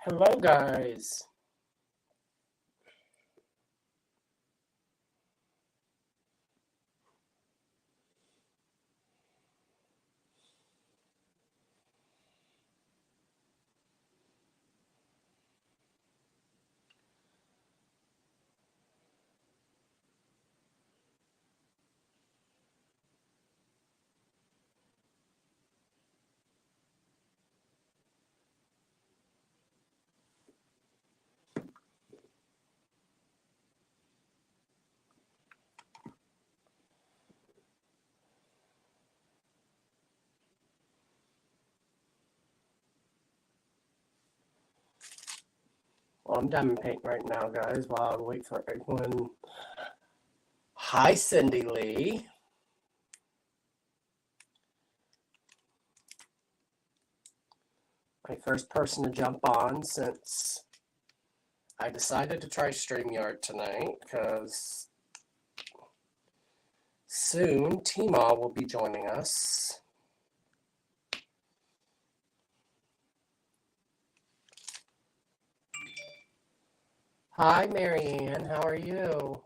Hello, guys. Well, I'm diamond painting right now, guys, while I wait for everyone. Hi, Cindy Lee. My first person to jump on since I decided to try StreamYard tonight because soon teemaw will be joining us. Hi, Marianne. How are you?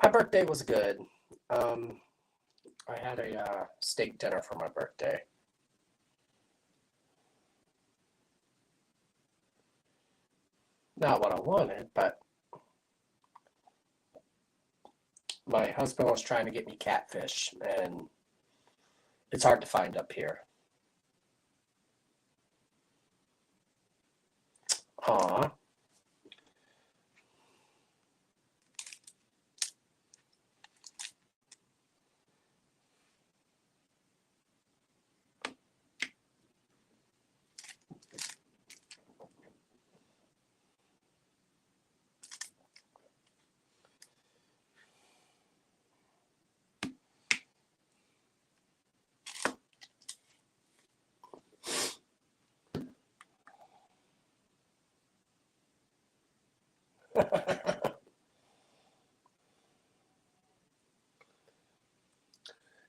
My birthday was good. I had a steak dinner for my birthday. Not what I wanted, but my husband was trying to get me catfish, and it's hard to find up here. Aw.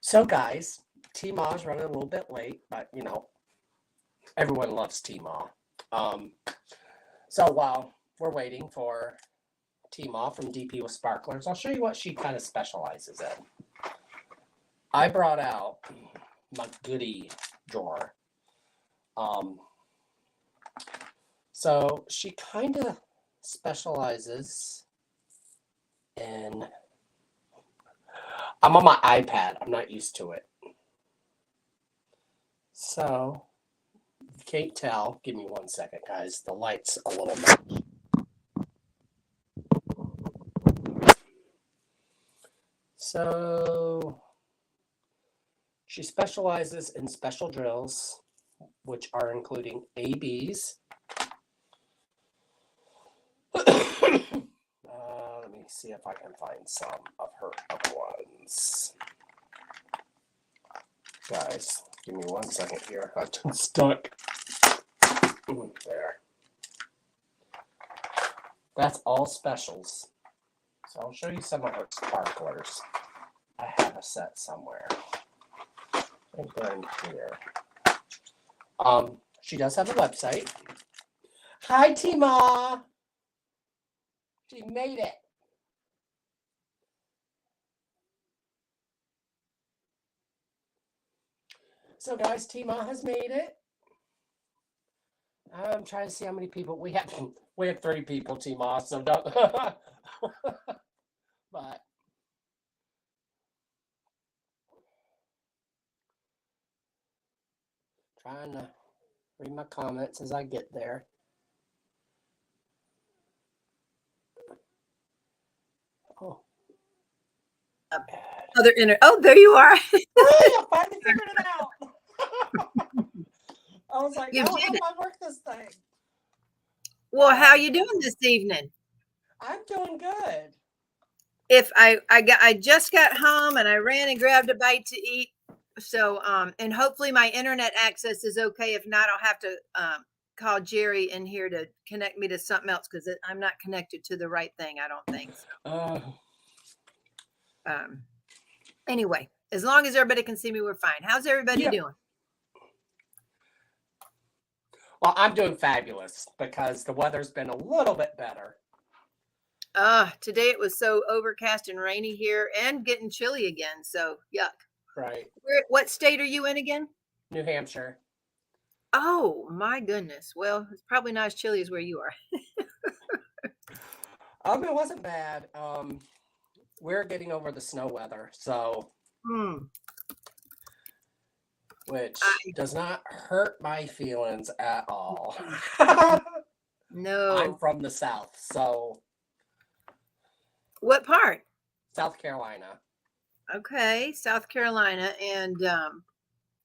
So, guys, T-Maw's running a little bit late, but everyone loves T-Maw. So while we're waiting for T-Maw from DP with Sparklers, I'll show you what she kind of specializes in. I brought out my goodie drawer. So she kind of specializes in. I'm on my iPad. I'm not used to it. So, if you can't tell, give me 1 second, guys. The light's a little bit. So, she specializes in special drills, which are including ABs. Let me see if I can find some of her other ones. Guys, give me 1 second here. I'm stuck. There. That's all specials. So I'll show you some of her sparklers. I have a set somewhere. I think they're in here. She does have a website. Hi, Teemaw. She made it. So, guys, Teemaw has made it. I'm trying to see how many people we have. We have 3 people, Teemaw. So don't. But trying to read my comments as I get there. Oh. Oh, there you are. I finally figured it out. I was like, how do I work this thing? Well, how are you doing this evening? I'm doing good. I just got home and I ran and grabbed a bite to eat. So, and hopefully my internet access is okay. If not, I'll have to call Jerry in here to connect me to something else because I'm not connected to the right thing. I don't think so. Um, anyway, as long as everybody can see me, we're fine. How's everybody yeah. doing? Well, I'm doing fabulous because the weather's been a little bit better. Today it was so overcast and rainy here and getting chilly again. So yuck. Right. What state are you in again? New Hampshire. Oh my goodness. Well, it's probably not as chilly as where you are. It wasn't bad. We're getting over the snow weather, so which does not hurt my feelings at all. No. I'm from the South, so What part? South Carolina. Okay, South Carolina. And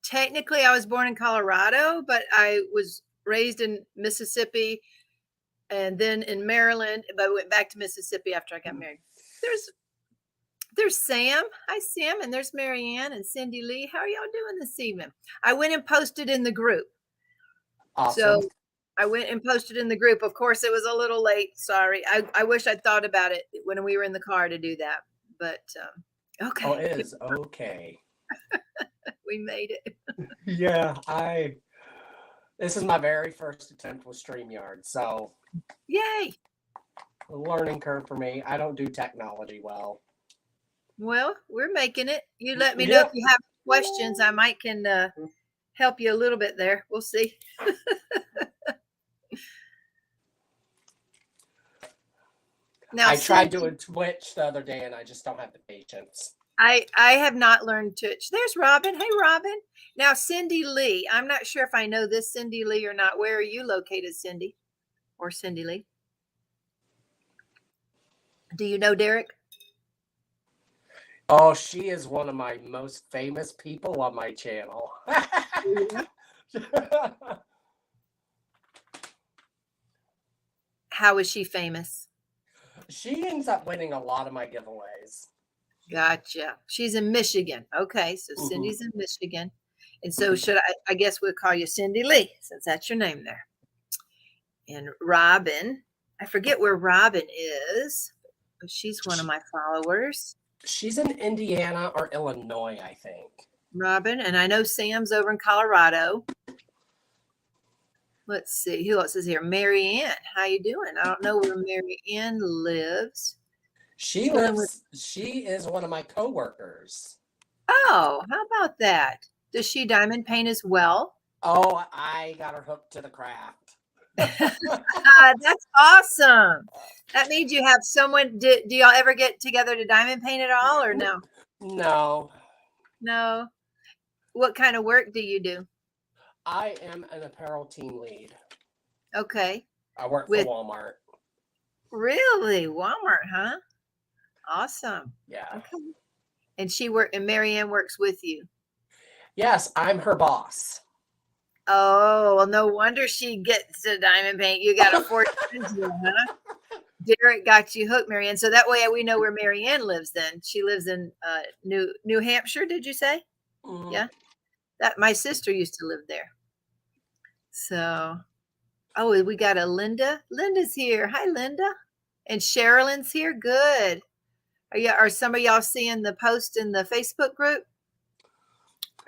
technically I was born in Colorado, but I was raised in Mississippi and then in Maryland, but I went back to Mississippi after I got married. There's Sam. Hi, Sam. And there's Marianne and Cindy Lee. How are y'all doing this evening? I went and posted in the group. Awesome. So I went and posted in the group. Of course, it was a little late. Sorry. I wish I'd thought about it when we were in the car to do that. But okay. Oh, it is okay. We made it. Yeah, this is my very first attempt with StreamYard, so Yay. a learning curve for me. I don't do technology well. Well, we're making it. You let me know if you have questions. I might can help you a little bit there. We'll see. Now, I tried doing Twitch the other day and I just don't have the patience. I have not learned Twitch. There's Robin. Hey, Robin. Now, Cindy Lee. I'm not sure if I know this Cindy Lee or not. Where are you located, Cindy? Or Cindy Lee? Do you know Derek? Oh, she is one of my most famous people on my channel. How is she famous? She ends up winning a lot of my giveaways. Gotcha. She's in Michigan. Okay, so Cindy's in Michigan. And so I guess we'll call you Cindy Lee, since that's your name there. And Robin, I forget where Robin is, but she's one of my followers. She's in Indiana or Illinois, I think. Robin, and I know Sam's over in Colorado. Let's see, who else is here? Marianne, how you doing? I don't know where Marianne lives. She is one of my coworkers. Oh, how about that? Does she diamond paint as well? Oh, I got her hooked to the craft. That's awesome. That means you have someone. Do y'all ever get together to diamond paint at all, or no? No. What kind of work do you do? I am an apparel team lead. Okay. I work for Walmart. Really? Walmart, huh? Awesome. Yeah. Okay. And Marianne works with you. Yes, I'm her boss. Oh, well, no wonder she gets to diamond paint. You got a 14, huh? Derek got you hooked, Marianne. So that way we know where Marianne lives then. She lives in New Hampshire, did you say? Mm-hmm. Yeah. That my sister used to live there. So, oh, we got a Linda. Linda's here. Hi, Linda. And Sherilyn's here. Good. Are some of y'all seeing the post in the Facebook group?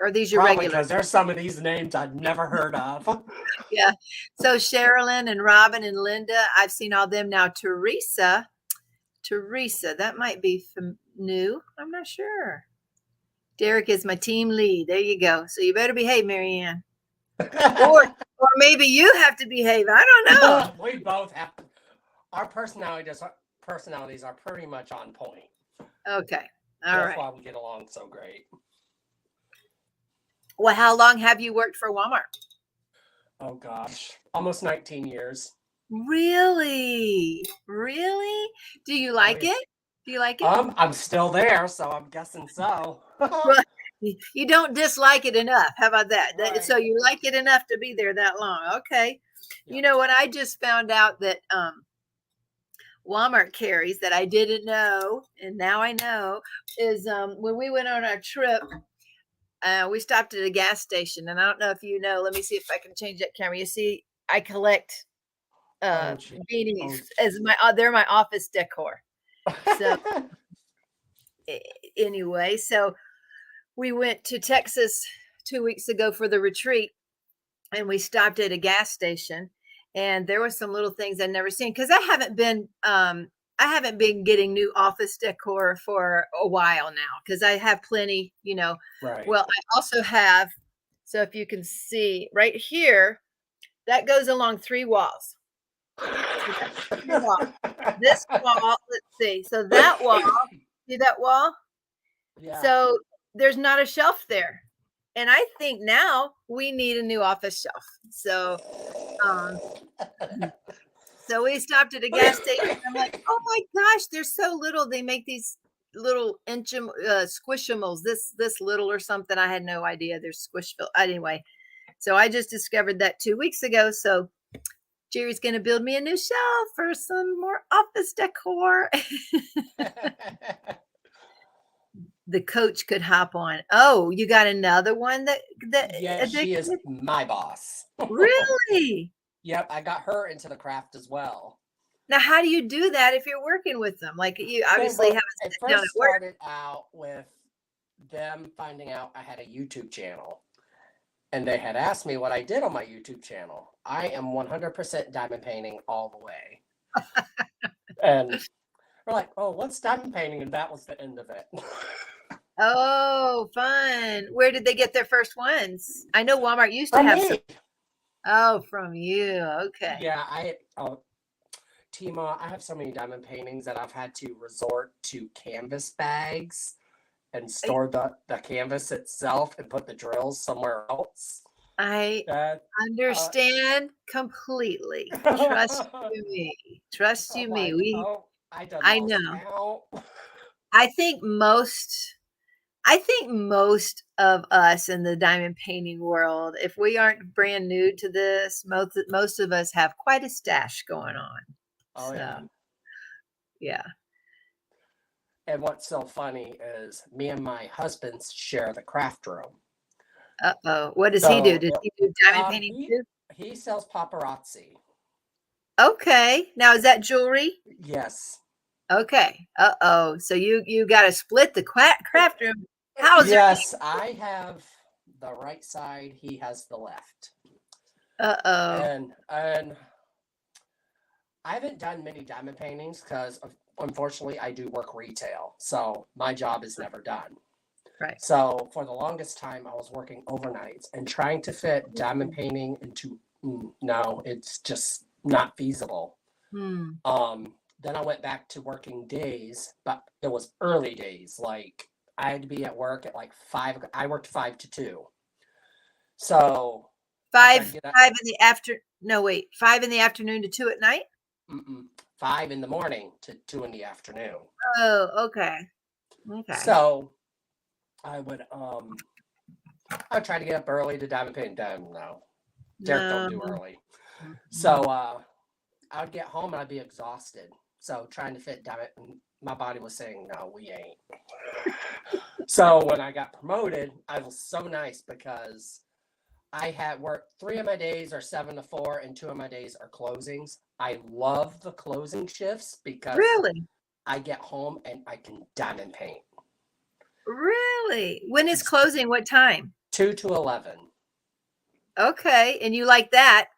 Or are these your regulars? Because there's some of these names I'd never heard of. Yeah. So Sherilyn and Robin and Linda, I've seen all them now. Teresa, that might be new. I'm not sure. Derek is my team lead. There you go. So you better behave, Marianne. or maybe you have to behave. I don't know. We both have to. Our personalities are pretty much on point. Okay. All right. That's why we get along so great. Well, how long have you worked for Walmart? Oh, gosh. Almost 19 years. Really? Really? Do you like it? Do you like it? I'm still there, so I'm guessing so. Well, you don't dislike it enough. How about that? Right. So you like it enough to be there that long. Okay. Yeah. You know what? I just found out that Walmart carries that I didn't know, and now I know, is when we went on our trip, we stopped at a gas station, and I don't know if you know. Let me see if I can change that camera. You see, I collect Oh, gee. beanies Oh, as my they're my office decor. So anyway, so we went to Texas 2 weeks ago for the retreat, and we stopped at a gas station, and there were some little things I'd never seen because I haven't been getting new office decor for a while now because I have plenty, right. Well, I also have, so if you can see right here, that goes along 3 walls. So that's 3 walls. This wall, let's see. So that wall, see that wall? Yeah. So there's not a shelf there. And I think now we need a new office shelf. So we stopped at a gas station. I'm like, oh my gosh, they're so little. They make these little squishimals, this little or something. I had no idea. They're squishable. Anyway, so I just discovered that 2 weeks ago. So Jerry's going to build me a new shelf for some more office decor. The coach could hop on. Oh, you got another one that Yeah, she is my boss. Really? Yep, I got her into the craft as well. Now, how do you do that if you're working with them? Like, you obviously haven't It sat down first at work. started out with them finding out I had a YouTube channel. And they had asked me what I did on my YouTube channel. I am 100% diamond painting all the way. And we're like, oh, what's diamond painting? And that was the end of it. Oh, fun. Where did they get their first ones? I know Walmart used to From have me. some. Oh, from you. Okay. Yeah, teemaw, I have so many diamond paintings that I've had to resort to canvas bags and store the canvas itself and put the drills somewhere else. I understand completely. Trust you me. Trust you me. Like, I know. I think most of us in the diamond painting world, if we aren't brand new to this, most of us have quite a stash going on. Oh, so, yeah. And what's so funny is me and my husband share the craft room. Uh-oh. What does he do? Does he do diamond painting too? He sells paparazzi. Okay. Now, is that jewelry? Yes. Okay. Uh-oh. So you got to split the craft room. Yes, I have the right side. He has the left. Uh-oh. And I haven't done many diamond paintings because, unfortunately, I do work retail. So my job is never done. Right. So for the longest time, I was working overnights and trying to fit diamond painting into, no, it's just not feasible. Then I went back to working days, but it was early days. Like I had to be at work at like 5. I worked 5 to 2. So 5 in the after. No, wait, 5 in the afternoon to 2 at night. 5 in the morning to 2 in the afternoon. Oh, okay. Okay. So I would try to get up early to diamond paint. No, Derek don't do early. So I would get home and I'd be exhausted. So trying to fit diamond, my body was saying, no, we ain't. So when I got promoted, I was so nice because I had worked 3 of my days are 7 to 4 and 2 of my days are closings. I love the closing shifts because I get home and I can diamond paint. Really? When is closing? What time? 2 to 11. Okay, and you like that?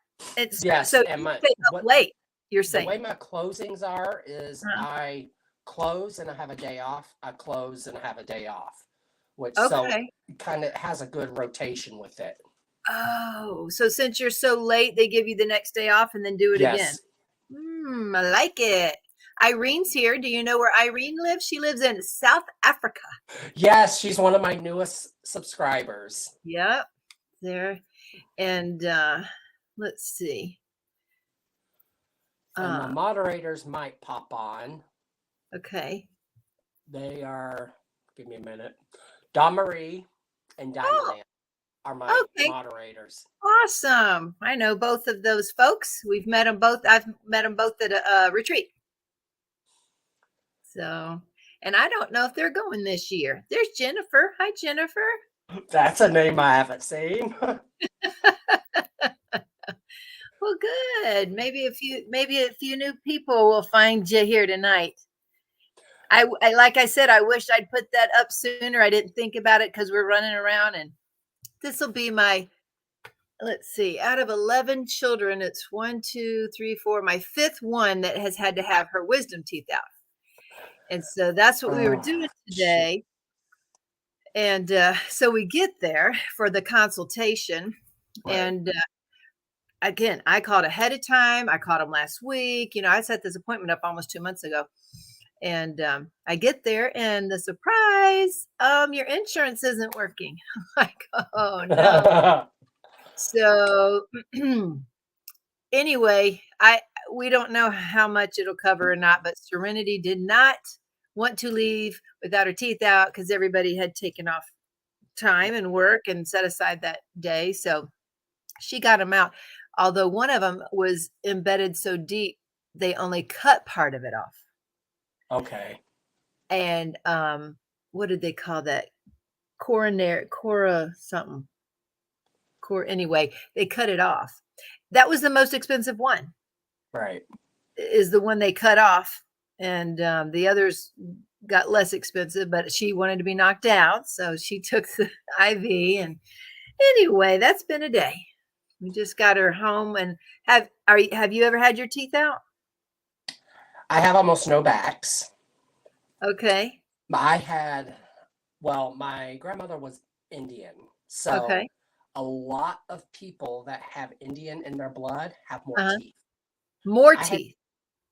Yes. So you stay up late. You're saying the way my closings are is I close and I have a day off. I close and I have a day off, which so kind of has a good rotation with it. Oh, so since you're so late, they give you the next day off and then do it again. I like it. Irene's here. Do you know where Irene lives? She lives in South Africa. Yes, she's one of my newest subscribers. Yep. There. And let's see. And the moderators might pop on. Okay. They are, give me a minute. Dawn Marie and Diamond are my moderators. Awesome. I know both of those folks. We've met them both. I've met them both at a retreat. So, and I don't know if they're going this year. There's Jennifer. Hi, Jennifer. That's a name I haven't seen. Well, good. Maybe a few new people will find you here tonight. Like I said, I wish I'd put that up sooner. I didn't think about it because we're running around, and this will be my, let's see, out of 11 children, it's one, two, three, four, my fifth one that has had to have her wisdom teeth out. And so that's what we were Oh, doing shoot. today. And so we get there for the consultation. Right. And again, I called ahead of time. I called them last week. I set this appointment up almost 2 months ago. And I get there, and the surprise, your insurance isn't working. I'm like, oh no. So anyway, we don't know how much it'll cover or not, but Serenity did not want to leave without her teeth out because everybody had taken off time and work and set aside that day. So she got them out. Although one of them was embedded so deep, they only cut part of it off. Okay. And what did they call that? Cora something. Anyway, they cut it off. That was the most expensive one. Right. Is the one they cut off, and the others got less expensive, but she wanted to be knocked out, so she took the IV. And anyway, that's been a day. We just got her home. And have you ever had your teeth out? I have almost no backs. Okay. My grandmother was Indian. So Okay. a lot of people that have Indian in their blood have more Uh-huh. teeth. More I had teeth.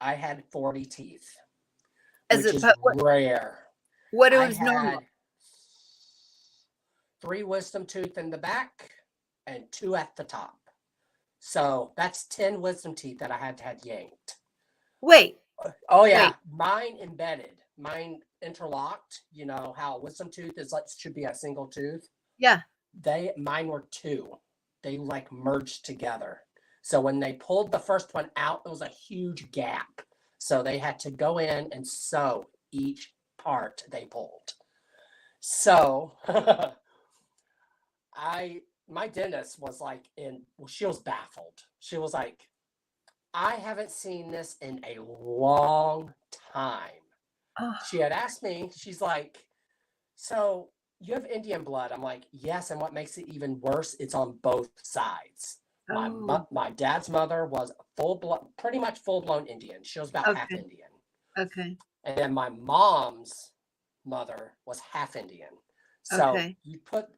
I had 40 teeth, As which it is what rare. what I was normal? had 3 wisdom tooth in the back and 2 at the top. So that's 10 wisdom teeth that I had yanked. Wait, Oh wait. yeah, mine embedded, mine interlocked. You know how wisdom tooth is like should be a single tooth. Yeah. Mine were 2. They like merged together. So when they pulled the first one out, it was a huge gap. So they had to go in and sew each part they pulled. So my dentist was like she was baffled. She was like, I haven't seen this in a long time. Oh, She had asked me, she's like, so you have Indian blood? I'm like, yes. And what makes it even worse, it's on both sides. oh, My dad's mother was pretty much full blown Indian. She was about half okay. Indian. Okay. And then my mom's mother was half Indian. So Okay. you put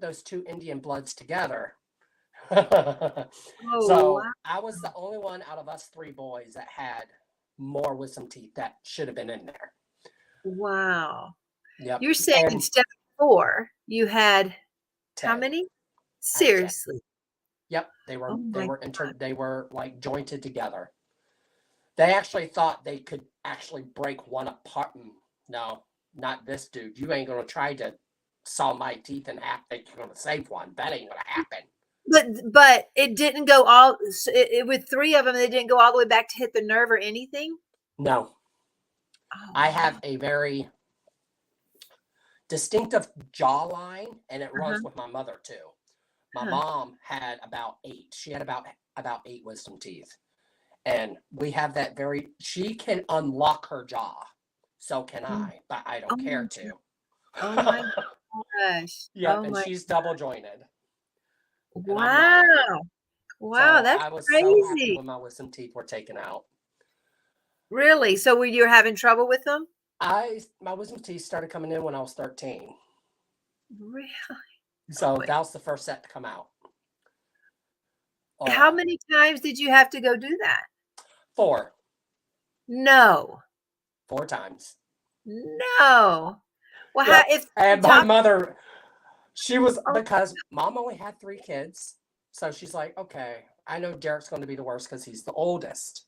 those 2 Indian bloods together. Oh, So wow. I was the only one out of us 3 boys that had more wisdom teeth that should have been in there. Wow. Yep. You're saying And instead of 4, you had how 10. many? I had 10. Seriously? Yep. Oh my They were like jointed together. They actually thought they could actually break one apart. No, not this dude. You ain't gonna try to saw my teeth in half. Think you're gonna save one. That ain't gonna happen. But it didn't go all with 3 of them, they didn't go all the way back to hit the nerve or anything? No. Oh, I wow. have a very distinctive jawline, and it Uh-huh, runs with my mother too. My uh-huh. mom had about 8. She had about 8 wisdom teeth, and we have that very. She can unlock her jaw, so can Mm. I, but I Oh don't care my to. oh my gosh. Yep, Oh and my she's double jointed, and I'm not. wow. Wow, So that's I was so happy crazy. when my wisdom teeth were taken out. Really? So were you having trouble with them? My wisdom teeth started coming in when I was 13, Really? Oh so my. that was the first set to come out. How Uh, many times did you have to go do that? 4, No. 4 times. No. Well, how Yep. if the And my top mother, she was oh, because mom only had 3 kids. So she's like, okay, I know Derek's going to be the worst because he's the oldest.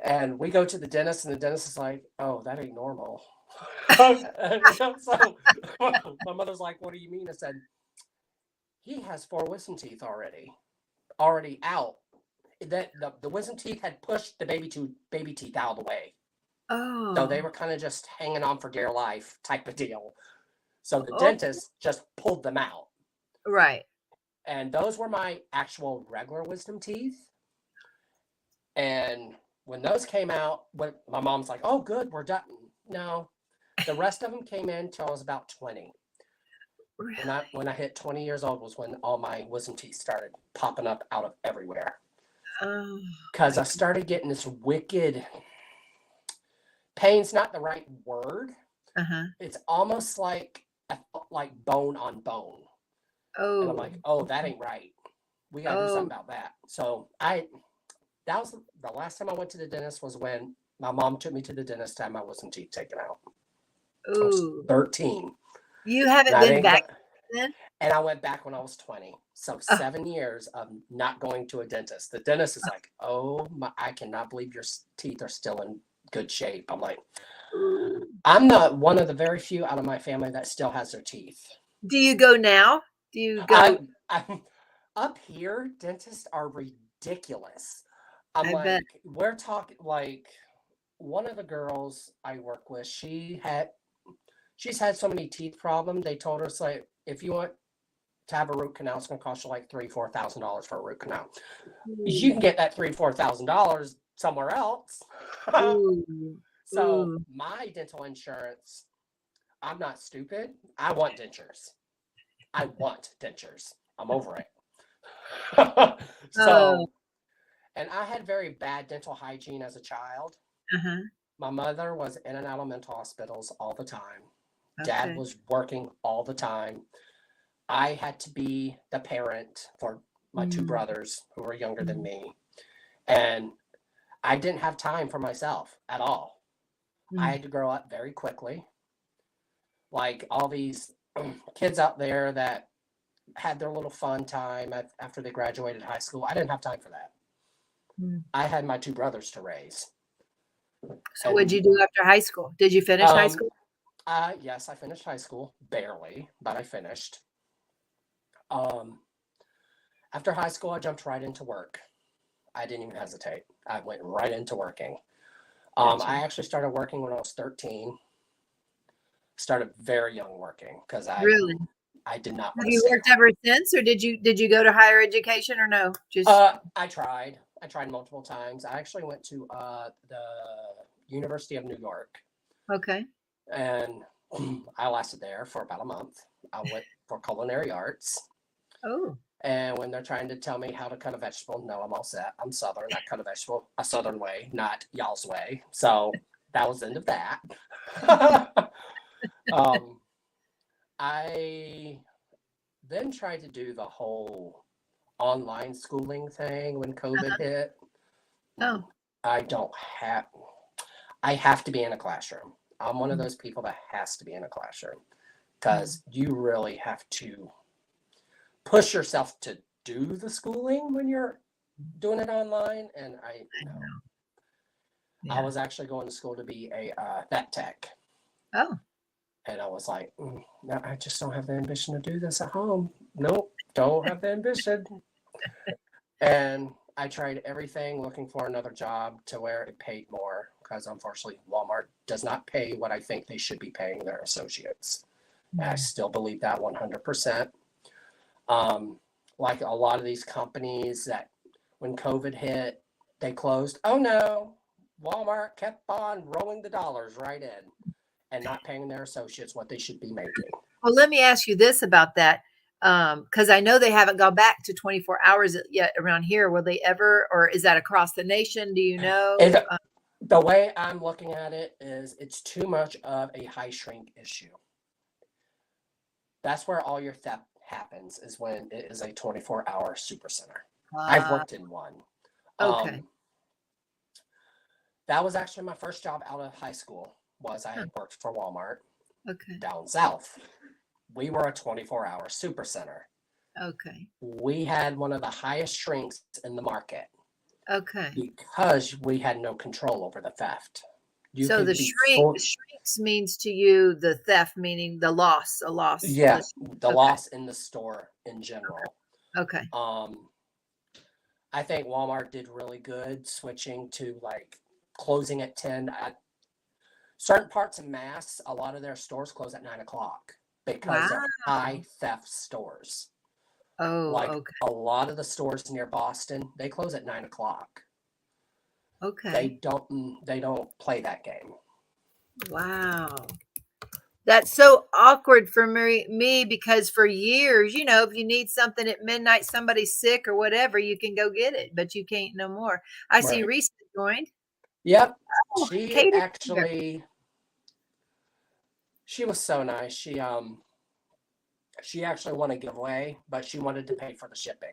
And we go to the dentist, and the dentist is like, oh, that ain't normal. So my mother's like, what do you mean? I said, he has 4 wisdom teeth already out. That the wisdom teeth had pushed the baby teeth out of the way. So they oh, were kind of just hanging on for dear life type of deal. So the Oh, dentist just pulled them out. right. And those were my actual regular wisdom teeth. And when those came out, when my mom's like, "Oh, good, we're done." No, the rest of them came in till I was about 20. Really? When I hit 20 years old was when all my wisdom teeth started popping up out of everywhere. Oh, Because my I started getting this wicked pain's not the right word. uh-huh. It's almost like I felt like bone on bone. And I'm like, Oh, oh, that ain't right. We gotta do oh, something about that. So that was the last time I went to the dentist was when my mom took me to the dentist to have my wisdom teeth taken out. I was ooh. 13. You And haven't I been didn't go back then? and I went back when I was 20. So Oh, 7 years of not going to a dentist. The dentist is like, oh my, I cannot believe your teeth are still in good shape. I'm like, ooh. I'm not one of the very few out of my family that still has their teeth. Do you go now? Do you go? I'm up here, dentists are ridiculous. I'm I bet. like, we're talking like one of the girls I work with, she's had so many teeth problems. They told her it's like if you want to have a root canal, it's gonna cost you like $3,000-4,000 for a root canal. You Ooh, can get that $3,000-4,000 somewhere else. ooh, So ooh. my dental insurance, I'm not stupid. I want dentures. I want dentures. I'm over it. Oh, So, and I had very bad dental hygiene as a child. uh-huh. My mother was in and out of mental hospitals all the time. Dad Okay. was working all the time. I had to be the parent for my two Mm, brothers who were younger than mm, me. And I didn't have time for myself at all. I mm. had to grow up very quickly. Like all these kids out there that had their little fun time after they graduated high school. I didn't have time for that. Mm. I had my two brothers to raise. So what'd And you do after high school? Did you finish high um, school? yes, I finished high school, barely, but I finished. Um, After high school, I jumped right into work. I didn't even hesitate. I went right into working. Gotcha. I actually started working when I was 13. Started very young working because Really? I did not Have want to you stay worked home. ever since, or did you go to higher education or no? Just I tried. I tried multiple times. I actually went to the University of New York, okay. and I lasted there for about a month. I went for culinary arts. Oh, And when they're trying to tell me how to cut a vegetable, no, I'm all set. I'm Southern. I cut a vegetable a Southern way, not y'all's way. So that was the end of that. um, I then tried to do the whole online schooling thing when COVID hit. oh, I don't have, I have to be in a classroom. I'm one of those people that has to be in a classroom mm, because you really have to push yourself to do the schooling when you're doing it online. And I I know know. I Yeah. was actually going to school to be a vet tech. Oh, And I was like, no, I just don't have the ambition to do this at home. Nope, don't have the ambition. And I tried everything looking for another job to where it paid more because unfortunately Walmart does not pay what I think they should be paying their associates. And I mm. still believe that 100%. Um, like a lot of these companies that when COVID hit, they closed. Oh no, Walmart kept on rolling the dollars right in and not paying their associates what they should be making. Well, let me ask you this about that, because I know they haven't gone back to 24 hours yet around here. Will they ever, or is that across the nation? Do you know? And the way I'm looking at it is it's too much of a high shrink issue. That's where all your theft happens is when it is a 24-hour super center. I've Uh, worked in one. okay. Um, that was actually my first job out of high school was I Huh, had worked for Walmart okay. down south. We were a 24-hour super center. Okay. We had one of the highest shrinks in the market Okay. because we had no control over the theft. You So the could be full, shrinks means to you the theft, meaning the loss, a loss. yeah, the Okay. loss in the store in general. Okay. Um, I think Walmart did really good switching to like closing at 10. Certain parts of Mass, a lot of their stores close at 9 o'clock. because Wow. they're high theft stores. Oh, Like okay. a lot of the stores near Boston, they close at 9 o'clock. Okay. They don't play that game. Wow. That's so awkward for me because for years, if you need something at midnight, somebody's sick or whatever, you can go get it, but you can't no more. I see Right. Reese joined. Yep. Oh, She Kate is here. actually she was so nice. She actually won a giveaway, but she wanted to pay for the shipping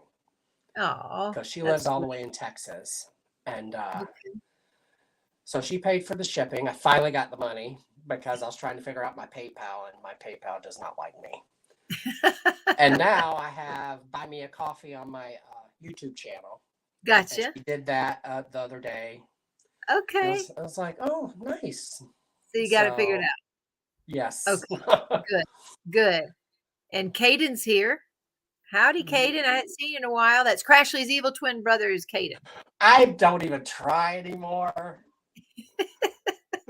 Oh, because she lives that's all the sweet. way in Texas. And Okay. so she paid for the shipping. I finally got the money because I was trying to figure out my PayPal, and my PayPal does not like me. And now I have Buy Me a Coffee on my YouTube channel. And Gotcha. she did that the other day. Okay. I was like, oh, nice. So you got it figured So, out. yes. Okay. Good. Good. And Caden's here. Howdy, Caden. I hadn't seen you in a while. That's Crashly's evil twin brother is Caden. I don't even try anymore.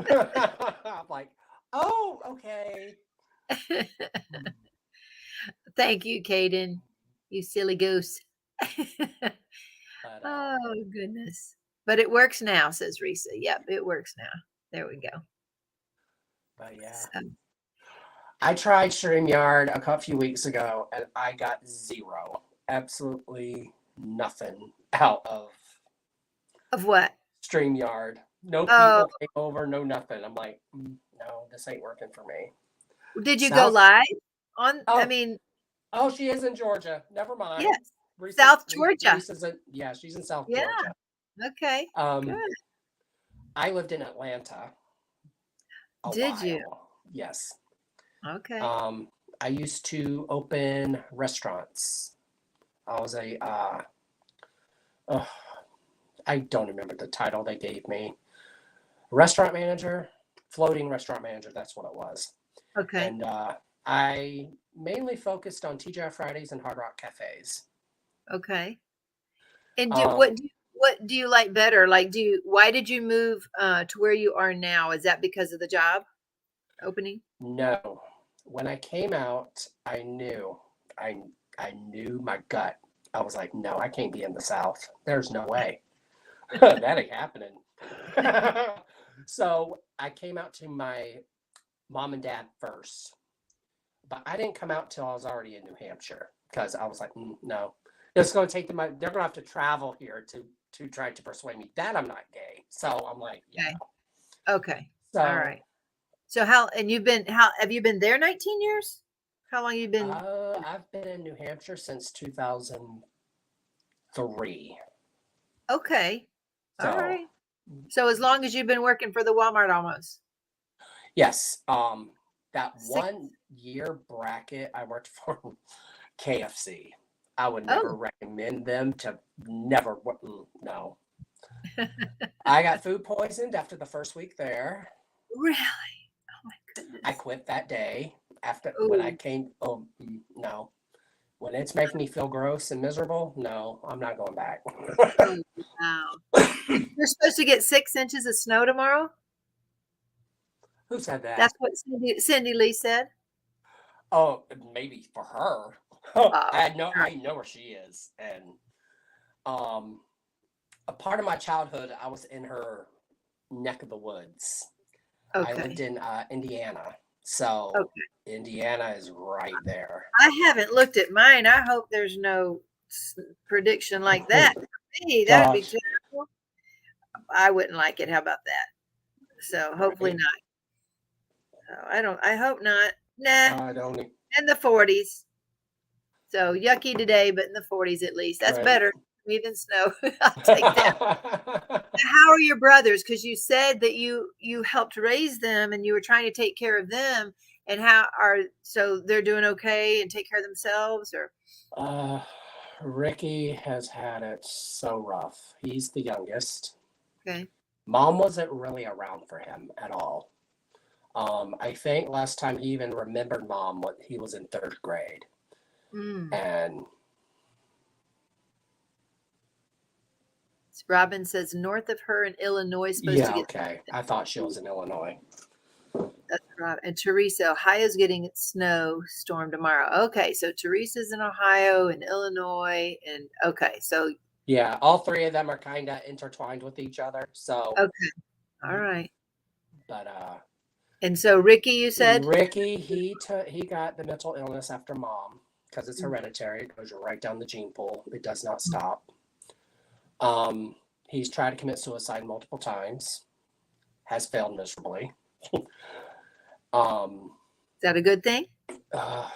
I'm like, oh, okay. Thank you, Caden. You silly goose. But, Oh, goodness. But it works now, says Risa. Yep, it works now. There we go. but yeah. So, I tried StreamYard a few weeks ago and I got zero. Absolutely nothing out of of what? StreamYard. No Oh, people came over, no nothing. I'm like, no, this ain't working for me. did you go South live on? I oh, mean, oh, she is in Georgia. Never mind. yes, South Georgia. Reese's in, yeah, she's in South Yeah. Georgia. Okay. Um, Good. I lived in Atlanta a Did you? while. Yes. Okay. I used to open restaurants. I was oh, I don't remember the title they gave me. Restaurant manager, floating restaurant manager. That's what it was. Okay. And I mainly focused on TGI Fridays and Hard Rock cafes. Okay. And Um, what do you like better? Like, why did you move to where you are now? Is that because of the job opening? no, when I came out, I I knew my gut. I was like, no, I can't be in the South. There's no way. That ain't happening. So I came out to my mom and dad first, but I didn't come out till I was already in New Hampshire because I was like, no, it's going to take them. They're going to have to travel here to try to persuade me that I'm not gay. So I'm like, yeah. Okay. Okay. All So right. So have you been there 19 years? How long you been? I've been in New Hampshire since 2003. Okay. All So right. So as long as you've been working for the Walmart almost. yes, that Six. 1 year bracket I worked for KFC. I would never Oh, recommend them to never. No, I got food poisoned after the first week there. really? Oh my I goodness. quit that day after when I Oh, came. Oh no, when it's making me feel gross and miserable, no, I'm not going back. oh, wow. You're supposed to get 6 inches of snow tomorrow. Who said that? That's what Cindy Lee said. Oh, maybe for her. Oh, sure. I know where she is, and um, a part of my childhood, I was in her neck of the woods. I lived Okay. in Indiana, so Okay. Indiana is right there. I haven't looked at mine. I hope there's no prediction like that. For me, that'd be Gosh, terrible. I wouldn't like it. How about that? So hopefully right? not. So I hope not. Nah, I don't. in the 40s. So yucky today, but in the 40s at least. That's Right. better for me than snow. I'll take that. How are your brothers? Because you said that you helped raise them and you were trying to take care of them. And so they're doing okay and take care of themselves, or uh, Ricky has had it so rough. He's the youngest. okay. Mom wasn't really around for him at all. I think last time he even remembered mom, what he was in third grade, Mm. and Robin says north of her in Illinois is supposed to yeah, get. okay. I thought she was in Illinois. That's right. And Teresa, Ohio's getting its snow storm tomorrow. Okay, so Teresa's in Ohio and Illinois, and okay, so Yeah, all three of them are kind of intertwined with each other. So, okay, all right. but And so Ricky, you said? Ricky, he got the mental illness after mom because it's Mm. hereditary. It goes right down the gene pool. It does not Mm. stop. He's tried to commit suicide multiple times, has failed miserably. Is that a good thing? Uh,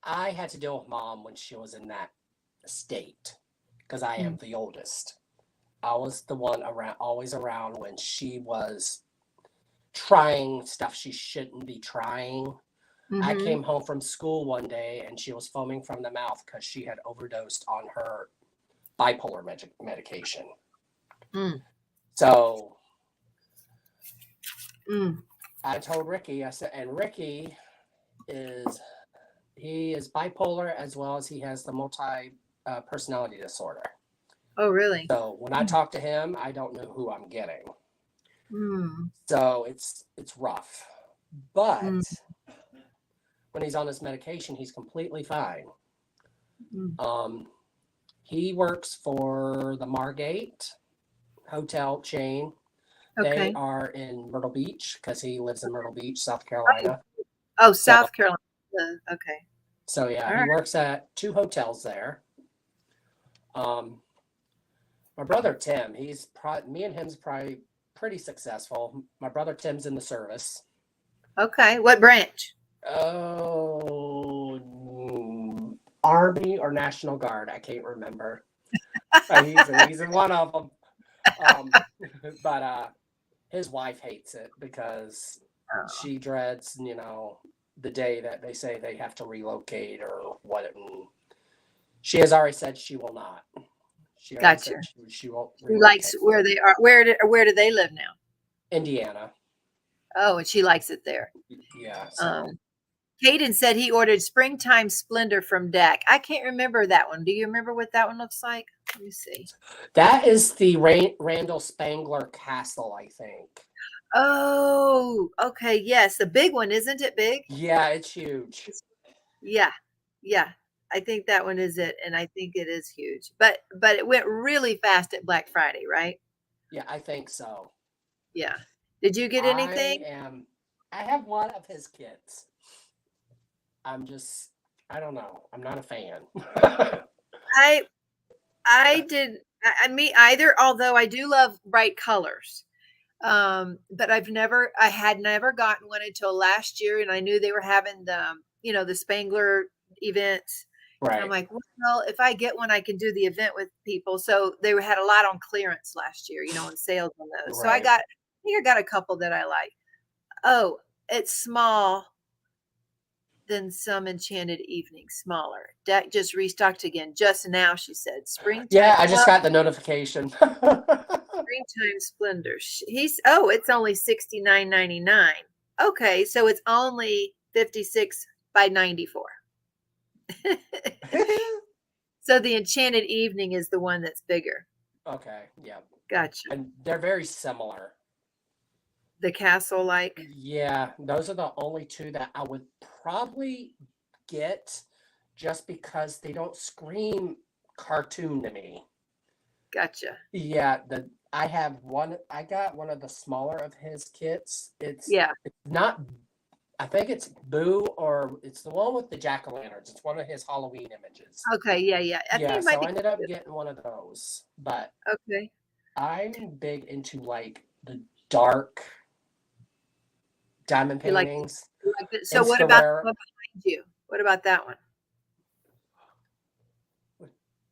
I had to deal with mom when she was in that state because I am Mm. the oldest. I was the one around, always around when she was trying stuff she shouldn't be trying. I Mm-hmm. came home from school one day and she was foaming from the mouth because she had overdosed on her bipolar medication. Mm. So Mm. I told Ricky, I said, and Ricky he is bipolar as well as he has the multi personality disorder. Oh, really? So when I talk to him, I don't know who I'm getting. Mm. So it's rough. But Mm. when he's on his medication, he's completely fine. Mm. He works for the Margate hotel chain. They Okay. are in Myrtle Beach because he lives in Myrtle Beach, South Carolina. Oh, So, South Carolina. Okay. so yeah, All he right. works at 2 hotels there. Um, my brother Tim, me and him's probably pretty successful. My brother Tim's in the service. Okay. What branch? Oh, Army or National Guard, I can't remember. He's in one of them. Um, but his wife hates it because Oh, she dreads, the day that they say they have to relocate or what. And she has already said she will not. She already gotcha. said she won't She likes relocate. where they are. Where do they live now? Indiana. Oh, and she likes it there. Yeah. So Um, Caden said he ordered Springtime Splendor from DAC. I can't remember that one. Do you remember what that one looks like? Let me see. that is the Randall Spangler Castle, I think. Oh, okay. Yes, the big one, isn't it big? Yeah, it's huge. Yeah, yeah. I think that one is it, and I think it is huge. But it went really fast at Black Friday, right? Yeah, I think so. Yeah. Did you get anything? I have one of his kits. I don't know. I'm not a fan. I I did me either, although I do love bright colors. But I had never gotten one until last year, and I knew they were having the Spangler events. And I'm Right. like, well, if I get one, I can do the event with people. So they had a lot on clearance last year, on sales on those. So Right. I think I got a couple that I like. Oh, it's small than some Enchanted Evening, smaller. That just restocked again just now, she said. Yeah, Springtime. I just got the notification. Springtime Splendor. It's only $69.99. Okay, so it's only 56 by 94. So the Enchanted Evening is the one that's bigger. Okay, yeah. Gotcha. And they're very similar. The castle like. Yeah, those are the only two that I would probably get just because they don't scream cartoon to me. Gotcha. Yeah, I got one of the smaller of his kits. Yeah. It's not I think it's Boo or it's the one with the jack-o'-lanterns. It's one of his Halloween images. Okay. Yeah. Yeah. I think Yeah, it might so I be. ended up getting one of those. But Okay. I'm big into like the dark diamond You like, paintings. it. So what about the one behind you? What about that one?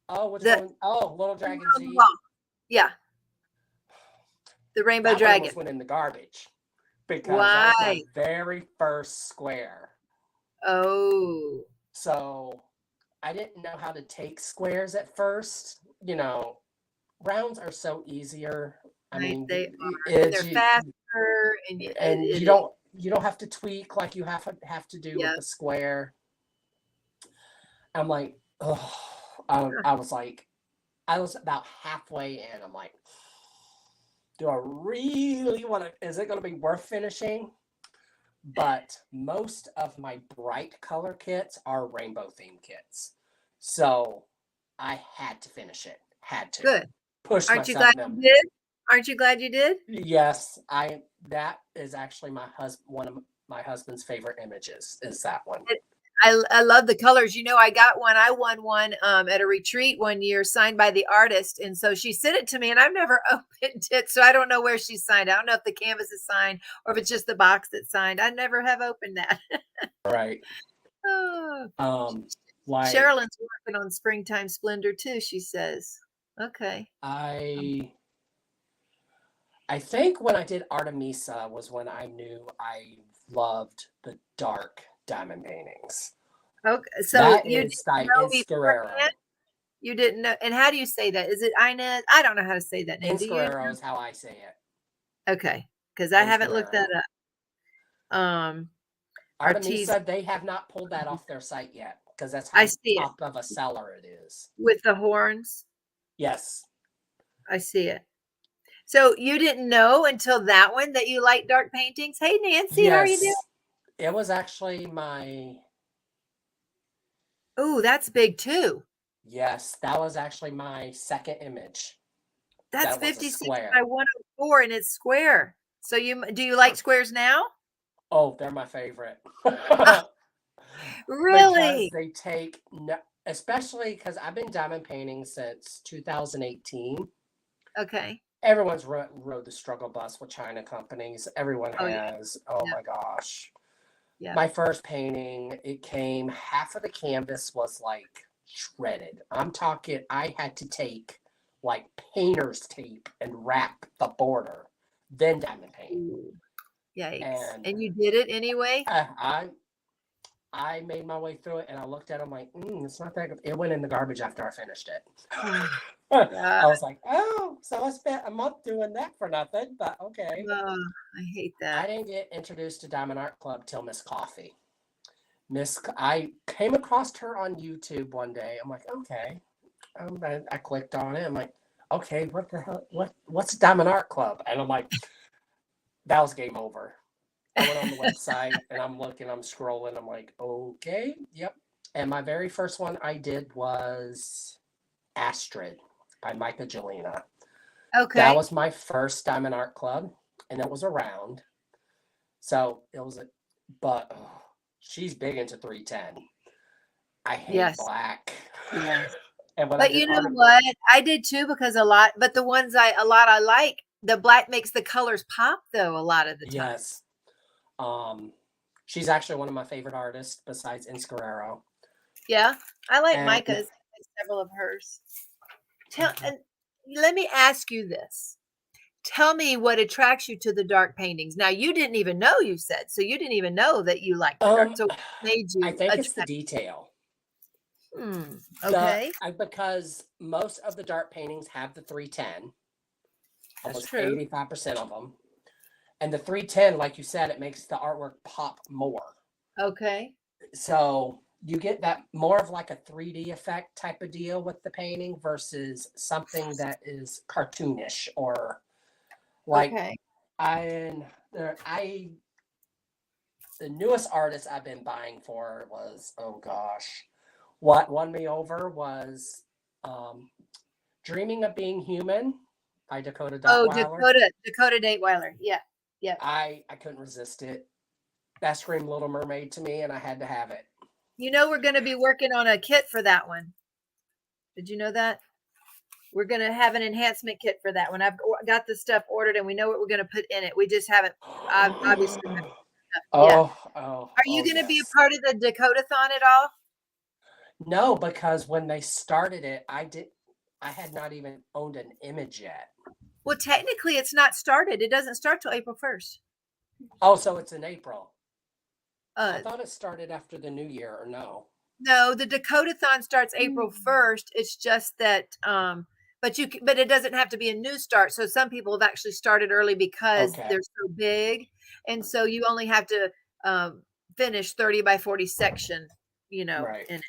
Oh, which The one? Oh, Little Dragon on the Z. wall. Yeah. The Rainbow That one Dragon. almost went in the garbage because that was my Why? very first square. Oh. So I didn't know how to take squares at first. Rounds are so easier. I Right, mean, they are, and they're faster, and and it is. you don't have to tweak like you have to do Yeah. with the square. I'm like, oh, I was like, I was about halfway in. I'm like, do I really want to? Is it going to be worth finishing? But most of my bright color kits are rainbow theme kits. So I had to finish it. Had to Good. push Aren't you myself. glad you did? Aren't you glad you did? Yes, that is actually one of my husband's favorite images is that one. I love the colors. You know, I got one. I won one at a retreat one year, signed by the artist, and so she sent it to me, and I've never opened it, so I don't know where she signed. I don't know if the canvas is signed or if it's just the box that's signed. I never have opened that. Right. Oh, Like Sherilyn's working on Springtime Splendor too. She says, "Okay." I think when I did Artemisa was when I knew I loved the dark diamond paintings. Okay, so That you is didn't by know Inscarero. beforehand? You didn't know, and how do you say that? Is it Inez? I don't know how to say that name. Do you Inscarero know? is how I say it. Okay, because I haven't looked that Inscarero. up. Artis, Artemisa, they have not pulled that off their site yet because that's I how see it top of a seller it is. with the horns. Yes. I see it. So you didn't know until that one that you like dark paintings? Hey, Nancy, how are you doing? Yes. It was actually my Oh, that's big too. yes, that was actually my second image. That's That was a 56 square. by 104 and it's square. So do you like squares now? Oh, they're my favorite. Because Really? they take, especially because I've been diamond painting since 2018. Okay. Everyone's rode the struggle bus with China companies. Everyone Oh, yeah. has. Oh Yeah. my gosh. Yeah. My first painting, it came, half of the canvas was like shredded. I'm talking, I had to take like painter's tape and wrap the border, then diamond paint. Ooh, yikes. And And you did it anyway? I made my way through it and I looked at it, I'm like, it's not that good. It went in the garbage after I finished it. Oh, I God. was like, oh, so I spent a month doing that for nothing, but okay. Oh, I hate I that. didn't get introduced to Diamond Art Club till Miss Coffee. I came across her on YouTube one day. I'm like, okay. I clicked on it. I'm like, okay, what the hell? What's Diamond Art Club? And I'm like, that was game over. I went on the website and I'm looking, I'm scrolling. I'm like, okay, yep. And my very first one I did was Astrid by Micah Jelena. That Okay. was my first Diamond Art Club, and it was around. So it was but she's big into 310. I hate Yes. black. Yes. And when I But did you know article, what? I did too because but the ones I like, the black makes the colors pop though a lot of the time. yes, she's actually one of my favorite artists besides Inscarero. Yeah. I like And Micah's, I like several of hers. And let me ask you this. Tell me what attracts you to the dark paintings. Now you didn't even know, you said, so you didn't even know that you liked the dark. So what made I you think it's the attract? detail. Okay. Because most of the dark paintings have the 310, That's almost true. 85% of them. And the 310, like you said, it makes the artwork pop more. Okay. So you get that more of like a 3D effect type of deal with the painting versus something that is cartoonish or like Okay. I I the newest artist I've been buying for was, oh gosh, what won me over was um, Dreaming of Being Human by Dakota Oh, Duttweiler. Dakota Dateweiler. Yeah. Yeah. I couldn't resist it. That screamed Little Mermaid to me, and I had to have it. You know, we're going to be working on a kit for that one. Did you know that? We're going to have an enhancement kit for that one. I've got the stuff ordered and we know what we're going to put in it. We just haven't obviously. Yeah. Are you Oh, going to be a yes. part of the Dakota-thon at all? No, because when they started it, I had not even owned an image yet. Well, technically, it's not started. It doesn't start till April 1st. Oh, so it's in April. I Uh, thought it started after the new year, or no? no, the Dakota-thon starts April 1st. It's just that, but it doesn't have to be a new start. So some people have actually started early because Okay. they're so big, and so you only have to finish 30 by 40 section, Right. in it.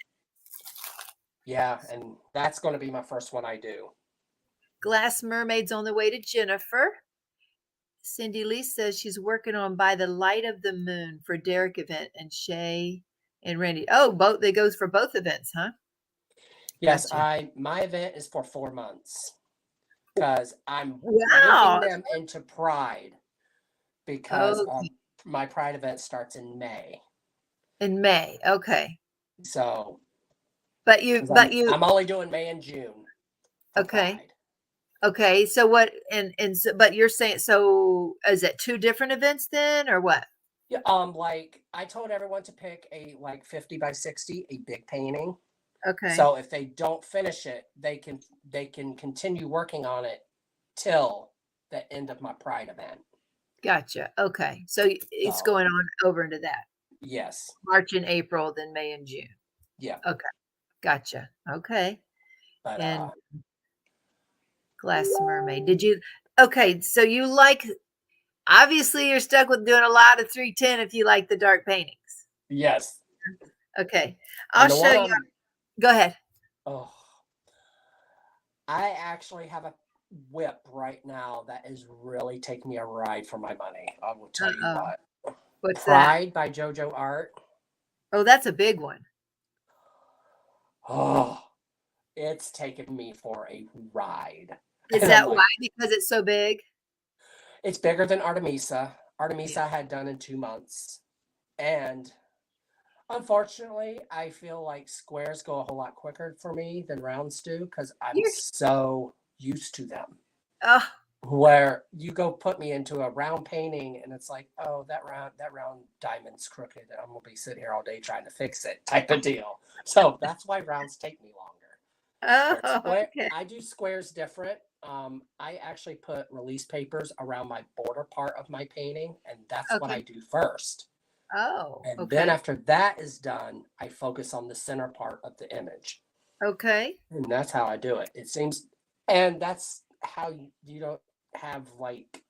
Yeah, and that's going to be my first one I do. Glass Mermaid's on the way to Jennifer. Cindy Lee says she's working on By the Light of the Moon for Derek event and Shay and Randy. Oh, both they goes for both events, huh? Yes, Gotcha. my event is for 4 months because I'm whipping Wow. them into Pride because Oh, my Pride event starts in May. in May. Okay. So But you, 'cause but you, I'm only doing May and June for okay. Pride. Okay. So what, and so, but you're saying, so is it two different events then or what? Yeah, like I told everyone to pick a like 50 by 60, a big painting. Okay. So if they don't finish it, they can continue working on it till the end of my Pride event. Gotcha. Okay. So it's So going on over into that yes, March and April, then May and June. yeah, Okay. Gotcha. Okay. but And Glass Mermaid. Did you? Okay. So you like, obviously you're stuck with doing a lot of 310 if you like the dark paintings. yes, Okay. I'll and the show one you. I'm Go ahead. oh, I actually have a whip right now that is really taking me a ride for my money. I will tell you Uh-oh. what. What's that? Pride by JoJo Art. Oh, that's a big one. Oh, it's taken me for a ride. Is And I'm that why? like, Because it's so big? it's bigger than Artemisa. Yeah. Artemisa I had done in 2 months. And unfortunately, I feel like squares go a whole lot quicker for me than rounds do because I'm You're, so used to them. oh, Where you go put me into a round painting and it's like, oh, that round diamond's crooked and I'm gonna be sitting here all day trying to fix it type of deal. So that's why rounds take me longer. But oh, square, okay. I do squares different. I actually put release papers around my border part of my painting, and that's what I Okay. do first. Oh, And then okay. after that is done, I focus on the center part of the image. Okay. And that's how I do it. It seems, and that's how you don't have like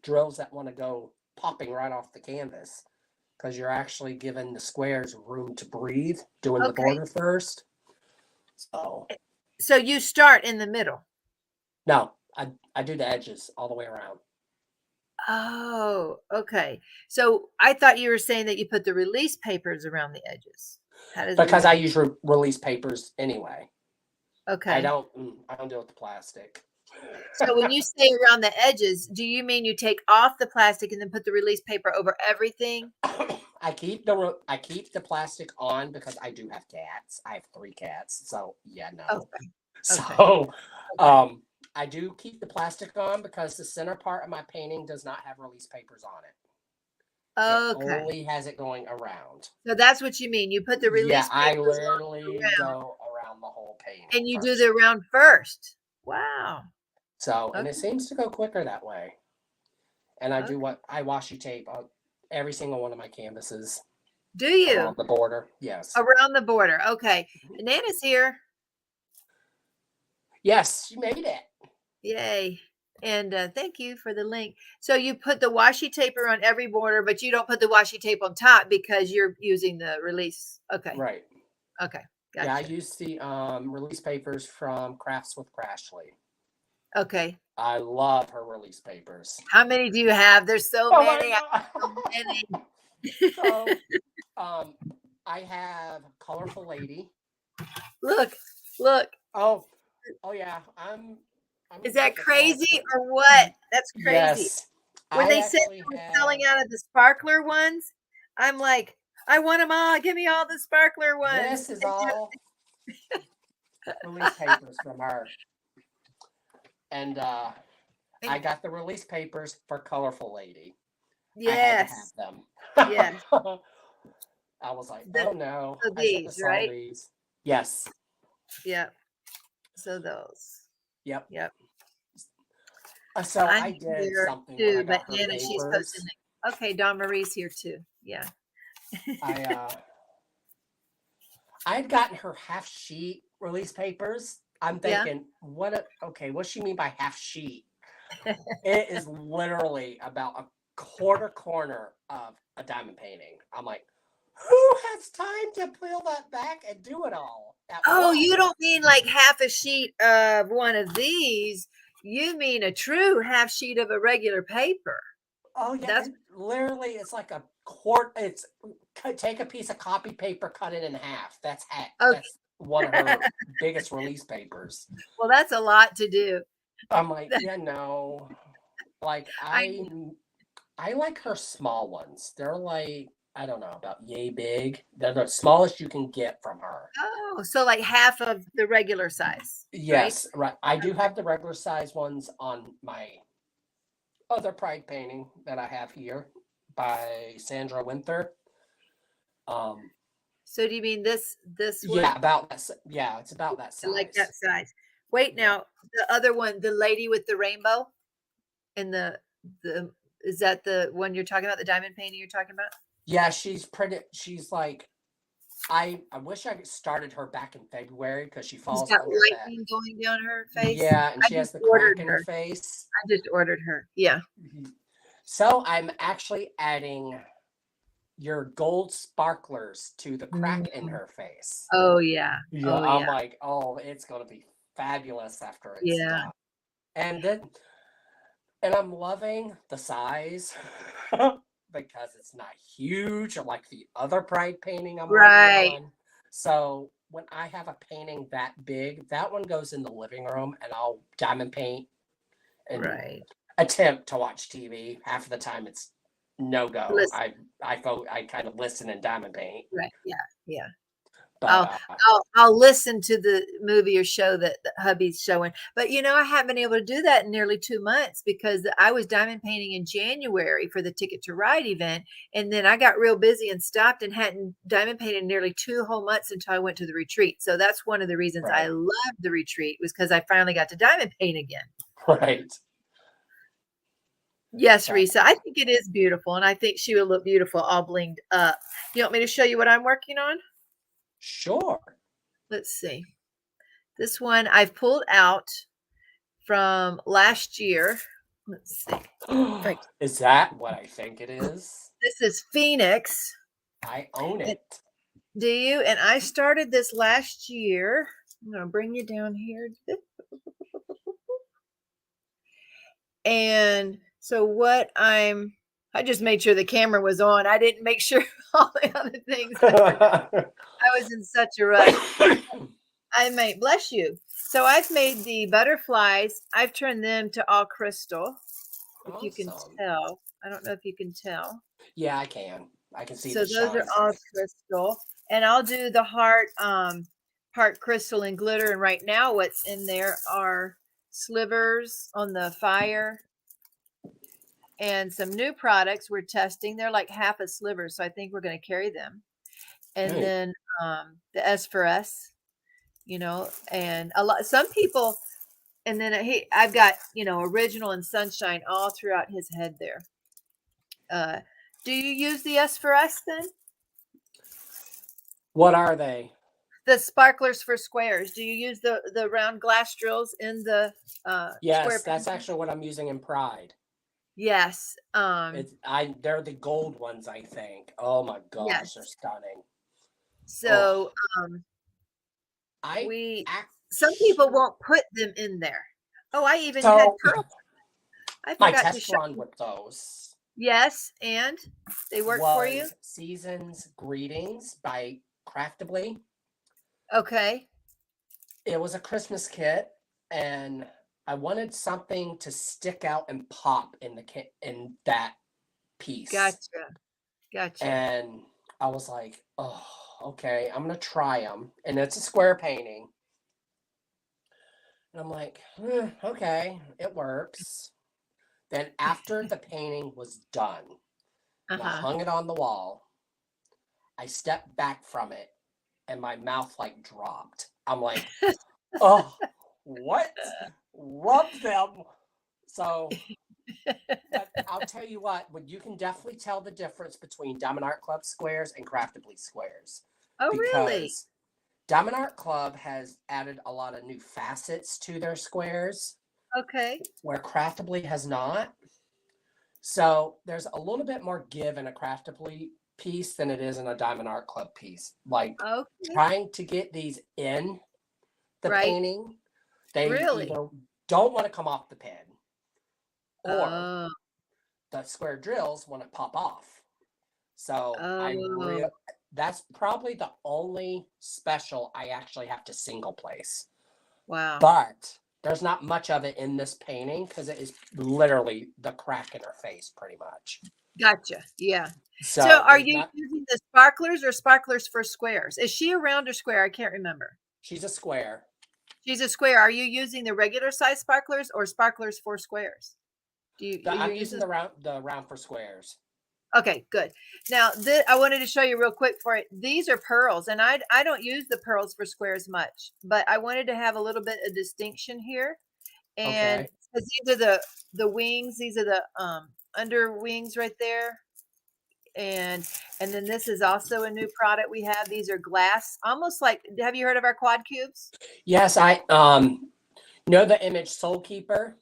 drills that want to go popping right off the canvas because you're actually giving the squares room to breathe, doing the Okay. border first. So, So you start in the middle. no, I do the edges all the way around. Oh, okay. So I thought you were saying that you put the release papers around the edges. How does Because release? I use release papers anyway. Okay. I don't deal with the plastic. So when you say around the edges, do you mean you take off the plastic and then put the release paper over everything? I keep the plastic on because I do have cats. I have 3 cats, so yeah, no. Okay. Okay. So, Okay. I do keep the plastic on because the center part of my painting does not have release papers on it. It Okay. only has it going around. So that's what you mean. You put the Yeah, release I papers literally around go around the whole painting and you do first. the round first. Wow. So, and Okay. it seems to go quicker that way. And I do Okay. what I washi tape on every single one of my canvases Do you? around the border. Yes. Around the border. Okay. Nana's here. Yes, you made it. Yay. And thank you for the link. So you put the washi tape around every border, but you don't put the washi tape on top because you're using the release. Okay. Right. Okay. Yeah, I Gotcha. used the release papers from Crafts with Crashly. Okay. I love her release papers. How many do you have? There's so Oh my many. I have so god. many. So um I have Colorful Lady. Look, look. Oh, oh yeah. I'm Is getting that the crazy collection. or what? That's crazy. Yes. When I they said actually they were selling have out of the sparkler ones, I'm like, I want them all. Give me all the sparkler this ones. is all release papers from her. And I got the release papers for Colorful Lady. I had to have Yes. them. Yes. I was like, The, oh no, so I shouldn't have these, sold right? these. Yes. Yep. So those. Yep. Yep. So I'm I did here something when I too, but got her Nana, she's posting papers. it. Okay, Dawn Marie's here too. Yeah. I I had gotten her half sheet release papers. I'm Yeah. thinking, okay, what's she mean by half sheet? It is literally about a quarter corner of a diamond painting. I'm like, who has time to peel that back and do it all at Oh, once? you don't mean like half a sheet of one of these. You mean a true half sheet of a regular paper. Oh yeah, That's literally, it's like a take a piece of copy paper, cut it in half. okay. That's one of her biggest release papers. Well, that's a lot to do. I'm like, yeah, no. Like I I like her small ones. They're like, I don't know, about yay big. They're the smallest you can get from her. Oh, so like half of the regular size, right? Yes, right. I do Okay. have the regular size ones on my other pride painting that I have here by Sandra Winther. Um, So do you mean this yeah, one? about that. Yeah, it's about that I like size. that size. Wait Yeah. now, the other one, the lady with the rainbow and the is that the one you're talking about, the diamond painting you're talking about? Yeah, she's pretty. She's like, I wish I started her back in February because she She's falls got under that. lightning going down her face. Yeah, and I she just has the ordered crack in her her. face. I just ordered her. Yeah. Mhm. So I'm actually adding your gold sparklers to the crack in Mm. her face. Oh yeah. Yeah, Oh I'm yeah. like, oh, it's gonna be fabulous after it's Yeah. done. And then, and I'm loving the size because it's not huge like the other pride painting I'm working Right. on. So when I have a painting that big, that one goes in the living room and I'll diamond paint and Right. attempt to watch TV. Half of the time it's no go. Listen. I kind of listen and diamond paint. Right. Yeah. Yeah. But I'll I'll listen to the movie or show that hubby's showing. But I haven't been able to do that in nearly 2 months because I was diamond painting in January for the Ticket to Ride event, and then I got real busy and stopped and hadn't diamond painted in nearly 2 whole months until I went to the retreat. So that's one of the reasons I right, loved the retreat was because I finally got to diamond paint again. right. Yes, But Risa, I think it is beautiful, and I think she will look beautiful all blinged up. You want me to show you what I'm working on? sure. Let's see. This one I've pulled out from last year. Let's see. Is that what I think it is? This is Phoenix. I own it. Do you? And I started this last year. I'm going to bring you down here. And so I just made sure the camera was on. I didn't make sure all the other things. I was in such a rush. I made, bless you. So I've made the butterflies. I've turned them to all crystal. If you can Awesome. tell. I don't know if you can tell. Yeah, I can. I can see So the those are shines. all crystal. And I'll do the heart crystal and glitter. And right now what's in there are slivers on the fire and some new products we're testing. They're like half a sliver, so I think we're going to carry them. And Right. then the S for S, and some people, and then I've got original and sunshine all throughout his head there. Do you use the S for S then? What are they? The sparklers for squares. Do you use the round glass drills in the square Yes, that's painting? actually what I'm using in Pride. Yes. They're the gold ones, I think. Oh my gosh, they're Yes. stunning. Oh, So I we act some people won't put them in there. Oh, I even had so pearl. I my forgot to test show run you. with those Yes, and they work for you? was Seasons Greetings by Craftably. Okay. It was a Christmas kit, and I wanted something to stick out and pop in the kit in that piece. Gotcha. Gotcha. And I was like, oh, okay, I'm gonna try them. And it's a square painting. And I'm like, okay, it works. Then after the painting was done, and I Uh-huh. hung it on the wall, I stepped back from it, and my mouth like dropped. I'm like, oh, what? Love them. So, but I'll tell you what, you can definitely tell the difference between Diamond Art Club squares and Craftably squares Oh, really? because Diamond Art Club has added a lot of new facets to their squares Okay. where Craftably has not. So there's a little bit more give in a Craftably piece than it is in a Diamond Art Club piece. Like Okay. trying to get these in the Right. painting, they Really? either don't want to come off the pin, or Oh, the square drills want to pop off. So oh, that's probably the only special I actually have to single place. wow. But there's not much of it in this painting because it is literally the crack in her face, pretty much. Gotcha. Yeah. So So are there's you not. using the sparklers or sparklers for squares? Is she a round or square? I can't remember. She's a square. She's a square. Are you using the regular size sparklers or sparklers for squares? Are you I'm using using? the round for squares. Okay, good. Now, I wanted to show you real quick for it. These are pearls, and I don't use the pearls for squares much, but I wanted to have a little bit of distinction here. And Okay. because these are the wings, these are the under wings right there. And then this is also a new product we have. These are glass, almost like, have you heard of our quad cubes? Yes, I know the image Soul Keeper.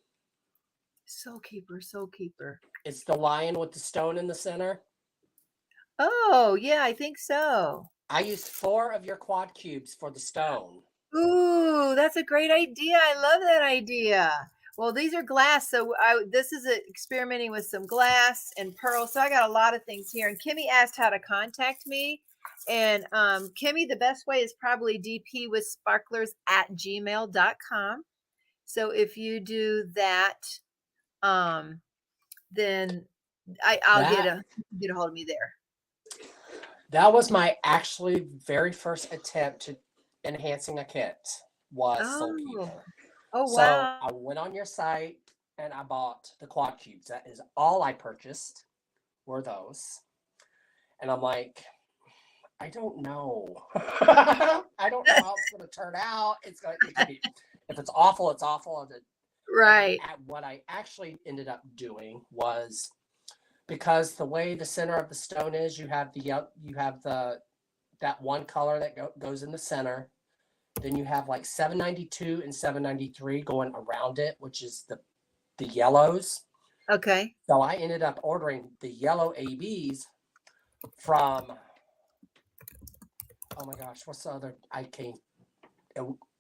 Soul Keeper, Soul Keeper. It's the lion with the stone in the center. Oh, yeah, I think so. I used 4 of your quad cubes for the stone. Ooh, that's a great idea. I love that idea. Well, these are glass, so this is experimenting with some glass and pearl. So I got a lot of things here. And Kimmy asked how to contact me. And Kimmy, the best way is probably dpwithsparklers@gmail.com. So if you do that, then I'll That get a hold of me there. that was my actually very first attempt to enhancing a kit was Soul Oh, Keeper. oh So wow. I went on your site and I bought the quad cubes. That is all I purchased were those. And I'm like, I don't know. I don't know how it's going to turn out. It could be, if it's awful, it's awful. And Right. what I actually ended up doing was because the way the center of the stone is, you have the that one color that goes in the center. Then you have like 792 and 793 going around it, which is the yellows. Okay. So I ended up ordering the yellow ABs from, oh my gosh, what's the other?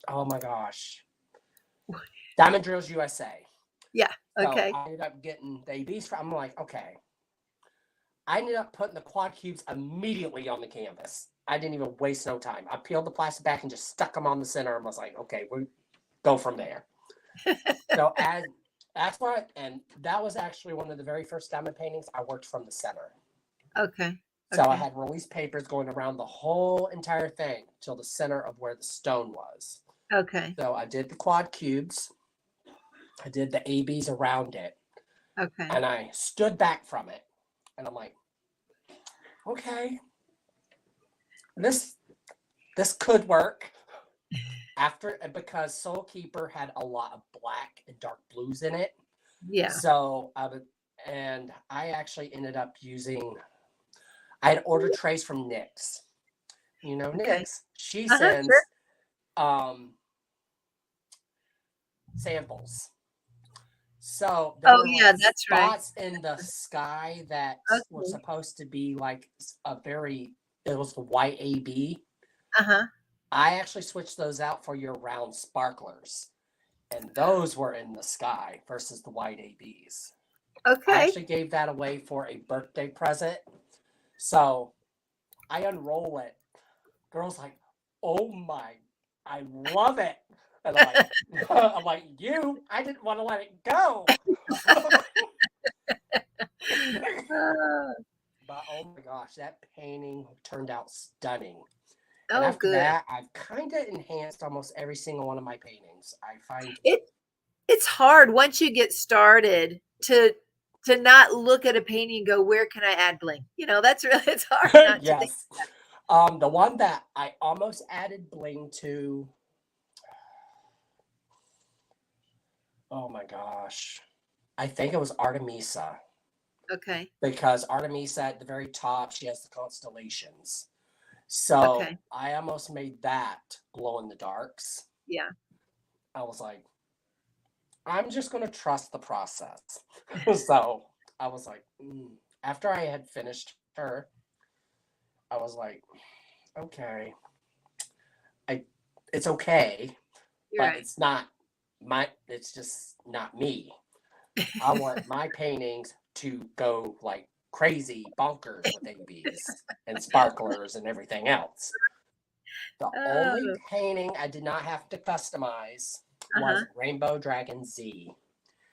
Oh my gosh, Diamond Drills USA. Yeah. So Okay. I ended up getting the ABs from. I'm like, okay. I ended up putting the quad cubes immediately on the canvas. I didn't even waste no time. I peeled the plastic back and just stuck them on the center and was like, okay, we go from there. So and that was actually one of the very first diamond paintings I worked from the center. Okay. So I Okay. had release papers going around the whole entire thing till the center of where the stone was. Okay. So I did the quad cubes. I did the ABs around it. Okay. And I stood back from it. And I'm like, okay, this could work. Because Soul Keeper had a lot of black and dark blues in it. Yeah. So I actually ended up I had ordered trays from Nyx. You know, Okay. Nyx, she Uh-huh. Sure. sends samples. So there Oh were like yeah, that's right. spots in the sky that were Okay. supposed to be like it was the white AB. Uh-huh. I actually switched those out for your round sparklers. And those were in the sky versus the white ABs. I Okay. actually gave that away for a birthday present. So I unroll it. Girl's like, oh my, I love it. And I'm like, I didn't want to let it go. Uh, But oh my gosh, that painting turned out stunning. And oh after good. that, I've kind of enhanced almost every single one of my paintings. I find, It it's hard once you get started to not look at a painting and go, where can I add bling? That's really it's hard not to think. yes. The one that I almost added bling to, oh my gosh, I think it was Artemisa. Okay. Because Artemisa at the very top, she has the constellations. So Okay. I almost made that glow in the darks. Yeah. I was like, I'm just going to trust the process. So I was like, after I had finished her, I was like, okay, it's okay, You're but right. it's not it's just not me. I want my paintings to go like crazy bonkers with ABs and sparklers and everything else. The only Oh, painting I did not have to customize was uh-huh. Rainbow Dragon Z.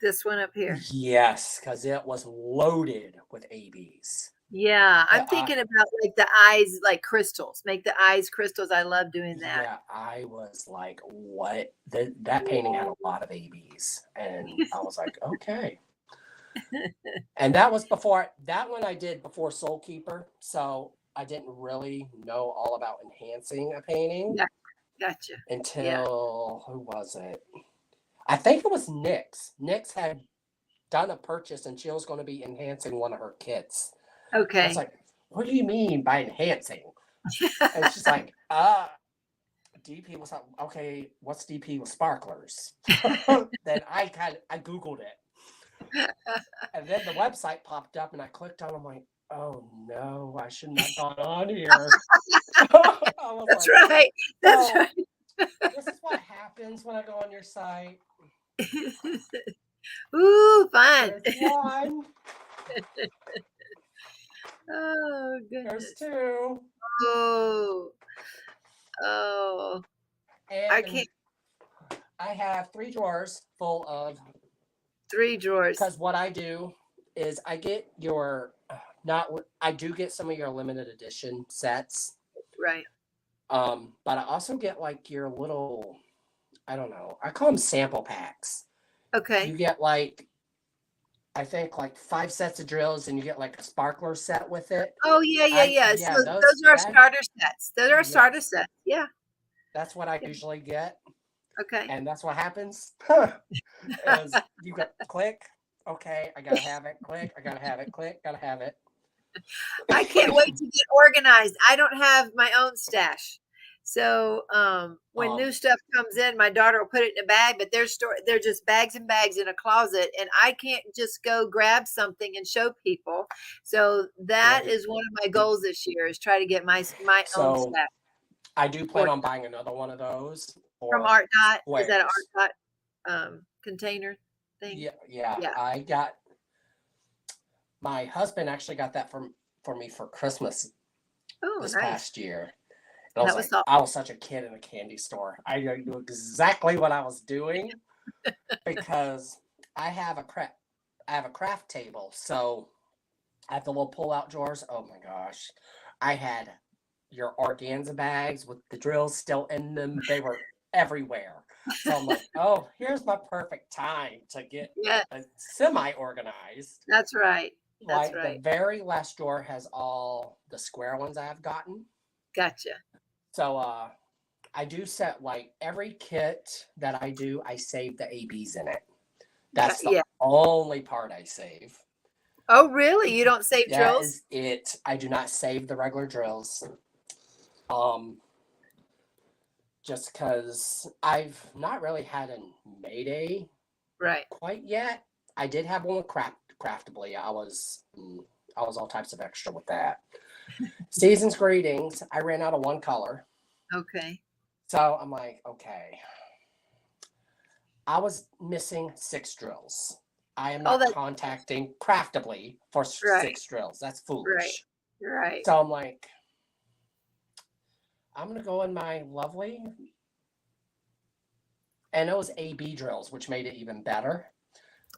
This one up here. Yes, because it was loaded with ABs. Yeah, I'm I thinking about like the eyes, like crystals. Make the eyes crystals. I love doing that. Yeah, I was like, what? That painting had a lot of ABs. And I was like, okay. And that was before that one I did before Soul Keeper. So I didn't really know all about enhancing a painting Yeah, gotcha. Yeah. until who was it? I think it was Nyx. Nyx had done a purchase and she was going to be enhancing one of her kits. I was Okay. like, what do you mean by enhancing? And she's like, DP was like, okay, what's DP with sparklers? Then I Googled it. And then the website popped up and I clicked on it. I'm like, oh no, I should not have gone on here. I was That's like, right. That's so right. this is what happens when I go on your site. Ooh, fun. There's one, Oh, there's goodness. two, Oh, oh. I and can't. I have 3 drawers full of, 3 drawers. because what I do is I get your, not, I do get some of your limited edition sets. Right. But I also get like your little, I don't know, I call them sample packs. You Okay. get like, I think like 5 sets of drills and you get like a sparkler set with it. Oh, yeah, yeah, yeah. So Yeah, those are starter sets. Those are starter yes, sets. Yeah. that's what I Yeah. usually get. Okay. And that's what happens is you got click, okay, I gotta have it, click, I gotta have it, click, gotta have it. I can't wait to get organized. I don't have my own stash. So when new um, stuff comes in, my daughter will put it in a bag, but they're just bags and bags in a closet, and I can't just go grab something and show people. So that right. is one of my goals this year is try to get my own So stash. I do plan Or on buying another one of those from for Art Dot. Is that an squares. Art Dot container thing? Yeah, yeah. Yeah. I got my husband actually got that for me for Christmas Oh, this nice. past year. And I That was was like, thoughtful. I was such a kid in a candy store. I knew exactly what I was doing because I have a craft table. So I have the little pull-out drawers. Oh my gosh. I had your organza bags with the drills still in them. They were everywhere. So I'm like, oh, here's my perfect time to get Yeah, semi-organized. that's right. That's Like the right. very last drawer has all the square ones I have gotten. Gotcha. So I do set like every kit that I do, I save the ABs in it. That's the Yeah. only part I save. Oh, really? You don't save That drills? is it. I do not save the regular drills. Um, just because I've not really had a Mayday Right. quite yet. I did have one with Craftably. I was all types of extra with that. Season's greetings. I ran out of one color. Okay. So I'm like, okay. I was missing 6 drills. I am Oh, not that's contacting Craftably for right. 6 drills. That's Right. foolish. Right. So I'm like, I'm gonna go in my lovely, and it was AB drills, which made it even better.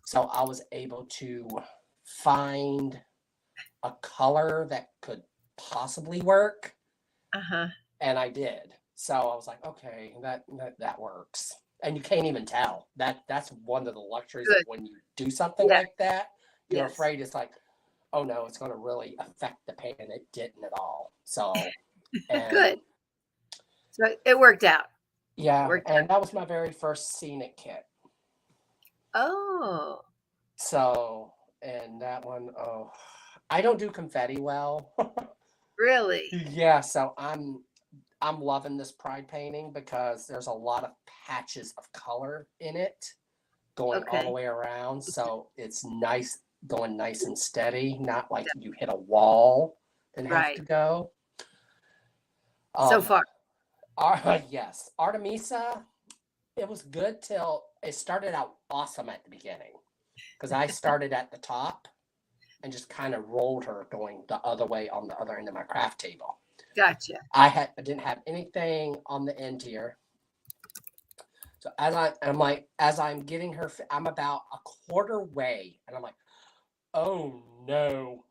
So I was able to find a color that could possibly work, Uh-huh. and I did. So I was like, okay, that works. And you can't even tell. That's one of the luxuries of Good. when you do something Yeah. like that. You're Yes. afraid it's like, oh no, it's going to really affect the paint, and it didn't at all. So, and Good. So it worked out. yeah, Worked and that was my very first scenic kit. Oh, So, and that one, oh, I don't do confetti well. really? Yeah, so I'm loving this pride painting because there's a lot of patches of color in it going all the Okay. way around. So it's nice going nice and steady, not like you hit a wall and have to Right. go. So Um far. yes, Artemisa, it was good till it started out awesome at the beginning because I started at the top and just kind of rolled her going the other way on the other end of my craft table. Gotcha. I didn't have anything on the end here. So I'm like, as I'm getting her, I'm about a quarter way, and I'm like, oh no,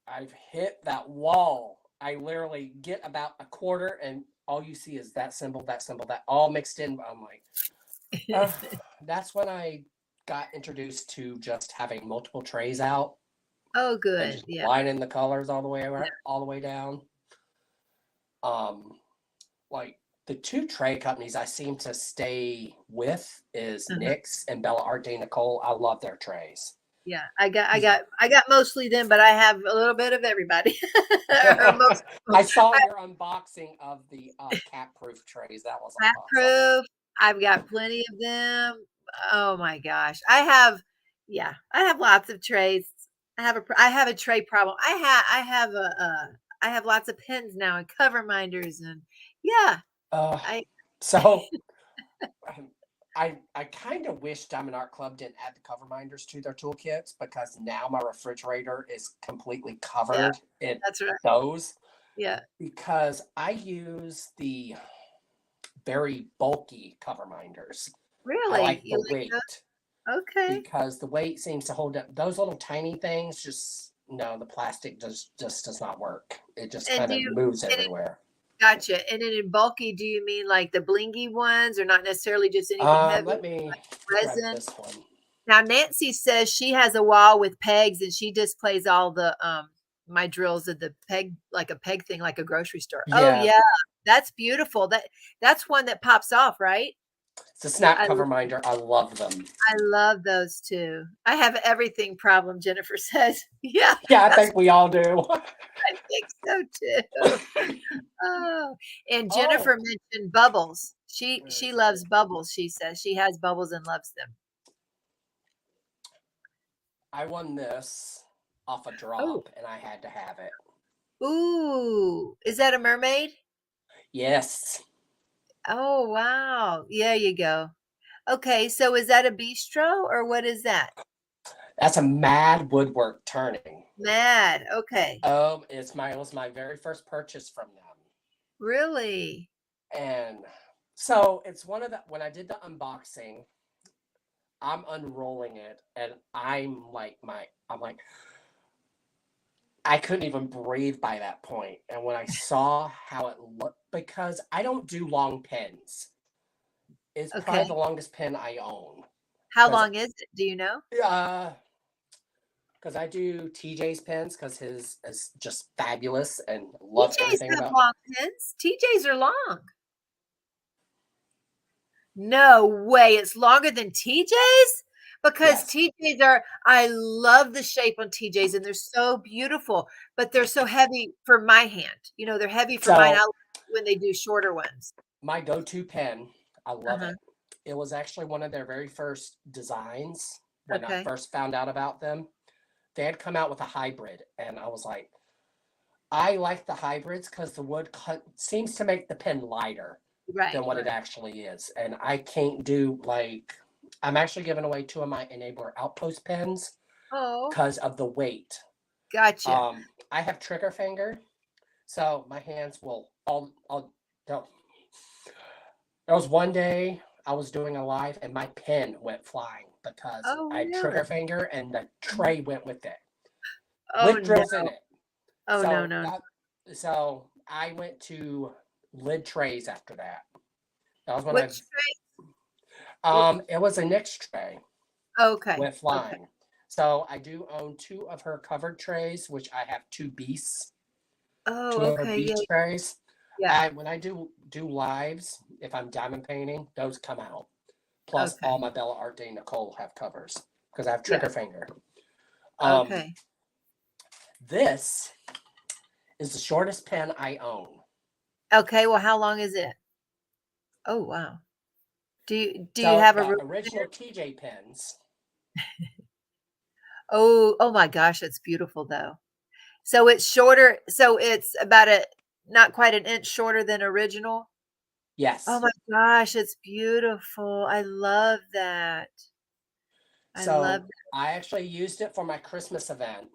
I've hit that wall. I literally get about a quarter, and all you see is that symbol, that all mixed in. I'm like, uh, that's when I got introduced to just having multiple trays out Oh, and good. just Yeah. lining the colors all the way Yeah. around, all the way down. Um, like the two tray companies I seem to stay with is Uh-huh. Nyx and Bella Art de Nicole. I love their trays. Yeah. I got mostly them, but I have a little bit of everybody. Or most I saw your unboxing of the cat proof trays. That was cat awesome. proof. I've got plenty of them. Oh my gosh. Yeah, I have lots of trays. I have a tray problem. I have lots of pens now and cover minders and yeah, Uh, I so I kind of wish Diamond Art Club didn't add the cover minders to their toolkits because now my refrigerator is completely yeah, covered in that's right. those Yeah. because I use the very bulky cover minders. I Really? like the You like weight those? Okay. because the weight seems to hold up. Those little tiny things just no, the plastic just does not work. It just And kind do of you moves and it everywhere. gotcha. And then in bulky, do you mean like the blingy ones or not necessarily just anything heavy, Let me grab resin? this one. Now Nancy says she has a wall with pegs and she displays all the my drills at the peg like a peg thing like a grocery store. Oh Yeah, yeah, that's beautiful. That's one that pops off, right? it's a snap I cover minder. I love them. I love those too. I have everything problem, Jennifer says. Yeah, Yeah, I that's think we all do. I think so too. Oh, and Oh, Jennifer mentioned bubbles. where She is loves it? bubbles. She says she has bubbles and loves them. I won this off a Oh, drop, and I had to have it. ooh, is that a mermaid? Yes, Oh, wow. There you go. Okay, so is that a bistro or what is that? that's a Mad Woodwork turning. Mad. Okay. It was my very first purchase from them. Really? And so it's one of the when I did the unboxing, I'm unrolling it and I'm like I couldn't even breathe by that point. And when I saw how it looked because I don't do long pens. It's probably the Okay. longest pen I own. How Because long is it? Do you know? uh because I do TJ's pens because his is just fabulous and love TJs everything have about. long pins. TJs are long. No way. It's longer than TJ's? Because Yes. TJs are, I love the shape on TJs and they're so beautiful, but they're so heavy for my hand. You know, they're heavy for mine. I So like when they do shorter ones. my go-to pen, I love Uh-huh. it. It was actually one of their very first designs when I Okay. first found out about them. They had come out with a hybrid, and I was like, I like the hybrids because the seems to make the pen lighter than Right, what it right. actually is. And I can't do like, I'm actually giving away two of my Enabler Outpost pens Oh, because of the weight. gotcha. I have trigger finger, so my hands will all they'll there was one day I was doing a live and my pen went flying because Oh, I had really? trigger finger and the Mhm. tray went with it Oh, with no. drills in it. Oh, no, So no. that so I went to lid trays after that. That was when I Which tray? it was a next tray Okay. went Okay. flying. So I do own two of her covered trays, which I have Oh, two of her okay. Yeah. beast trays. Yeah. I when I do lives, if I'm diamond painting, those come out. Plus, all Okay. my Bella Art de Nicole have covers because I have Yeah. trigger finger. Um, Okay. this is the shortest pen I own. Okay. Well, how long is it? Oh, wow. Do you So have a the ruler original there? TJ pens. Oh, oh my gosh, it's beautiful though. So it's shorter. So it's about a not quite an inch shorter than original. Oh Yes. my gosh, it's beautiful. I love that. I love So I actually used it for my Christmas event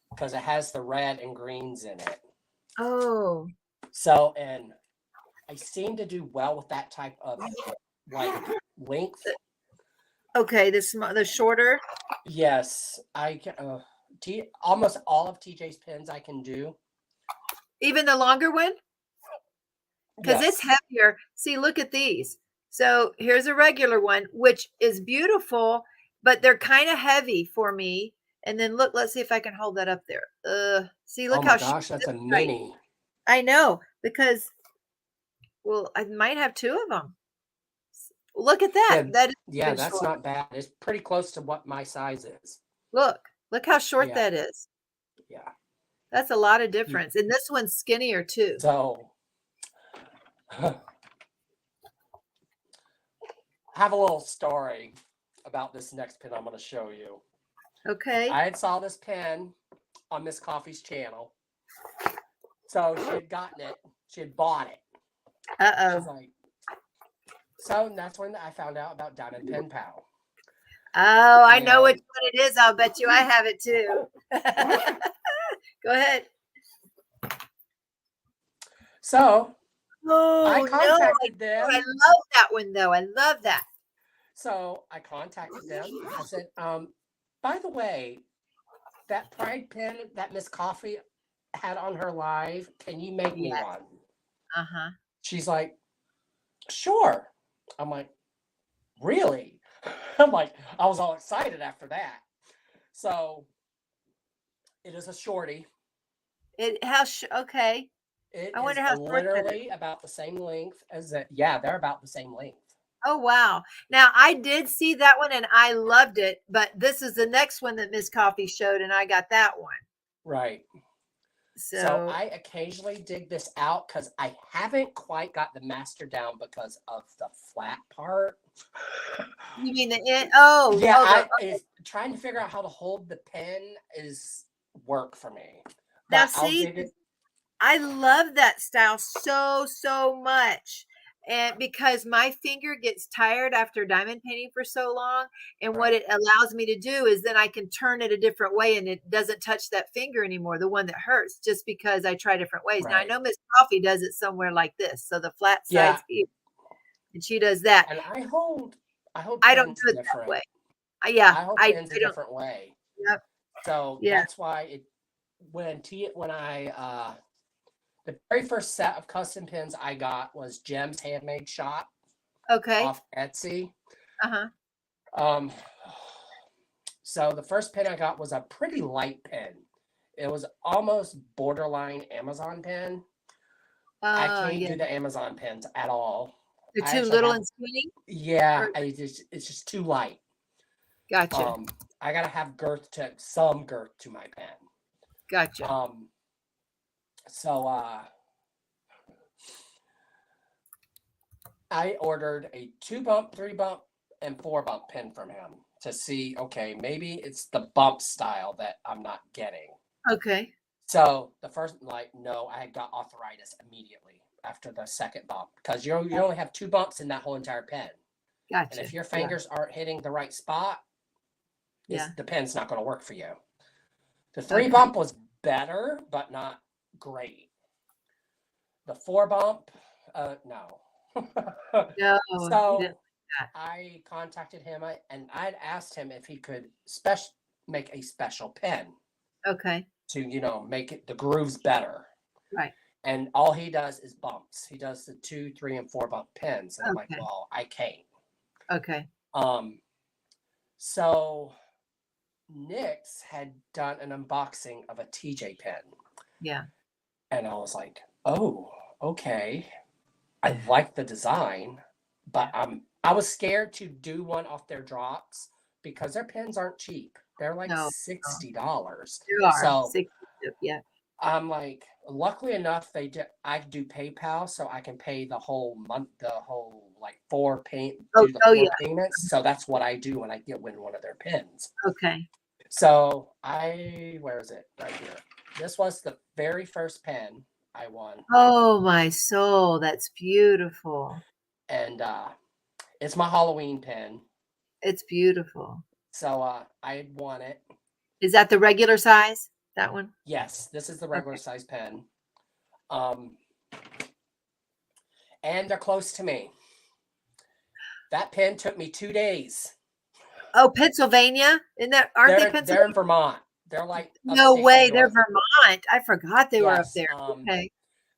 because it has the red and greens in it. Oh, So, and I seem to do well with that type of like length. okay. The shorter, Yes, I can. Almost all of TJ's pins I can do. even the longer one, because it's Yes. heavier. See, look at these. So here's a regular one, which is beautiful, but they're kind of heavy for me. And then look, let's see if I can hold that up there. See, Oh look my how short gosh, that's this a right. mini. I know because well, I might have two of them. Look at that. Yeah, That is yeah, even that's short. not bad. It's pretty close to what my size is. Look how short Yeah, that is. yeah. That's a lot of You- difference. And this one's skinnier too. So, I have a little story about this next pin I'm going to show you. Okay. I had saw this pin on Miss Coffee's channel. So she had gotten it. She had bought it. She's Uh-oh. like, so that's when I found out about Diamond Pen Pal. Oh, I know which And one it is. I'll bet you I have it too. Go ahead. so I Oh no, contacted I them. love that one though. I love that. So I contacted them. I said, by the way, that pride pin that Miss Coffee had on her live, can you make me Yes. one? Uh-huh. She's like, sure. I'm like, really? I'm like, I was all excited after that. So it is a shorty. Okay. It I wonder is how short that is. literally about the same length as that. Yeah, they're about the same length. Oh wow. Now I did see that one and I loved it, but this is the next one that Miss Coffee showed and I got that one. Right. So So I occasionally dig this out because I haven't quite got the master down because of the flat part. you mean the end? Oh, Yeah, oh, I is trying to figure out how to hold the pen is work for me. now But I'll see, dig it. I love that style so much. And because my finger gets tired after diamond painting for so long, and what Right. it allows me to do is then I can turn it a different way and it doesn't touch that finger anymore, the one that hurts, just because I try different ways. Now I Right. know Miss Coffee does it somewhere like this. So the flat Yeah. sides here, and she does that. And I hold I don't pens do it that different. way. Yeah, I hold pens a I don't. different way. Yep. So Yeah. that's why it when I the very first set of custom pins I got was Jem's Handmade Shop Okay. off Etsy. Uh-huh. Um, so the first pin I got was a pretty light pin. It was almost borderline Amazon pin. I Oh, can't yeah. do the Amazon pins at all. They're I too actually little have, and skinny? yeah, Or it's just too light. gotcha. I gotta have some girth to my pen. Gotcha. Um, so I ordered a 2 bump, 3 bump, and 4 bump pin from him to see, okay, maybe it's the bump style that I'm not getting. Okay. So the first, like, no, I got arthritis immediately after the second bump because you only have 2 bumps in that whole entire pen. And Gotcha. if your Yeah. fingers aren't hitting the right spot, Yeah. the pen's not going to work for you. The three Okay. bump was better, but not great. The 4 bump, no. No, you didn't So like I contacted him and I'd asked him if he could make a special pen that. Okay. to, make it the grooves better. Right. And all he does is bumps. He does the 2, 3, and 4 bump pens. And I'm like, Okay. well, I can't. Okay. Um, so Nyx had done an unboxing of a TJ pen. Yeah. And I was like, oh, okay. I like the design, but I was scared to do one off their drops because their pens aren't cheap. They're like No, no. $60. You are So 60. Yeah. I'm like, luckily enough, I do PayPal, so I can pay the whole month, the whole like Oh, do the oh four yeah. payments. So that's what I do when I win one of their pens. Okay. So where is it? Right here. This was the very first pen I won. Oh, my soul. That's beautiful. And it's my Halloween pen. It's beautiful. So I won it. Is that the regular size? That one? Yes, this is the regular Okay. size pen. Um, and they're close to me. That pen took me 2 days. Oh, Pennsylvania? Aren't they They're in Pennsylvania? Vermont. They're like No upstate New way. They're York. Vermont. I forgot they were up Yes. there. Okay.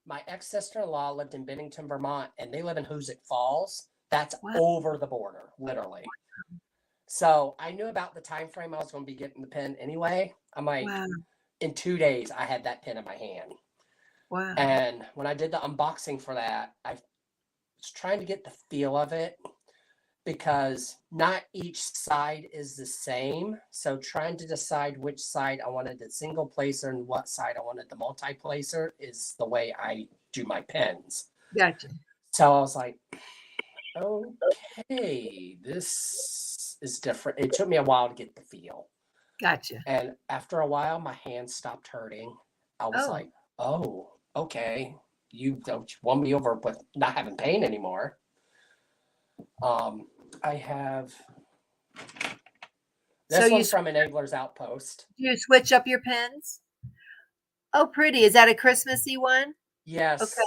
My ex-sister-in-law lived in Bennington, Vermont, and they live in Hoosick Falls. That's Wow. over the border, literally. So I knew about the time frame I was going to be getting the pen anyway. I'm like, Wow. in 2 days, I had that pen in my hand. Wow. And when I did the unboxing for that, I was trying to get the feel of it because not each side is the same. So trying to decide which side I wanted the single placer and what side I wanted the multi-placer is the way I do my pens. Gotcha. So I was like, okay, this is different. It took me a while to get the feel. Gotcha. And after a while, my hands stopped hurting. I was Oh. like, oh, okay. You don't won me over with not having pain anymore. I have this So one from Enabler's Outpost. you switch up your pens? Oh, pretty. Is that a Christmassy one? Yes. Okay.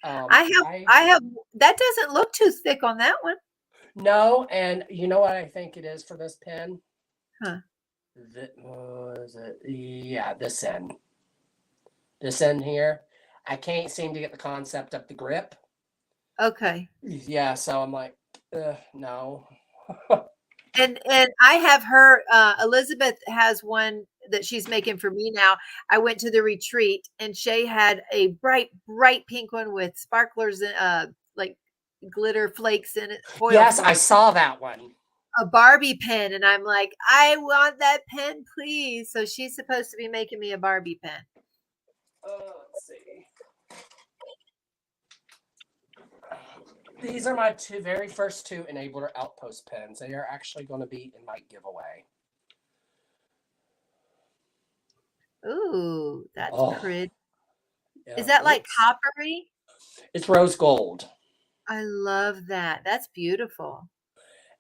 I I have that doesn't look too thick on that one. No, and you know what I think it is for this pen? Huh. Is it? Yeah, this end. This end here. I can't seem to get the concept of the grip. Okay. Yeah, so I'm like, no. And I have her Elizabeth has one that she's making for me now. I went to the retreat and Shay had a bright pink one with sparklers and like glitter flakes in it. Foil Yes, flakes. I saw that one. A Barbie pen, and I'm like, I want that pen, please. So she's supposed to be making me a Barbie pen. Let's see. These are my very first two Enabler Outpost pens. They are actually going to be in my giveaway. Ooh, that's pretty. Yeah, Is that like coppery? It's rose gold. I love that. That's beautiful.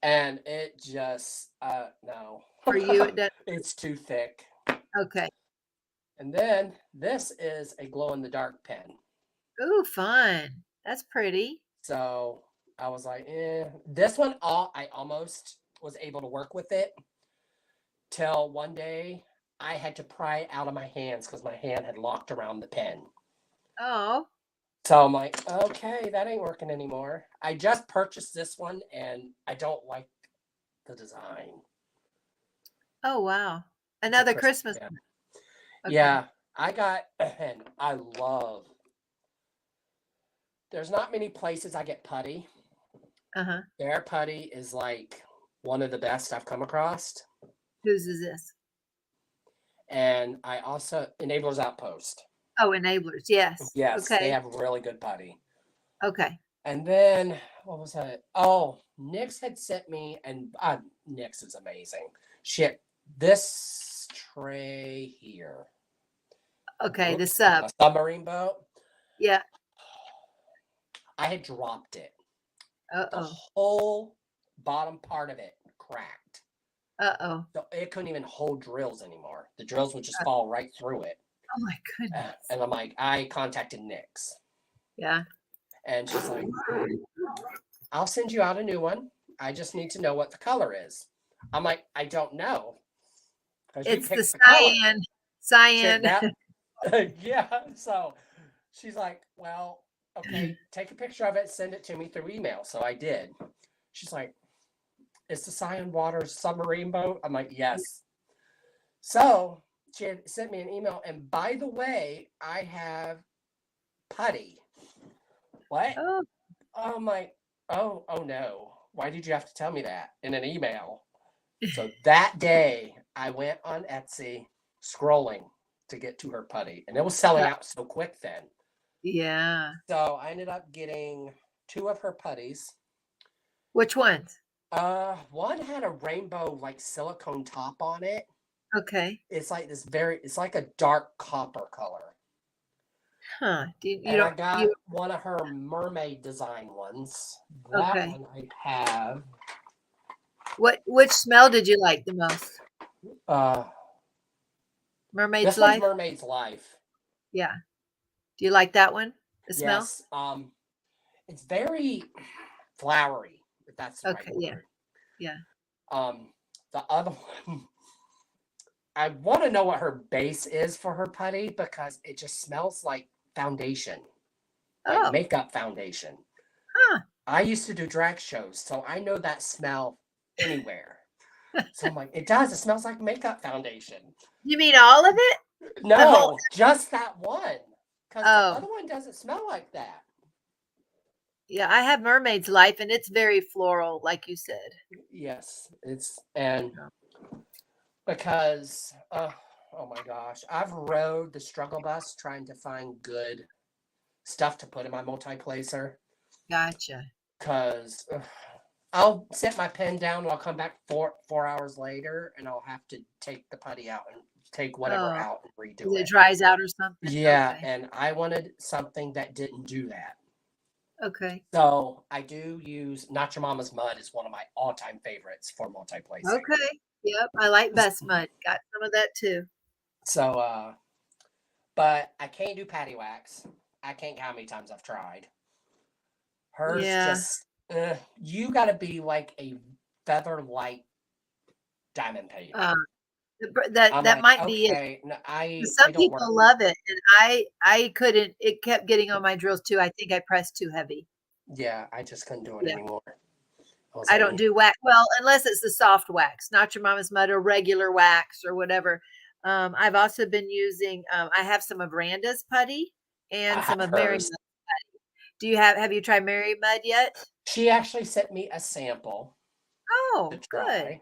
And it just, no. For you, it does. It's too thick. Okay. And then this is a glow-in-the-dark pen. Ooh, fun. That's pretty. So I was like, This one, I almost was able to work with it till one day I had to pry it out of my hands because my hand had locked around the pen. Oh. So I'm like, okay, that ain't working anymore. I just purchased this one and I don't like the design. Oh, wow. Another Christmas pen. one. Okay. Yeah, I got, and I love, there's not many places I get putty. Uh-huh. Their putty is like one of the best I've come across. Whose is this? And I also, Enabler's Outpost. Oh, Enablers. Yes. Yes, Okay. they have really good putty. Okay. And then, what was that? Oh, Nyx had sent me, and Nyx is amazing. Shit, this tray here. Okay, the sub. A submarine boat. Yeah. I had dropped it. Uh-oh. The whole bottom part of it cracked. Uh-oh. So it couldn't even hold drills anymore. The drills would just fall right through it. Oh my goodness. And I'm like, I contacted Nyx. Yeah. And she's like, I'll send you out a new one. I just need to know what the color is. I'm like, I don't know. It's the cyan. Cyan. Yeah. So she's like, well, okay, take a picture of it, send it to me through email. So I did. She's like, it's the Cyan Waters submarine boat? I'm like, yes. So she had sent me an email. And by the way, I have putty. What? Oh. I'm like, oh no. Why did you have to tell me that in an email? So that day I went on Etsy scrolling to get to her putty. And it was selling out so quick then. Yeah. So I ended up getting 2 of her putties. Which ones? One had a rainbow like silicone top on it. Okay. It's like it's like a dark copper color. Huh. You And I don't, got you, one of her mermaid design ones. That okay. one I have. Which smell did you like the most? Uh, Mermaid's this one's Life? Mermaid's Life. Yeah. Do you like that one? The smell? Yes. It's very flowery, if that's the right Okay. Yeah. word. Yeah. Um, the other one, I want to know what her base is for her putty because it just smells like foundation, like Oh, makeup foundation. huh. I used to do drag shows, so I know that smell anywhere. So I'm like, it does. It smells like makeup foundation. You mean all of it? The whole, No, just that one. Because the oh, other one doesn't smell like that. yeah. I have Mermaid's Life and it's very floral, like you said. Yes, it's, and Oh, because, oh my gosh, I've rode the struggle bus trying to find good stuff to put in my multi-placer. gotcha. Because I'll set my pen down and I'll come back 4 hours later and I'll have to take the putty out and take whatever Oh, out and redo it it. dries out or something? Yeah, Okay. and I wanted something that didn't do that. Okay. So I do use Not Your Mama's Mud is one of my all-time favorites for multi-placing. Okay. Yep. I like Best Mud. Got some of that too. So but I can't do patty wax. I can't count how many times I've tried. Hers Yeah. just you gotta be like a feather light diamond painter. Uh, that I'm that like, might be it. okay, no, I Some don't work. people love it, and I couldn't. It kept getting on my drills too. I think I pressed too heavy. Yeah, I just couldn't do it Yeah. anymore. I was I like, don't do wax. Well, unless it's the soft wax, not your mama's mud or regular wax or whatever. I've also been using. I have some of Randa's putty I and some have of Mary hers. Mud. Do you have? Have you tried Mary Mud yet? She actually sent me a sample to Oh, good, try.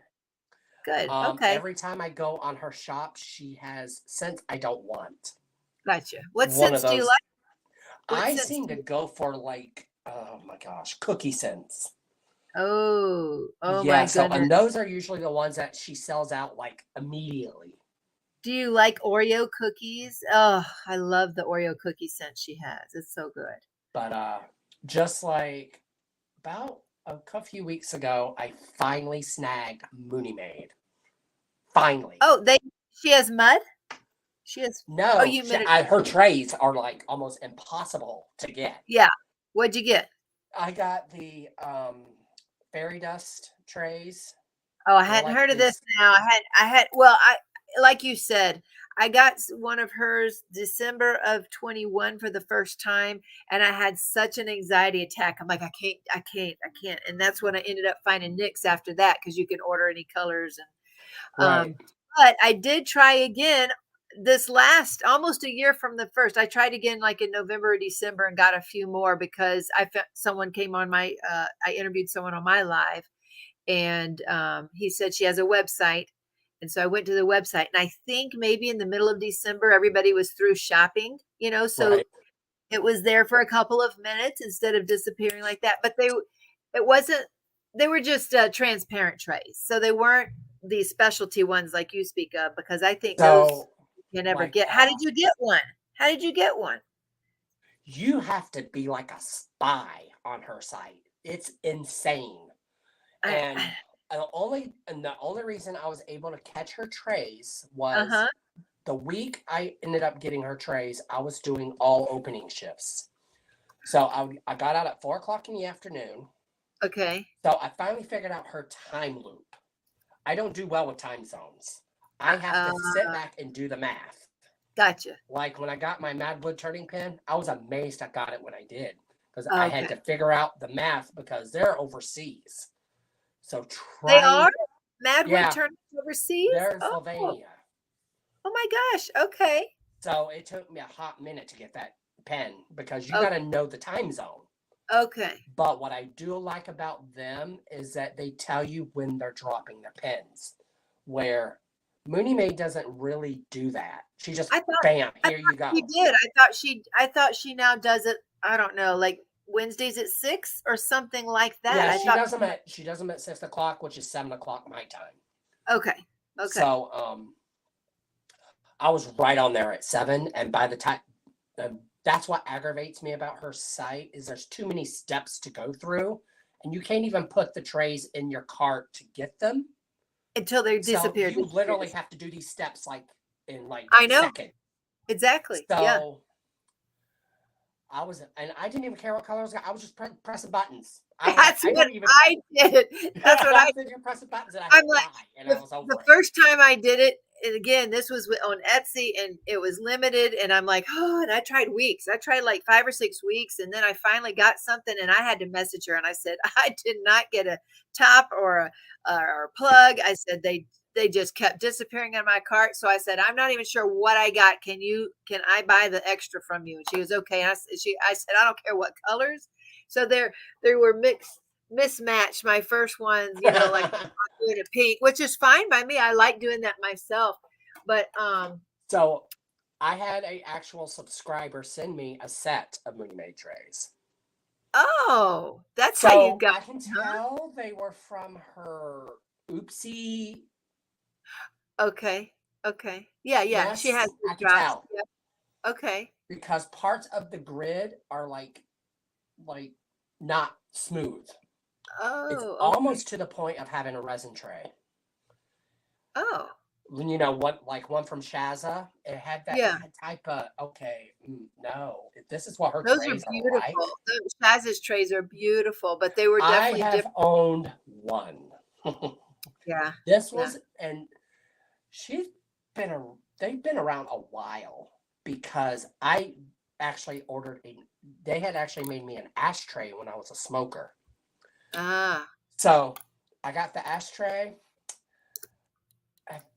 good. Okay, Every time I go on her shop, she has scents I don't want. gotcha. What One of scents do you those. like? What I scents seem do to you? go for like, oh my gosh, cookie scents. Oh, oh Yeah, my so goodness. and those are usually the ones that she sells out like immediately. Do you like Oreo cookies? Oh, I love the Oreo cookie scent she has. It's so good. But just like about a few weeks ago, I finally snagged Mooney Maid. Finally. Oh, she has mud? She has oh, No, you meant it her trays are like almost impossible to get. yeah. What'd you get? I got the fairy dust trays. Oh, I They're hadn't like heard of this these. now. Well, I like you said, I got one of hers December of 21 for the first time, and I had such an anxiety attack. I'm like, I can't. And that's when I ended up finding Nick's after that because you can order any colors. And Right. but I did try again this last almost a year from the first. I tried again like in November or December and got a few more because I found someone came on my I interviewed someone on my live and he said she has a website. And so I went to the website, and I think maybe in the middle of December, everybody was through shopping, so Right. it was there for a couple of minutes instead of disappearing like that. But it wasn't, they were just transparent trays. So they weren't the specialty ones like you speak of, because I think those So you never like get. How did you get one? How did you get one? you have to be like a spy on her site. It's insane. And I, the only reason I was able to catch her trays was uh-huh. the week I ended up getting her trays, I was doing all opening shifts. So I got out at 4 o'clock in the afternoon. Okay. So I finally figured out her time loop. I don't do well with time zones. I have to sit Uh, back and do the math. gotcha. Like when I got my Mad Wood turning pen, I was amazed I got it when I did because I had Okay. to figure out the math because they're overseas. So They are trying, Madwood yeah, tournaments overseas? they're in Oh, Slovenia. oh my gosh. Okay. So it took me a hot minute to get that pen because you Oh, got to know the time zone. okay. But what I do like about them is that they tell you when they're dropping their pens, where Mooney May doesn't really do that. She just, I thought bam, I here you thought she go. did. I thought she now does it, I don't know, like Wednesdays at 6 or something like that. Yeah, I thought she does them at 6 o'clock, which is 7 o'clock my time. okay. Okay. So I was right on there at 7, and by the time that's what aggravates me about her site is there's too many steps to go through, and you can't even put the trays in your cart to get them. Until they So disappear. you literally have to do these steps like in like I a know. second. Exactly. Yeah. So and I didn't even care what colors. I was just pressing buttons. I was like, That's I what don't even. I did. That's what I I was sitting here pressing buttons, and I I'm hit like, buy, and I was the over it. first time I did it, and again, this was on Etsy and it was limited. And I'm like, oh, and I tried weeks. I tried like 5 or 6 weeks. And then I finally got something and I had to message her and I said, I did not get a top or a plug. I said, they just kept disappearing in my cart. So I said, I'm not even sure what I got. Can I buy the extra from you? And she was okay. I said, I don't care what colors. So there were mismatched. My first ones, like doing a pink, which is fine by me. I like doing that myself. But So I had a actual subscriber send me a set of Mooney Made trays. oh, that's how you So got I can tell they were from her Oopsie. okay. Okay. Yeah, yeah. She has Yes, the I can drops. tell Yeah. Okay. because parts of the grid are like not smooth. It's Oh, okay. almost to the point of having a resin tray. Oh, What like one from Shaza, it had that yeah. type of no, if this is what her Those are trays are beautiful. like. Those Shaz's trays are beautiful, but they were I definitely have different. owned one. Yeah. This Yeah. was, and she's been a, they've been around a while because I actually they had actually made me an ashtray when I was a smoker. Ah. So I got the ashtray.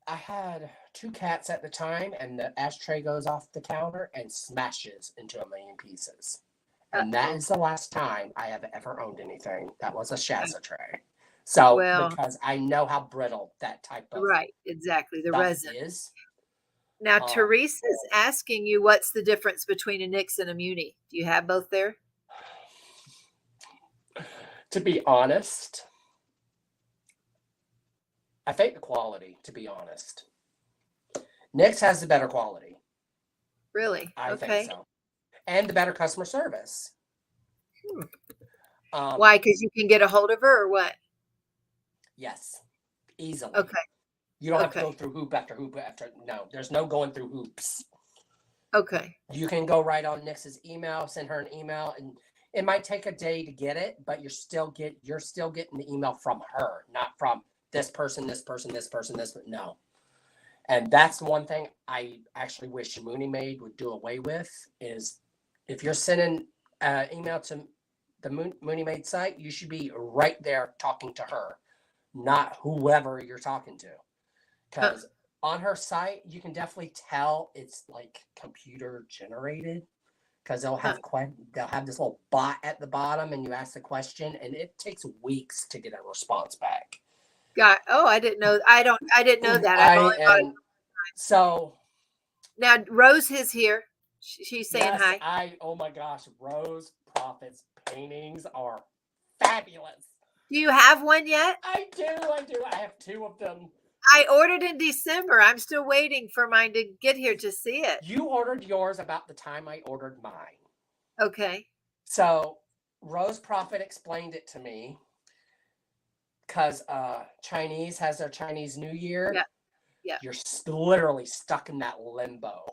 I had two cats at the time, and the ashtray goes off the counter and smashes into a million pieces. And that Uh-oh. is the last time I have ever owned anything that was a Shaza tray. So, Well, because I know how brittle that type of right. Exactly. The stuff resin. is. Now, Um, Teresa's asking you what's the difference between a Nix and a Muni. Do you have both there? to be honest, I think the quality, to be honest. Nix has the better quality. Really? I think Okay. so. And the better customer service. Hmm. Um, Why? Because you can get a hold of her or what? yes, easily. Okay. You don't have to go Okay. through hoop after hoop after. No, there's no going through hoops. Okay. You can go right on Nix's email, send her an email, and it might take a day to get it, but you're still getting the email from her, not from this person, this person, this person, this. No, and that's one thing I actually wish Mooney Maid would do away with is if you're sending email to the Mooney Maid site, you should be right there talking to her, not whoever you're talking to. Huh. Because on her site, you can definitely tell it's like computer generated because Huh. they'll have this little bot at the bottom, and you ask the question, and it takes weeks to get a response back. Oh, I didn't know. I didn't know that. I've I only bought it. and so Now, Rose is here. She's saying yes, hi. oh my gosh, Rose Prophet's paintings are fabulous. Do you have one yet? I do. I have two of them. I ordered in December. I'm still waiting for mine to get here to see it. You ordered yours about the time I ordered mine. Okay. So Rose Prophet explained it to me because Chinese has their Chinese New Year. Yeah. Yeah. You're literally stuck in that limbo.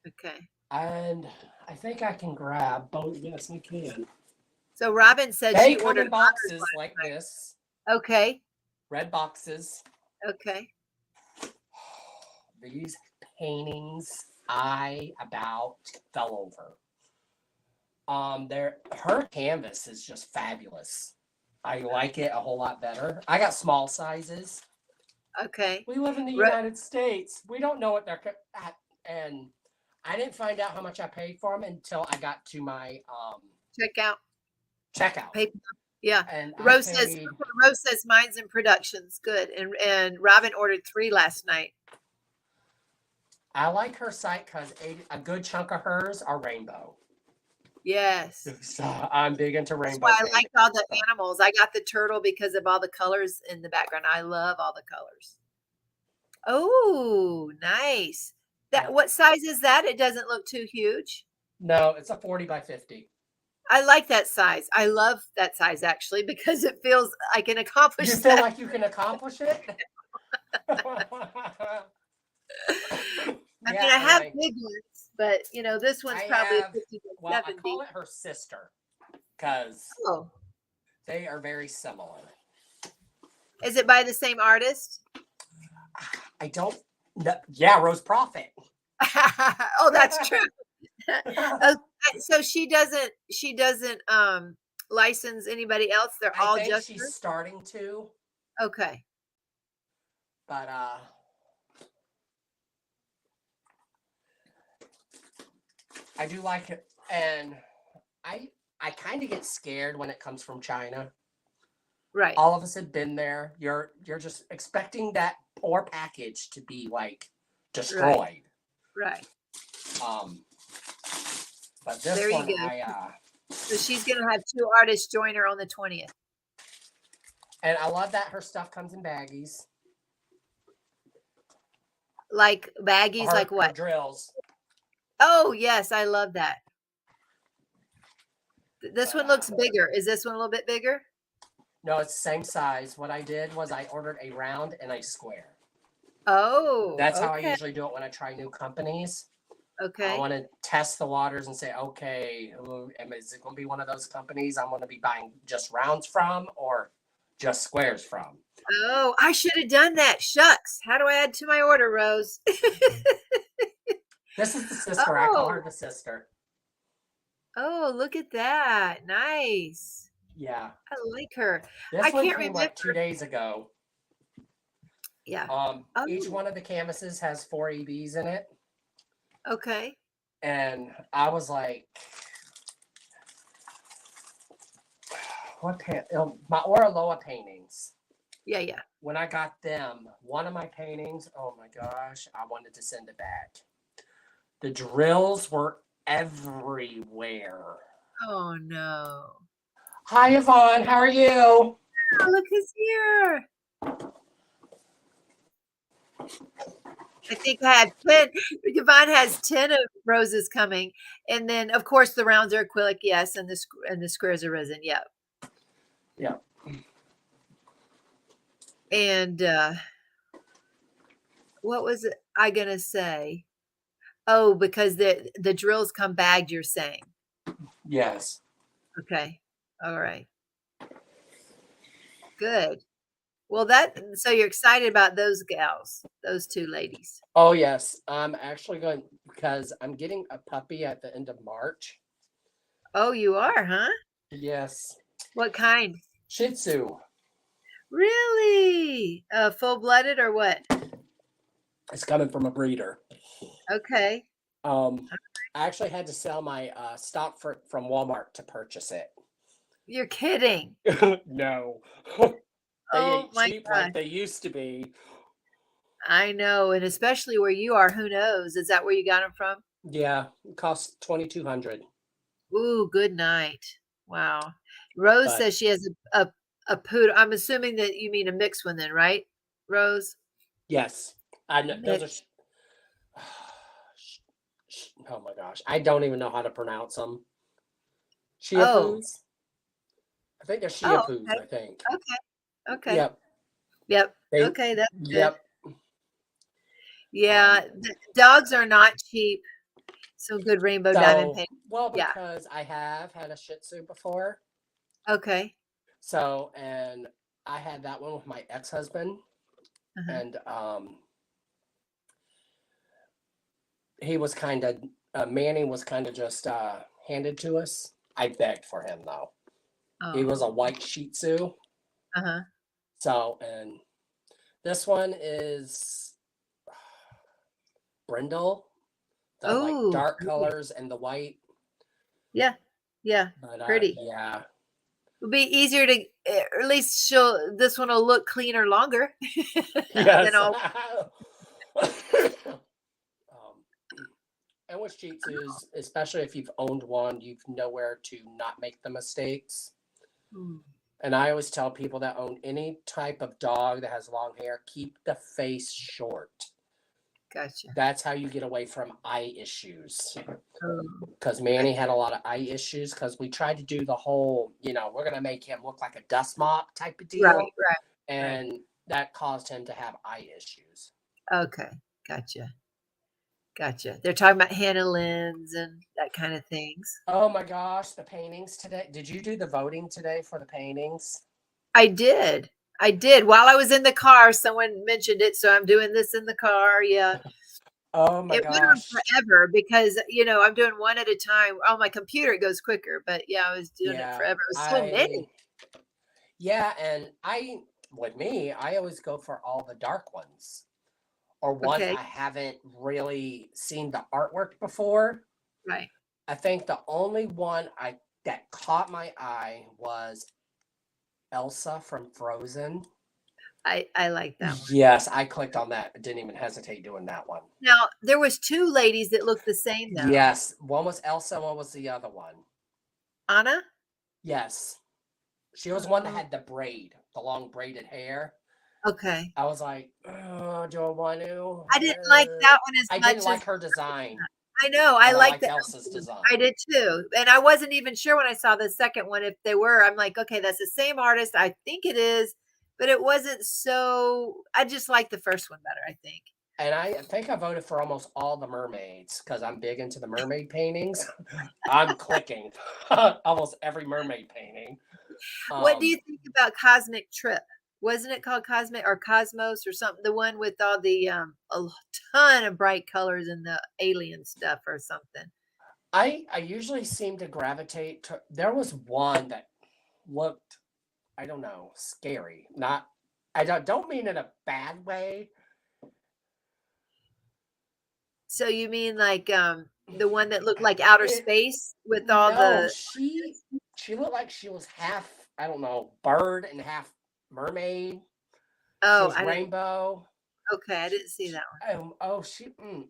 Okay. And I think I can grab both. Yes, I can. So Robin said They she come ordered in boxes like this, Okay. red boxes. Okay. These paintings, I about fell over. Her canvas is just fabulous. I like it a whole lot better. I got small sizes. Okay. We live in the Ro- United States. We don't know what they're at, and I didn't find out how much I paid for them until I got to my Check out checkout, paper. Yeah. and I Rose says paid. Rose says mine's in productions. Good. And Robin ordered 3 last night. I like her site because a good chunk of hers are rainbow. Yes. So I'm big into That's rainbow. why I liked all the animals. I got the turtle because of all the colors in the background. I love all the colors. Oh, nice. Yeah. What size is that? It doesn't look too huge. No, it's a 40 by 50. I like that size. I love that size actually because it feels I can accomplish You feel that. like you can accomplish it? I mean, Yeah, I and have big ones, but this I one's probably have, 50 to well, I 70. call it her sister because Oh, they are very similar. is it by the same artist? I don't know. Yeah, Rose Profit. Oh, that's true. Oh, so she doesn't license anybody else. They're I all think just she's her. starting to, Okay. but I do like it, and I kind of get scared when it comes from China. Right. All of us have been there. You're just expecting that poor package to be like Right. destroyed. Right. Um, but this There you one go. I So she's gonna have two artists join her on the 20th. and I love that her stuff comes in baggies. Like baggies, like Her what? drills. Oh yes, I love that. This But one looks bigger. Is this one a little bit bigger? no, it's the same size. What I did was I ordered a round and a square. Oh, That's how I okay. usually do it when I try new companies. I Okay. want to test the waters and say, okay, is it going to be one of those companies I'm going to be buying just rounds from or just squares from? Oh, I should have done that. Shucks. How do I add to my order, Rose? This is the sister. I call Oh, her the sister. oh, look at that. Nice. Yeah. I like her. I This one can't came remember. like 2 days ago. Yeah. Each Oh, one of the canvases has 4 EBs in it. okay. And I was like, what my Aura Loa paintings. Yeah, yeah. When I got them, one of my paintings, oh my gosh, I wanted to send it back. The drills were everywhere. Oh no. Hi, Yvonne. How are you? Oh, look who's here. I think I have 10. Yvonne has 10 of roses coming. And then of course the rounds are acrylic, yes, and the squares are resin. Yeah. Yeah. And what was I gonna say? Oh, because the drills come bagged, you're saying. Yes. Okay. All right. Good. Well, so you're excited about those gals, those two ladies. Oh, yes. I'm actually going because I'm getting a puppy at the end of March. Oh, you are, huh? Yes. What kind? Shih Tzu. Really? Full-blooded or what? It's coming from a breeder. Okay. I actually had to sell my stock from Walmart to purchase it. You're kidding. No. They Oh ain't my cheap God. like they used to be. I know, and especially where you are, who knows? Is that where you got them from? Yeah, it costs 2,200. Ooh, good night. Wow. Rose But says she has a poodle. I'm assuming that you mean a mixed one then, right, Rose? yes, I know those are. Mixed. Oh my gosh, I don't even know how to pronounce them. Chia Oh. poos. I think they're chia Oh, poos. okay. I think. Okay. Okay. Yep. Yep. They. Okay, that's good. Yep. Yeah, dogs are not cheap. Some good rainbow diamond So paint. well, Yeah. because I have had a Shih Tzu before. Okay. So and I had that one with my ex-husband, Uh-huh. and he was kind of Manny was kind of just handed to us. I begged for him though. He was a Oh. white Shih Tzu. Uh-huh. So and this one is brindle, the like Oh, dark pretty. colors and the white. Yeah. Yeah. But Pretty. yeah, It'll be easier to, or at least this one will look cleaner longer than yes. all. And with Shih Tzus, especially if you've owned one, you know where to not make the mistakes. Mm, And I always tell people that own any type of dog that has long hair, keep the face short. Gotcha. That's how you get away from eye issues. Oh, Because Manny had a lot of eye issues because we tried to do the whole, we're going to make him look like a dust mop type of right, deal. right. And that caused him to have eye issues. Okay. Gotcha. Gotcha. They're talking about Hannah Lynn's and that kind of things. Oh my gosh, the paintings today. Did you do the voting today for the paintings? I did. I did. While I was in the car, someone mentioned it, so I'm doing this in the car. Yeah. Oh my It went on gosh. forever because, I'm doing one at a time. On my computer, it goes quicker, but yeah, I was doing it Yeah, forever. It was so many. and with me, I always go for all the dark ones or ones Okay. I haven't really seen the artwork before. Right. I think the only one that caught my eye was Elsa from Frozen. I like that one. Yes, I clicked on that. I didn't even hesitate doing that one. Now, there was 2 ladies that looked the same though. Yes, one was Elsa, one was the other one. Anna? Yes. She was one that had the long braided hair. Okay. I was like, oh, do I want to? I didn't like that one as I much didn't like as her design, I know. I but I liked liked the Elsa's Elsa one. design. I did too. And I wasn't even sure when I saw the second one if they were. I'm like, okay, that's the same artist. I think it is, but it wasn't so. I just like the first one better, I think. And I think I voted for almost all the mermaids because I'm big into the mermaid paintings. I'm clicking almost every mermaid painting. What do you think about Cosmic Trip? Wasn't it called Cosmic or Cosmos or something? The one with all the a ton of bright colors and the alien stuff or something. I usually seem to gravitate to. There was one that looked, I don't know, scary. Not, I don't mean in a bad way. So you mean like the one that looked like outer It space with all No, the she looked like she was half, I don't know, bird and half mermaid. She Oh, was I didn't rainbow. okay, I didn't see that one.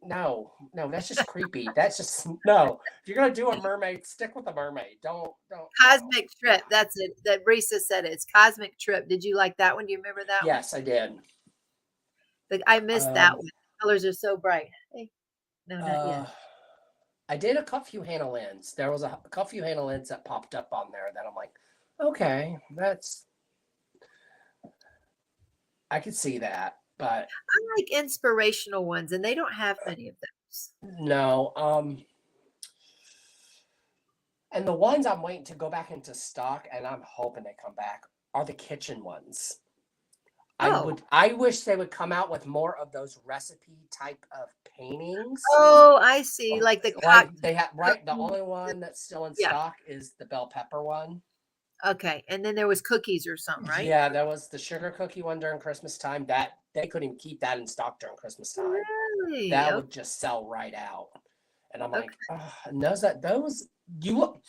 No, that's just creepy. That's just no. If you're gonna do a mermaid, stick with a mermaid. Don't no. Cosmic Trip, that's it. That Risa said it. It's Cosmic Trip. Did you like that one? Do you remember that one? Yes, I did. Like I missed that Um, one. Colors are so bright. Hey, no, not yet. uh, I did a couple few Hannah Lynns. There was a couple few Hannah Lynns that popped up on there that I'm like, okay, I could see that, but I like inspirational ones, and they don't have many of those. no. And the ones I'm waiting to go back into stock, and I'm hoping they come back, are the kitchen ones. Oh. I wish they would come out with more of those recipe type of paintings. Oh, I see. Like the Like cocktail they have, right? The cookies. only one that's still in Yeah. stock is the bell pepper one. Okay. And then there was cookies or something, right? Yeah, there was the sugar cookie one during Christmas time. That they couldn't even keep that in stock during Christmas time. Really? That Okay. would just sell right out. And I'm Okay. like, oh, and those you look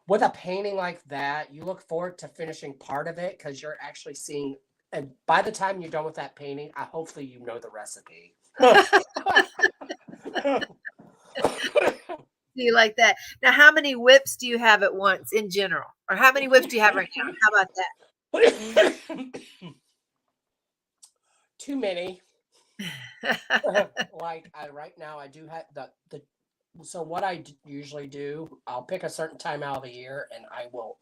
with a painting like that, you look forward to finishing part of it because you're actually seeing. And by the time you're done with that painting, hopefully you know the recipe. Do you like that? Now, how many whips do you have at once in general? Or how many whips do you have right now? How about Too many. that? Like right now, I do have the. So what I usually do, I'll pick a certain time out of the year, and I will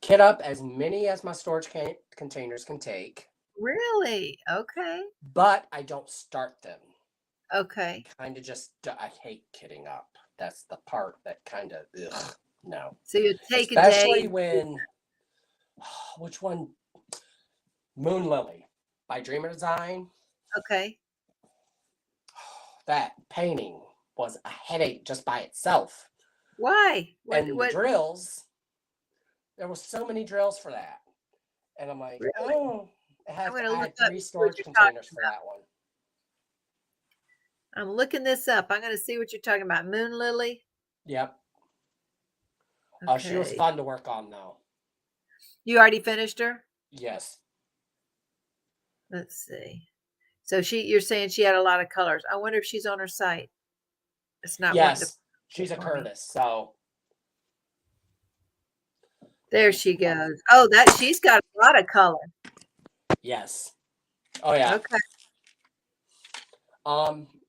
kit up as many as my storage containers can take. Really? Okay. But I don't start them. Okay. Kind of just I hate kitting up. That's the part that kind of no. So you take a Especially day. when which one? Moon Lily by Dreamer Design. Okay. That painting was a headache just by itself. Why? And the What? drills, there was so many drills for that. And I'm like, Really? oh, I'm I going to had look up 3 what storage you're talking containers for about. that one. I'm looking this up. I'm going to see what you're talking about. Moon Lily. Yep. She was Okay. fun to work on though. You already finished her? Yes. Let's see. So you're saying she had a lot of colors. I wonder if she's on her site. It's not wanting to Yes. She's a for me. Curtis, so There she goes. Oh, she's got a lot of color. yes. Oh yeah. Okay.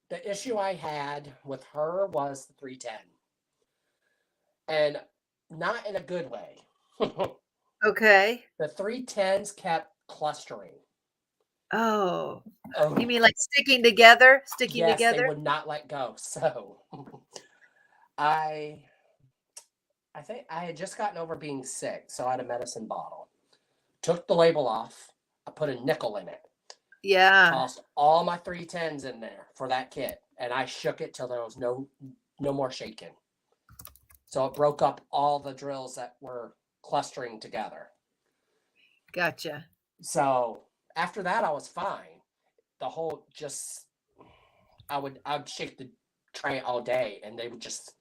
The issue I had with her was the 310, and not in a good way. Okay. The 310s kept clustering. Oh, you Oh, mean like sticking together? Sticking yes, they together? would not let go. So I I think I had just gotten over being sick, so I had a medicine bottle. Took the label off. I put a nickel in it. Yeah. Tossed all my 310s in there for that kit, and I shook it till there was no more shaking. So it broke up all the drills that were clustering together. Gotcha. So after that, I was fine. The whole just I'd shake the tray all day, and they would just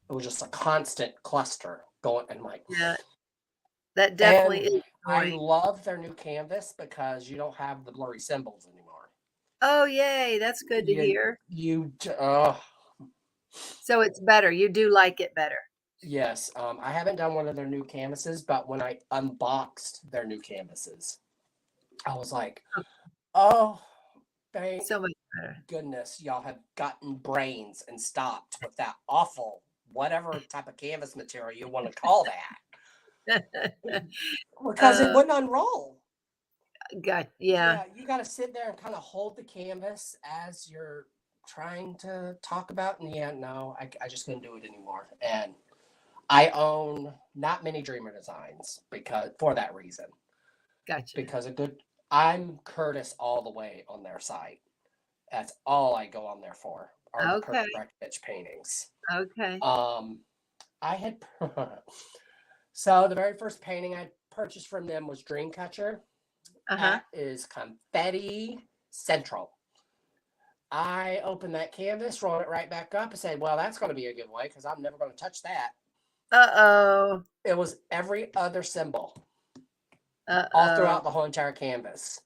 it was just a constant cluster going, and like, Yeah, that definitely and is I annoying. love their new canvas because you don't have the blurry symbols anymore. Oh, yay, that's good to You hear. you So it's better. You do like it better. yes. I haven't done one of their new canvases, but when I unboxed their new canvases, I was like, Oh, oh, thank so much better. goodness y'all have gotten brains and stopped with that awful whatever type of canvas material you want to call that because it Uh, wouldn't unroll. yeah, Yeah, you got to sit there and kind of hold the canvas as you're trying to talk about. And yeah, no, I just couldn't do it anymore. And I own not many Dreamer designs because for that reason, gotcha. because a good I'm Curtis all the way on their site. That's all I go on there for are the Curtis Okay, Breckovich paintings. okay. Um, I had so the very first painting I purchased from them was Dreamcatcher. Uh-huh. That is Confetti Central. I opened that canvas, rolled it right back up, and said, "Well, that's going to be a giveaway because I'm never going to touch that." Uh-oh. It was every other symbol all Uh-oh. throughout the whole entire canvas.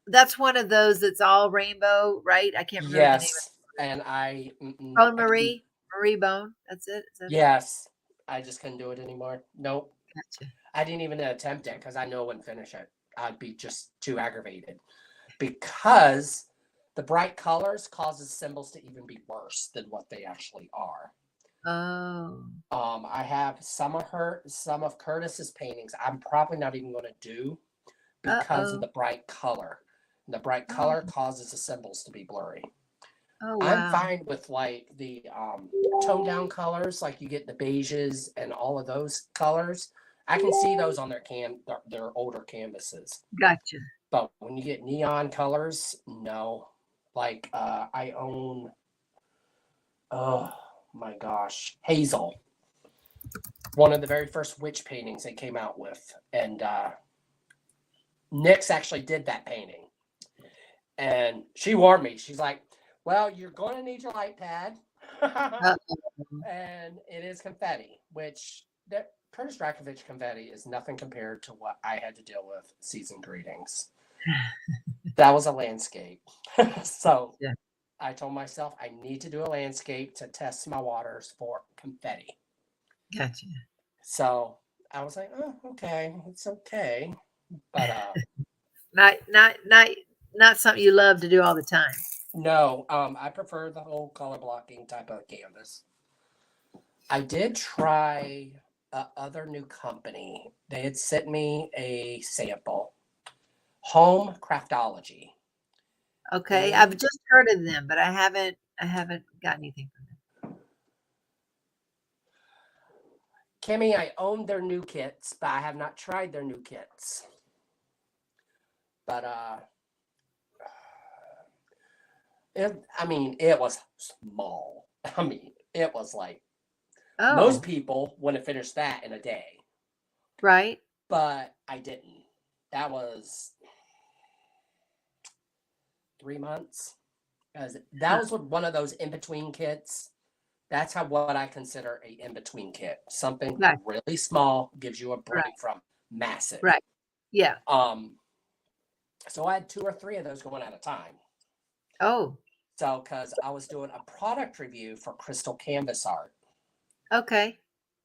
That's one of those that's all rainbow, right? I can't remember the name of Yes, and Bone I couldn't. Marie. Marie Bone. That's it. Is that it? Yes, I just couldn't do it anymore. Nope, Gotcha. I didn't even attempt it because I know I wouldn't finish it. I'd be just too aggravated because the bright colors causes symbols to even be worse than what they actually are. Oh. I have some of Curtis's paintings. I'm probably not even going to do because of Uh-oh. the bright color. And the bright Oh. color causes the symbols to be blurry. Oh, I'm wow. fine with like the toned down colors, like you get the beiges and all of those colors. I can see those on their older canvases. Gotcha. But when you get neon colors, no. Like I own, oh my gosh, Hazel, one of the very first witch paintings they came out with, and Nyx actually did that painting, and she warned me. She's like, "Well, you're going to need your light pad." Uh-oh. And it is confetti, which that Curtis Rakovich confetti is nothing compared to what I had to deal with season greetings. That was a landscape. So Yeah. I told myself I need to do a landscape to test my waters for confetti. Gotcha. So I was like, oh, okay, it's okay. But Not not not not something you love to do all the time. no, I prefer the whole color blocking type of canvas. I did try a other new company. They had sent me a sample. Home Craftology. Okay. They I've just heard of them, but I haven't got anything from them. Kimmy, I own their new kits, but I have not tried their new kits. But I mean, it was small. I mean, it was like most Oh, people wouldn't finish that in a day, right. but I didn't. That was 3 months. As that Huh. was one of those in between kits. That's how what I consider a in between kit. Something Right. really small gives you a Right. break from massive. Right. Yeah. Um, so I had 2 or 3 of those going at a time. Oh, So because I was doing a product review for Crystal Canvas Art, okay.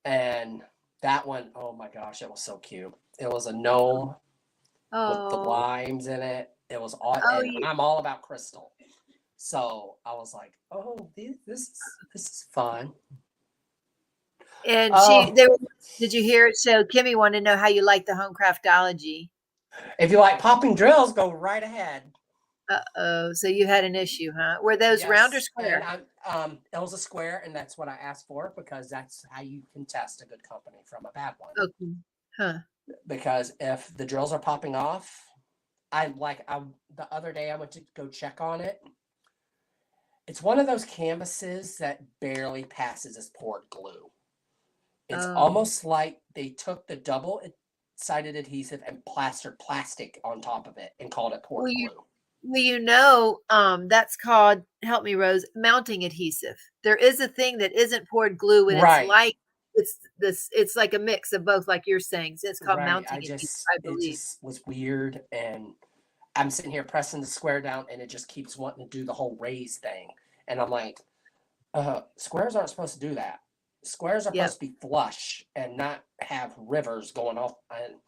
and that one, oh my gosh, it was so cute. It was a gnome with the Oh, limes in it. It was all, oh, and I'm all about crystal. So I was like, oh, this is fun. And Oh, did you hear it? So Kimmy wanted to know how you like the home craftology. if you like popping drills, go right ahead. Uh-oh. So you had an issue, huh? Were those round or Yes, and square? it was a square, and that's what I asked for because that's how you can test a good company from a bad one. Okay. Huh. Because if the drills are popping off, I the other day I went to go check on it. It's one of those canvases that barely passes as poured glue. It's Oh. almost like they took the double-sided adhesive and plastered plastic on top of it and called it Well, poured you glue. that's called, help me, Rose, mounting adhesive. There is a thing that isn't poured glue, and Right, it's like a mix of both, like you're saying. So it's called right. mounting adhesive, I It believe. just was weird, and I'm sitting here pressing the square down, and it just keeps wanting to do the whole raise thing, and I'm like, squares aren't supposed to do that. Squares are Yep. supposed to be flush and not have rivers going off. And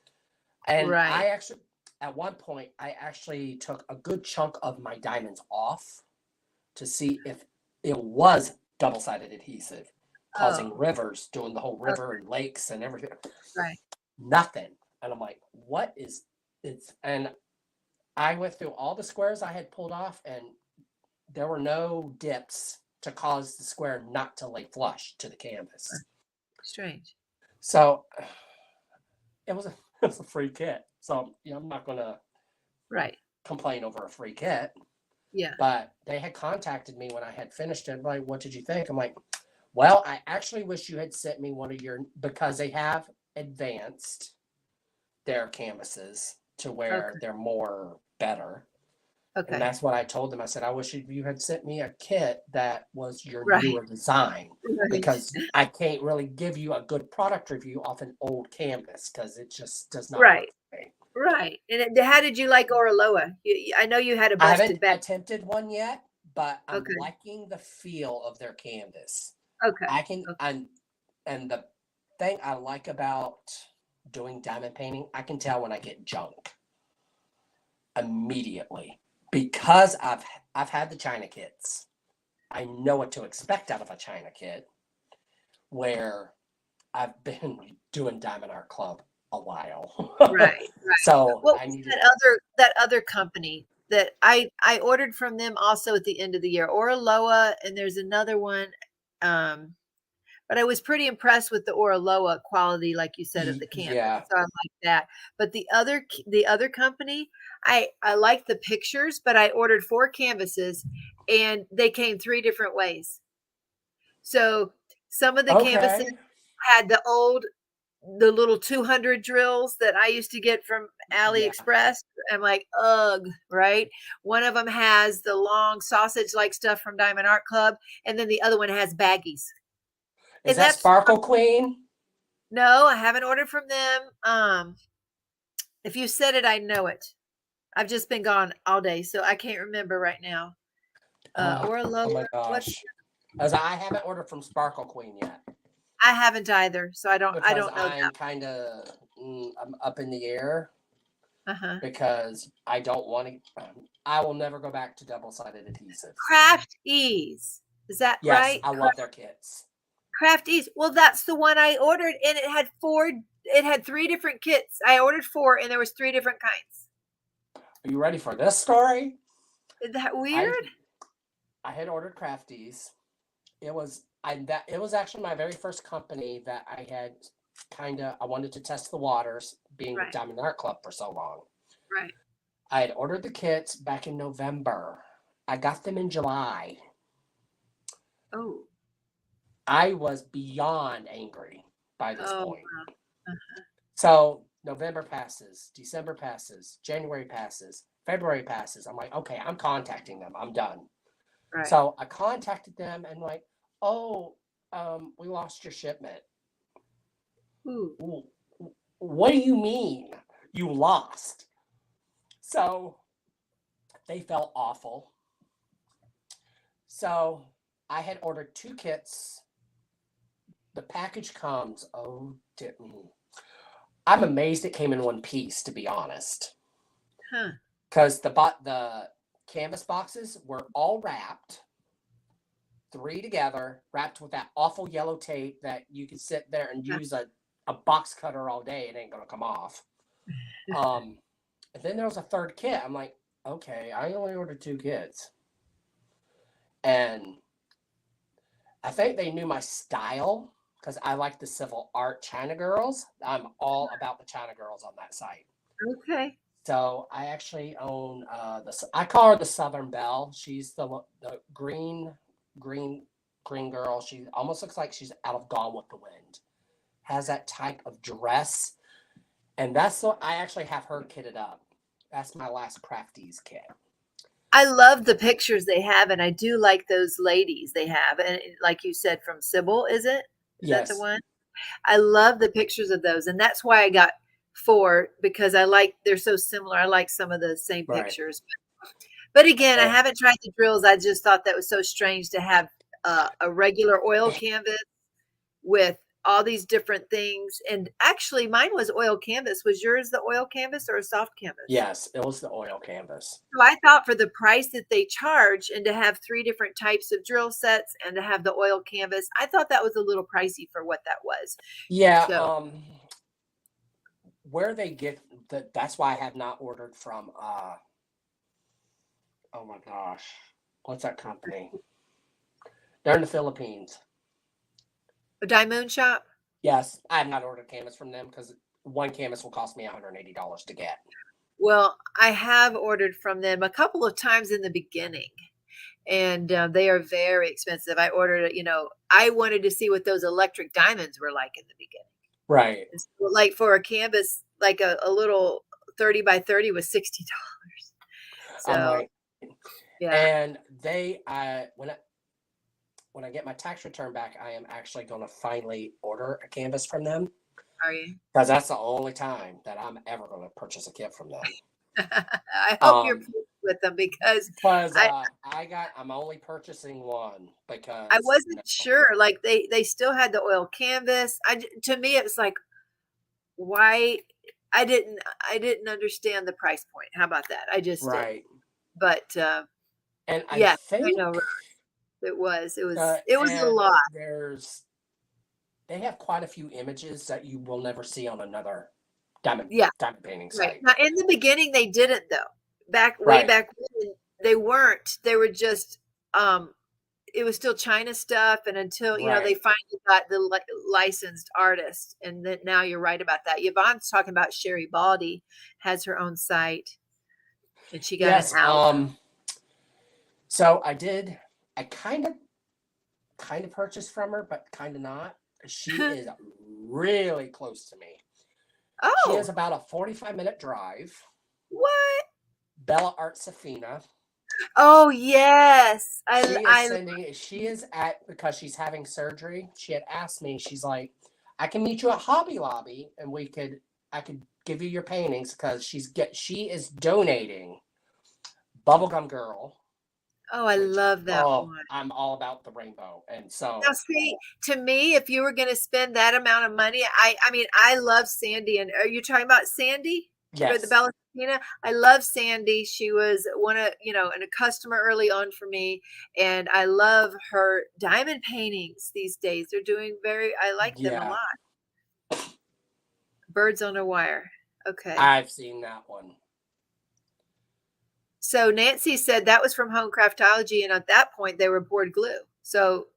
I Right. actually, at one point, I actually took a good chunk of my diamonds off to see if it was double-sided adhesive causing Oh, rivers, doing the whole okay. river and lakes and everything. Right. Nothing. And I'm like, what is it's and I went through all the squares I had pulled off and there were no dips to cause the square not to lay flush to the canvas. Strange. So it was a it was a free kit. So I'm not gonna Right. complain over a free kit. Yeah. But they had contacted me when I had finished it. Like, what did you think? I'm like, well, I actually wish you had sent me one of your because they have advanced their canvases to where Okay. they're more better. And Okay. that's what I told them. I said, I wish you had sent me a kit that was your Right. newer design Right. because I can't really give you a good product review off an old canvas because it just does not work Right. for me. Right. And how did you like Oraloa? I know you had a I haven't busted back. attempted one yet, but I'm Okay. liking the feel of their canvas. I Okay. can Okay. and the thing I like about doing diamond painting, I can tell when I get junk immediately because I've had the China kits. I know what to expect out of a China kit where I've been doing Diamond Art Club a while. Right. Right. So What I was needed that other company that I ordered from them also at the end of the year? Oraloa, and there's another one. Um, but I was pretty impressed with the Oraloa quality, like you said, of the canvas. yeah. So I like that. But the other company, I like the pictures, but I ordered 4 canvases and they came 3 different ways. So some of the canvases Okay. had the little 200 drills that I used to get from Yeah. AliExpress. I'm like, ugh, right? One of them has the long sausage like stuff from Diamond Art Club, and then the other one has baggies. Is And that that's Sparkle Queen? no, I haven't ordered from them. If you said it, I know it. I've just been gone all day, so I can't remember right now. Or Oh my lower. What's gosh. As I haven't ordered from Sparkle Queen yet I haven't either, so I because don't know I'm that. kind of I'm up in the air Uh-huh. because I don't want to. I will never go back to double-sided adhesive. Craft Ease. Is that Yes, right? I love their kits. Craft Ease. Well, that's the one I ordered, and it had 3 different kits. I ordered 4, and there was 3 different kinds. Are you ready for this story? Is that I weird? I had ordered Crafties. It was actually my very first company that I had I wanted to test the waters being with Right, Diamond Art Club for so long. right. I had ordered the kits back in November. I got them in July. Oh, I was beyond angry by this oh, point. wow. So November passes, December passes, January passes, February passes. I'm like, okay, I'm contacting them. I'm done. Right. So I contacted them and like, oh, we lost your shipment. Ooh, What do you mean you lost? So they felt awful. So I had ordered 2 kits. The package comes. Oh, I'm amazed it came in one piece, to be honest. huh. Because the canvas boxes were all wrapped, 3 together, wrapped with that awful yellow tape that you could sit there and use a box cutter all day. It ain't gonna come off. And then there was a third kit. I'm like, okay, I only ordered 2 kits. And I think they knew my style because I like the civil art China girls. I'm all about the China girls on that site. Okay. So I actually own I call her the Southern Belle. She's the green girl. She almost looks like she's out of Gone with the Wind. Has that type of dress, and that's what I actually have her kitted up. That's my last Crafties kit. I love the pictures they have, and I do like those ladies they have. And like you said, from Sybil, is it? Is that the Yes, one? I love the pictures of those, and that's why I got 4 because they're so similar. I like some of the same right. pictures. But again, I Oh, haven't tried the drills. I just thought that was so strange to have a regular oil canvas with all these different things. And actually, mine was oil canvas. Was yours the oil canvas or a soft canvas? yes, it was the oil canvas. So I thought for the price that they charge and to have 3 different types of drill sets and to have the oil canvas, I thought that was a little pricey for what that was. Yeah, So where they get that's why I have not ordered from oh my gosh, what's that company? They're in the Philippines. a Diamond shop. Yes, I have not ordered canvas from them because one canvas will cost me $180 to get. Well, I have ordered from them a couple of times in the beginning, and they are very expensive. I ordered it, I wanted to see what those electric diamonds were like in the beginning. Right. And so, like for a canvas, like a little 30 by 30 was $60. I'm So, like, yeah. and when I get my tax return back, I am actually going to finally order a canvas from them Are you? because that's the only time that I'm ever going to purchase a kit from them. I hope you're pleased with them because I'm only purchasing one because I wasn't sure. Like they still had the oil canvas. To me, it was like, why? I didn't understand the price point. How about that? I just didn't. right. But And I yeah, I think know it was a and lot. they have quite a few images that you will never see on another Yeah, diamond painting right. site. Now in the beginning they didn't though. Way Right. back when they weren't. They were just it was still China stuff, and until they Right. finally got the licensed artist, and then now you're right about that. Yvonne's talking about Sherry Baldy has her own site, and she got an Yes. album. So I kind of purchased from her, but kind of not. She is really close to me. She is Oh, about a 45-minute drive. what? Bella Art Safina. Oh yes, She is at because she's having surgery. She had asked me, she's like, I can meet you at Hobby Lobby and I could give you your paintings because she is donating Bubblegum Girl. Oh, I Which love that one. I'm all about the rainbow. And so Now, see, to me, if you were going to spend that amount of money, I mean, I love Sandy. And are you talking about Sandy for the yes. Ballerina? I love Sandy. She was and a customer early on for me. And I love her diamond paintings these days. I like them a Yeah. lot. Birds on a Wire. Okay. I've seen that one. So Nancy said that was from Home Craftology. And at that point, they were board glue. So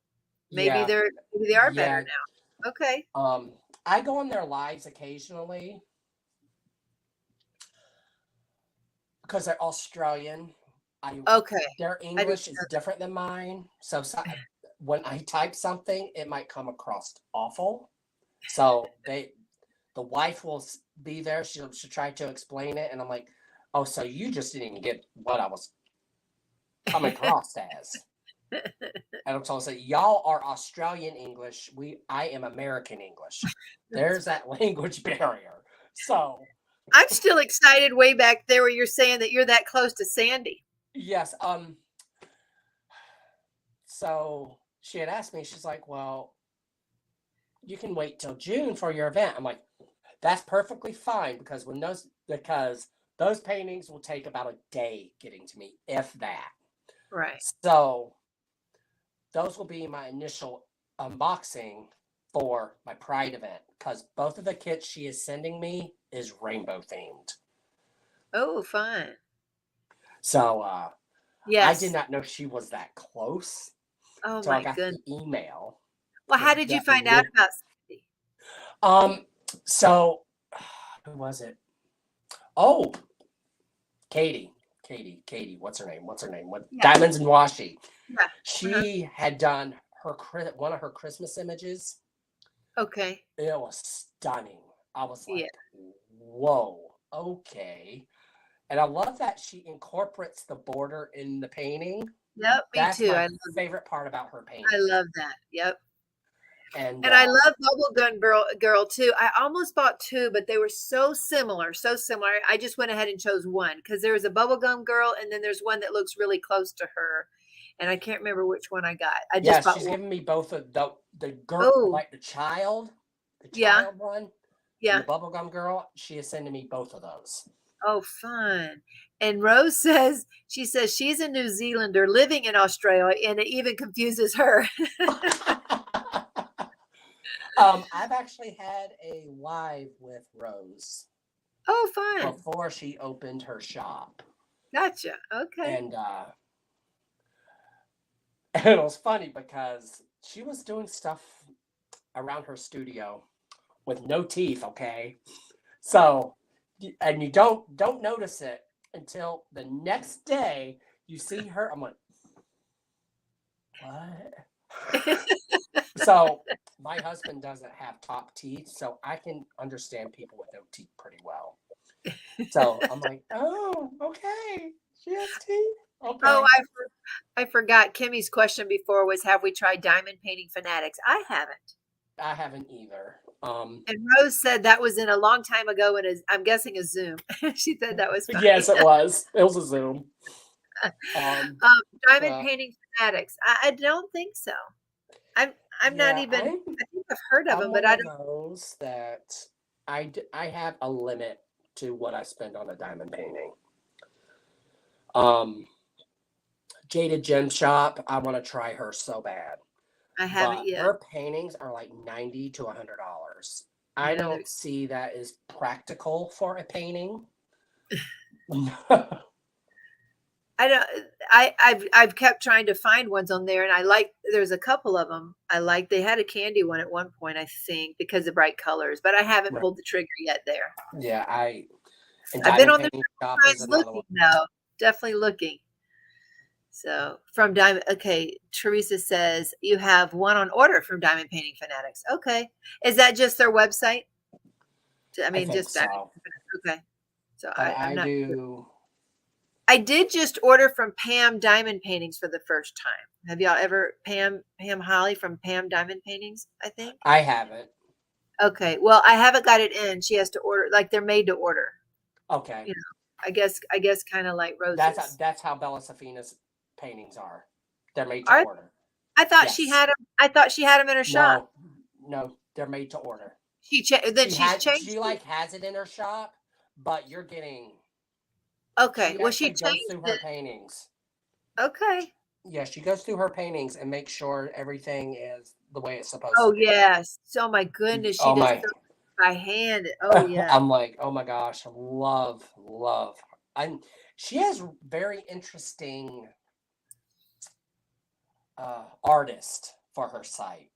maybe Yeah. they are better Yeah. now. Okay. I go on their lives occasionally because they're Australian. Okay. Their I didn't English is different than mine. So when I type something, it might come across awful. So the wife will be there. She'll try to explain it, and I'm like, oh, so you just didn't even get what I was coming across as. And I'm told, say, y'all are Australian English. I am American English. There's that language barrier. So I'm still excited way back there where you're saying that you're that close to Sandy. yes. So she had asked me, she's like, well, you can wait till June for your event. I'm like, that's perfectly fine because those paintings will take about a day getting to me, if that. Right. So those will be my initial unboxing for my Pride event because both of the kits she is sending me is rainbow themed. Oh, fun. So I did Yes. not know she was that close Oh until I my got the goodness. email Well, how did you that find out about Sandy? um so who was it? Oh, Katie, what's her name? What Yeah. Diamonds and Washi. Yeah. Uh-huh. She had done her one of her Christmas images. Okay. It was stunning. I was Yeah. like, whoa, okay. And I love that she incorporates the border in the painting. Yep. Me That's too. my favorite part about her I painting. love that. Yep. And And I love Bubblegum Girl too. I almost bought two, but they were so similar, so similar. I just went ahead and chose one because there was a Bubblegum Girl, and then there's one that looks really close to her, and I can't remember which one I got. I yeah, just bought she's one. giving me both of the girl, Oh, like the child yeah, one, and yeah. the bubblegum girl. She is sending me both of those. Oh, fun. And Rose says she's a New Zealander living in Australia, and it even confuses her. I've actually had a live with Rose Oh, fun. before she opened her shop, Gotcha. Okay. and and it was funny because she was doing stuff around her studio with no teeth. Okay, so and you don't notice it until the next day you see her. I'm like, what? So my husband doesn't have top teeth, so I can understand people with no teeth pretty well. So I'm like, oh, okay, she has teeth. Oh, Okay, I forgot. Kimmy's question before was, have we tried diamond painting fanatics? I haven't. I haven't either. And Rose said that was in a long time ago in I'm guessing a Zoom. She said that was Yes, funny. it was. It was a Zoom. Um, Diamond but painting fanatics. I don't think so. I'm not yeah, even. I think I've heard of I'm them, but one I of don't. those that I have a limit to what I spend on a diamond painting. Um, Jaded Gem Shop, I want to try her so bad. I haven't But yet. her paintings are like $90 to $100. I Yeah, don't see that as practical for a painting. I don't. I've kept trying to find ones on there, and I like. There's a couple of them I like. They had a candy one at one point, I think, because of bright colors, but I haven't Right. pulled the trigger yet there. Yeah, and I've been Diamond on the Painting Shop is signs another one. looking though, definitely looking. So from Diamond, okay. Teresa says you have one on order from Diamond Painting Fanatics. Okay, is that just their website? I I mean, think just Diamond. so. Okay, so But I'm I not. do. I did just order from Pam Diamond Paintings for the first time. Have y'all ever Pam Holly from Pam Diamond Paintings? I think. I haven't. Okay, well, I haven't got it in. She has to order, like they're made to order. Okay. You know, I guess kind of like Roses. That's how Bella Safina's paintings are. They're made to Are order. I thought she Yes. had them. I thought she had them in her shop. No, they're made to order. Then she's changed She it. like has it in her shop, but you're getting. Okay, She well, she actually goes changed through her it. paintings. Okay. Yeah, she goes through her paintings and makes sure everything is the way it's supposed to Oh be. yes. So my goodness, she Oh does my! so by hand. Oh yeah. I'm like, oh my gosh, love. And she has very interesting artist for her site.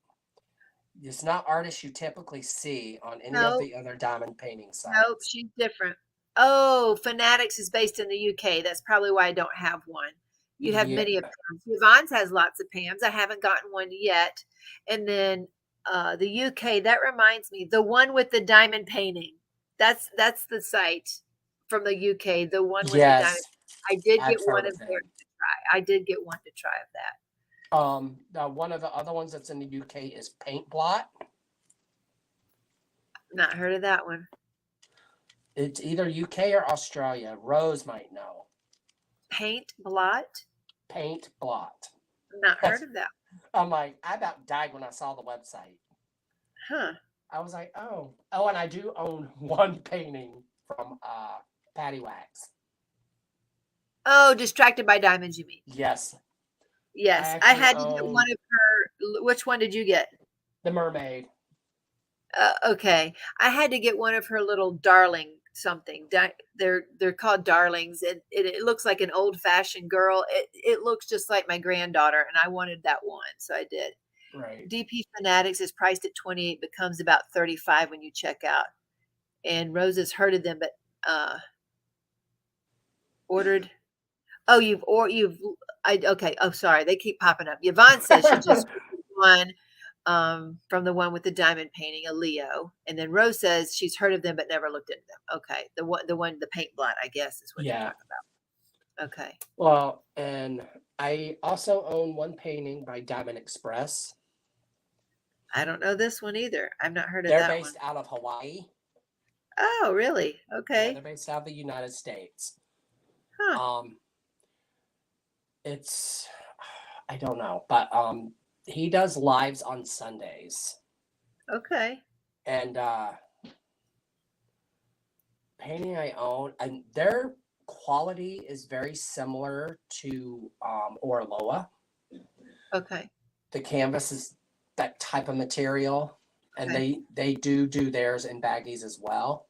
It's not artists you typically see on any of No, the other diamond painting nope, sites. she's different. Oh, Fanatics is based in the UK. That's probably why I don't have one. You have Yeah, many of Pam's. Yvonne's has lots of Pam's. I haven't gotten one yet. And then the UK, that reminds me, the one with the diamond painting. That's the site from the UK, the one with the diamond. yes, I did get I've one heard of of theirs them. to try. I did get one to try of that. One of the other ones that's in the UK is Paint Blot. Not heard of that one. It's either UK or Australia. Rose might know. Paint Blot? Paint Blot. Not heard of that. I'm like, I about died when I saw the website. Huh. I was like, oh, and I do own one painting from Patty Wax. Oh, Distracted by Diamonds, you mean? Yes. Yes, I actually had to get own one of her. Which one did you get? the mermaid. Okay, I had to get one of her little darling something. They're called darlings. It looks like an old fashioned girl. It looks just like my granddaughter, and I wanted that one, so I did. Right. DP Fanatics is priced at 28, but comes about 35 when you check out. And Rose has heard of them, but ordered. Oh, you've I okay. Oh, sorry, they keep popping up. Yvonne says she just ordered one from the one with the diamond painting, a Leo, and then Rose says she's heard of them but never looked into them. Okay, the paint blot, I guess, is what you're Yeah. talking about. Okay, Well, and I also own one painting by Diamond Express. I don't know this one either. I've not heard of They're that one. based out of Hawaii. Oh, really? Yeah, Okay. they're based out of the United States. Huh. It's I don't know, but he does lives on Sundays. Okay. And painting I own, and their quality is very similar to Orloa. Okay. The canvas is that type of material, and Okay. they do theirs in baggies as well.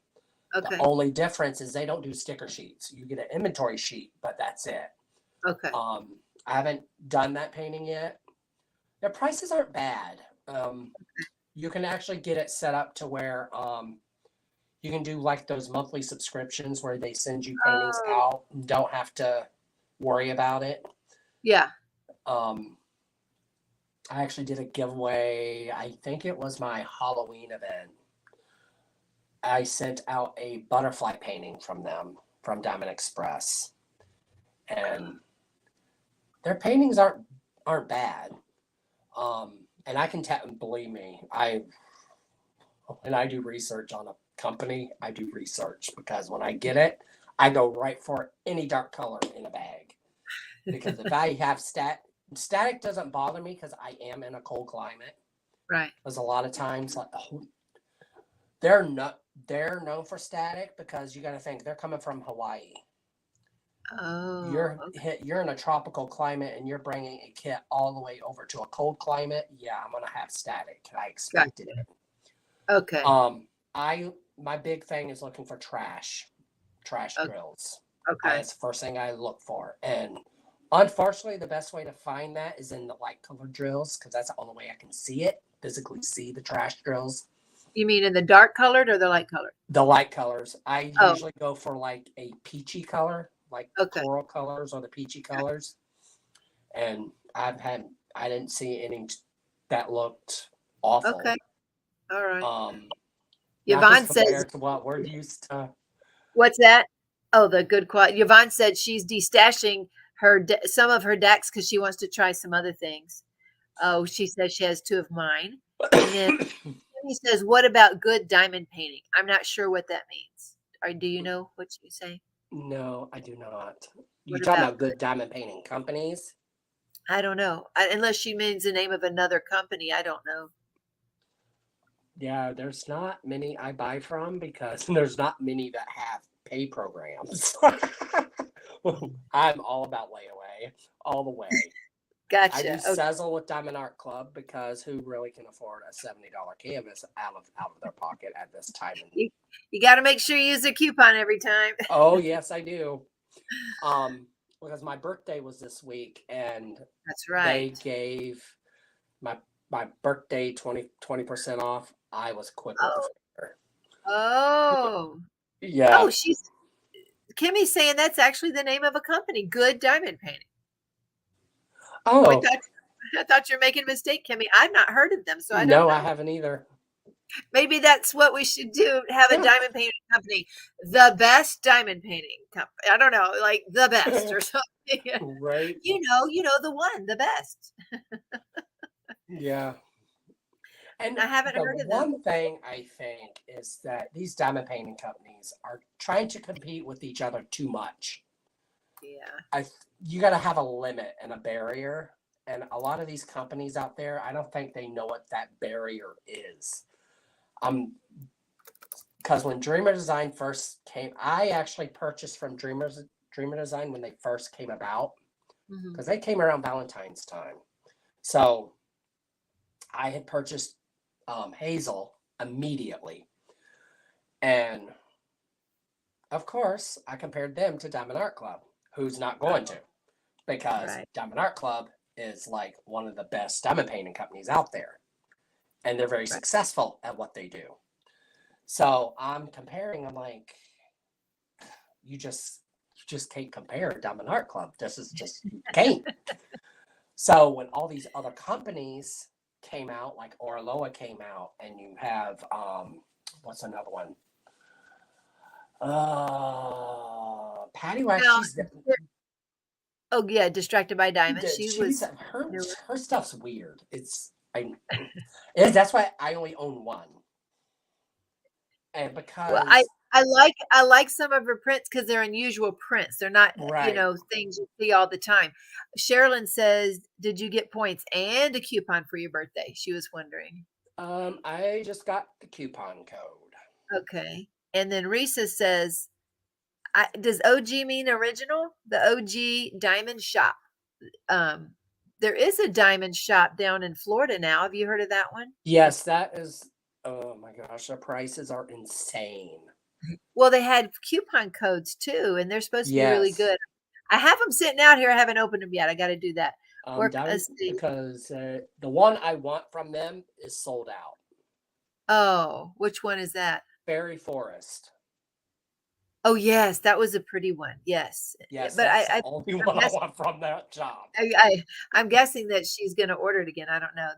Okay. The only difference is they don't do sticker sheets. You get an inventory sheet, but that's it. Okay. I haven't done that painting yet. Their prices aren't bad. You can actually get it set up to where you can do like those monthly subscriptions where they send you paintings Oh, out and don't have to worry about it. yeah. I actually did a giveaway. I think it was my Halloween event. I sent out a butterfly painting from them from Diamond Express, and their paintings aren't bad. And I can believe me, when I do research on a company, I do research because when I get it, I go right for any dark color in a bag. Because if I have static doesn't bother me because I am in a cold climate. Right. There's a lot of times like they're known for static because you got to think they're coming from Hawaii. Oh, okay. You're in a tropical climate and you're bringing a kit all the way over to a cold climate. Yeah, I'm gonna have static. I Gotcha. expected it. Okay. My big thing is looking for trash Okay. drills. Okay. That's the first thing I look for. And unfortunately, the best way to find that is in the light colored drills because that's the only way I can see it, physically see the trash drills. You mean in the dark colored or the light colored? The light colors. I Oh, usually go for like a peachy color, like the okay. coral colors or the peachy colors. And I didn't see any that looked awful. Okay. All right. Not Yvonne as says, compared to what we're used to. what's that? Oh, the good quality. Yvonne said she's destashing some of her decks because she wants to try some other things. Oh, she says she has two of mine. And then he says, what about good diamond painting? I'm not sure what that means. Or do you know what you say? No, I do not. You What talking about about good diamond painting companies? I don't know. Unless she means the name of another company. I don't know. Yeah, there's not many I buy from because there's not many that have pay programs. I'm all about layaway, all the way. I do Gotcha. Okay. sizzle with Diamond Art Club because who really can afford a $70 canvas out of their pocket at this time? You got to make sure you use a coupon every time. Oh yes, I do. Because my birthday was this week, and That's they right. gave my birthday 20% off. I was quick with the Oh, finger. oh, Yeah. Kimmy's saying that's actually the name of a company, Good Diamond Painting. Oh, Oh I thought you're making a mistake, Kimmy. I've not heard of them, so I don't no, I know. haven't either. Maybe that's what we should do. Have a diamond painting company, the best diamond painting company. I don't know, like the best or something. Right. You know the one, the best. Yeah. And I haven't the heard of them. one thing I think is that these diamond painting companies are trying to compete with each other too much. Yeah. You got to have a limit and a barrier. And a lot of these companies out there, I don't think they know what that barrier is. because when Dreamer Design first came, I actually purchased from Dreamer Design when they first came about, Mhm. because they came around Valentine's time. So I had purchased Hazel immediately, and of course I compared them to Diamond Art Club, who's not going to, because Right. Diamond Art Club is like one of the best diamond painting companies out there, and they're very Right. successful at what they do. So I'm comparing. I'm like, you just can't compare Diamond Art Club. This is just you can't. So when all these other companies came out, like Orloa came out, and you have what's another one? Patty Wax. Now, oh yeah, Distracted by Diamond. She She's was her newer. her stuff's weird. That's why I only own one, and Well, I because I like I like some of her prints because they're unusual prints. They're not, right. things you see all the time. Sherilyn says, "Did you get points and a coupon for your birthday?" She was wondering. I just got the coupon code. Okay. And then Risa says, does OG mean original? The OG diamond shop. Um, there is a diamond shop down in Florida now. Have you heard of that one? Yes, that is. Oh my gosh, the prices are insane. Well, they had coupon codes too, and they're supposed to be really Yes, good. I have them sitting out here. I haven't opened them yet. I got to do that. Diamond Let's see. because the one I want from them is sold out. Oh, which one is that? Fairy Forest. Oh, yes, that was a pretty one. Yes, Yes, but that's the only I'm one I guessing, want from that job. I'm guessing that she's going to order it again. I don't know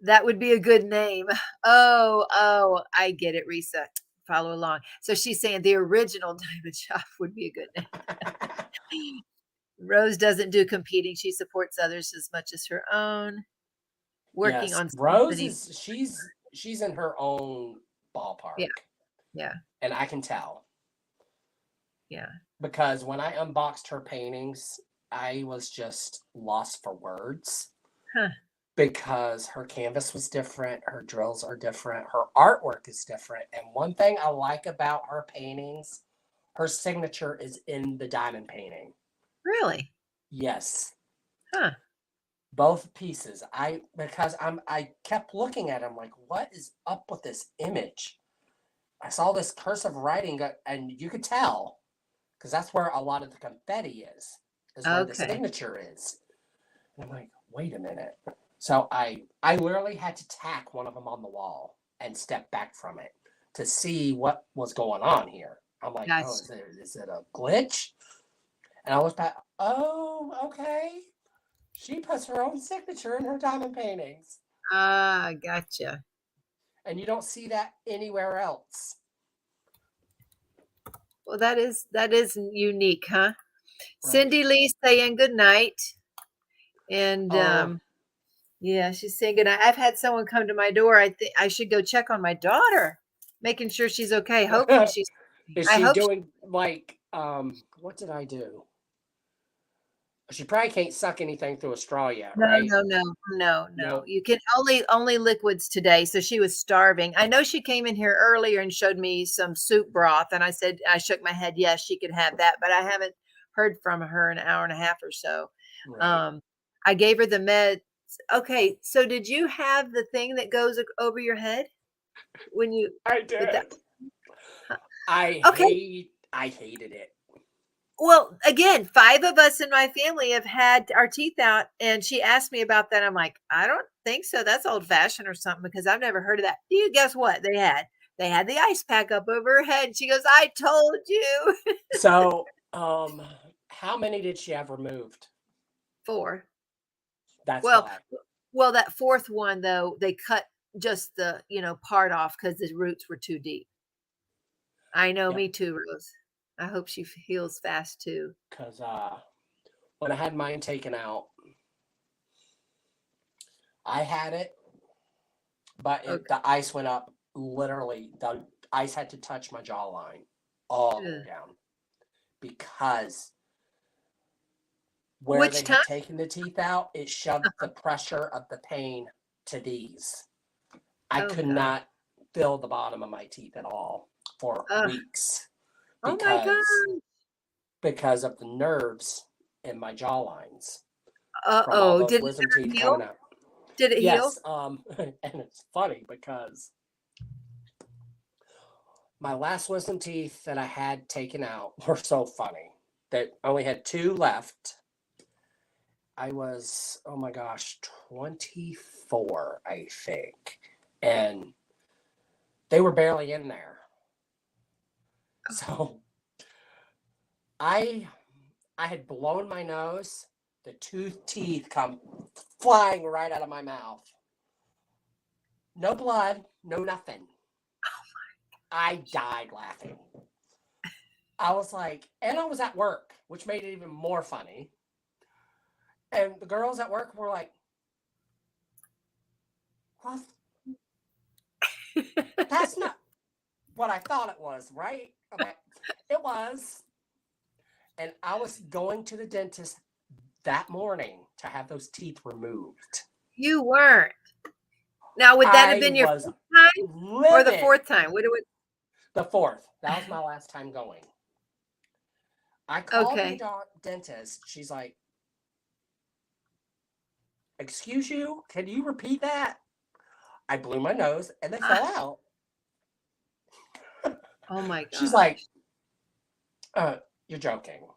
that would be a good name. Oh, I get it, Risa. Follow along. So she's saying the original diamond shop would be a good name. Rose doesn't do competing. She supports others as much as her own. Working Yes, on Rose symphony. is she's in her own Yeah, ballpark, yeah, and I can tell yeah. because when I unboxed her paintings, I was just lost for words Huh. because her canvas was different, her drills are different, her artwork is different. And one thing I like about her paintings, her signature is in the diamond painting. Really? Yes, Huh. both pieces. I kept looking at him like, what is up with this image? I saw this cursive writing, and you could tell because that's where a lot of the confetti is where the Okay. signature is. And I'm like, wait a minute. So I literally had to tack one of them on the wall and step back from it to see what was going on here. I'm like, oh, Gotcha. is it a glitch? And I was back, oh, okay. She puts her own signature in her diamond paintings. Ah, gotcha. And you don't see that anywhere else. Well, that is unique, huh? Right. Cindy Lee saying good night. And Oh, yeah, she's saying good night. I've had someone come to my door. I think I should go check on my daughter, making sure she's okay. Hoping she's is I she hope doing like what did I do? She probably can't suck anything through a straw yet, no, right? no, no, no, no. Nope. You can only liquids today. So she was starving. I know she came in here earlier and showed me some soup broth, and I said I shook my head. Yes, she could have that, but I haven't heard from her in an hour and a half or so. Right. Um, I gave her the meds. Okay, so did you have the thing that goes over your head when you I with that? did. Huh. I Okay, hated it. well, again, 5 of us in my family have had our teeth out, and she asked me about that. I'm like, "I don't think so. That's old-fashioned or something because I've never heard of that." You guess what they had? They had the ice pack up over her head, and she goes, "I told you." So, how many did she have removed? 4. That's Well why. well, that 4th one, though, they cut just the, part off because the roots were too deep. I know, Yep. me too, Rose. I hope she heals fast too. Because when I had mine taken out, I had it, but Okay. the ice went up. Literally, the ice had to touch my jawline all the way Ugh. down because where Which they time? had taken the teeth out, it shoved the pressure of the pain to these. I Oh could god. not feel the bottom of my teeth at all for Ugh. weeks Oh my because God. because of the nerves in my jaw lines from all Uh-oh. those Did it wisdom ever teeth heal? coming out. Did it heal? Yes, and it's funny because my last wisdom teeth that I had taken out were so funny that I only had 2 left. I was, oh my gosh, 24, I think. And they were barely in there. So I I had blown my nose. The 2 teeth come flying right out of my mouth. No blood, no nothing. I died laughing. I was like, and I was at work, which made it even more funny. And the girls at work were like, well, that's not what I thought it was, right? I'm like, it was. And I was going to the dentist that morning to have those teeth removed. You weren't. Now, would that have I been your was first time or the livid. fourth time? What do it? The 4th. That was my last time going. I called Okay. the dentist. She's like, excuse you? Can you repeat that? I blew my nose and they fell out. Oh my She's gosh. like, you're joking.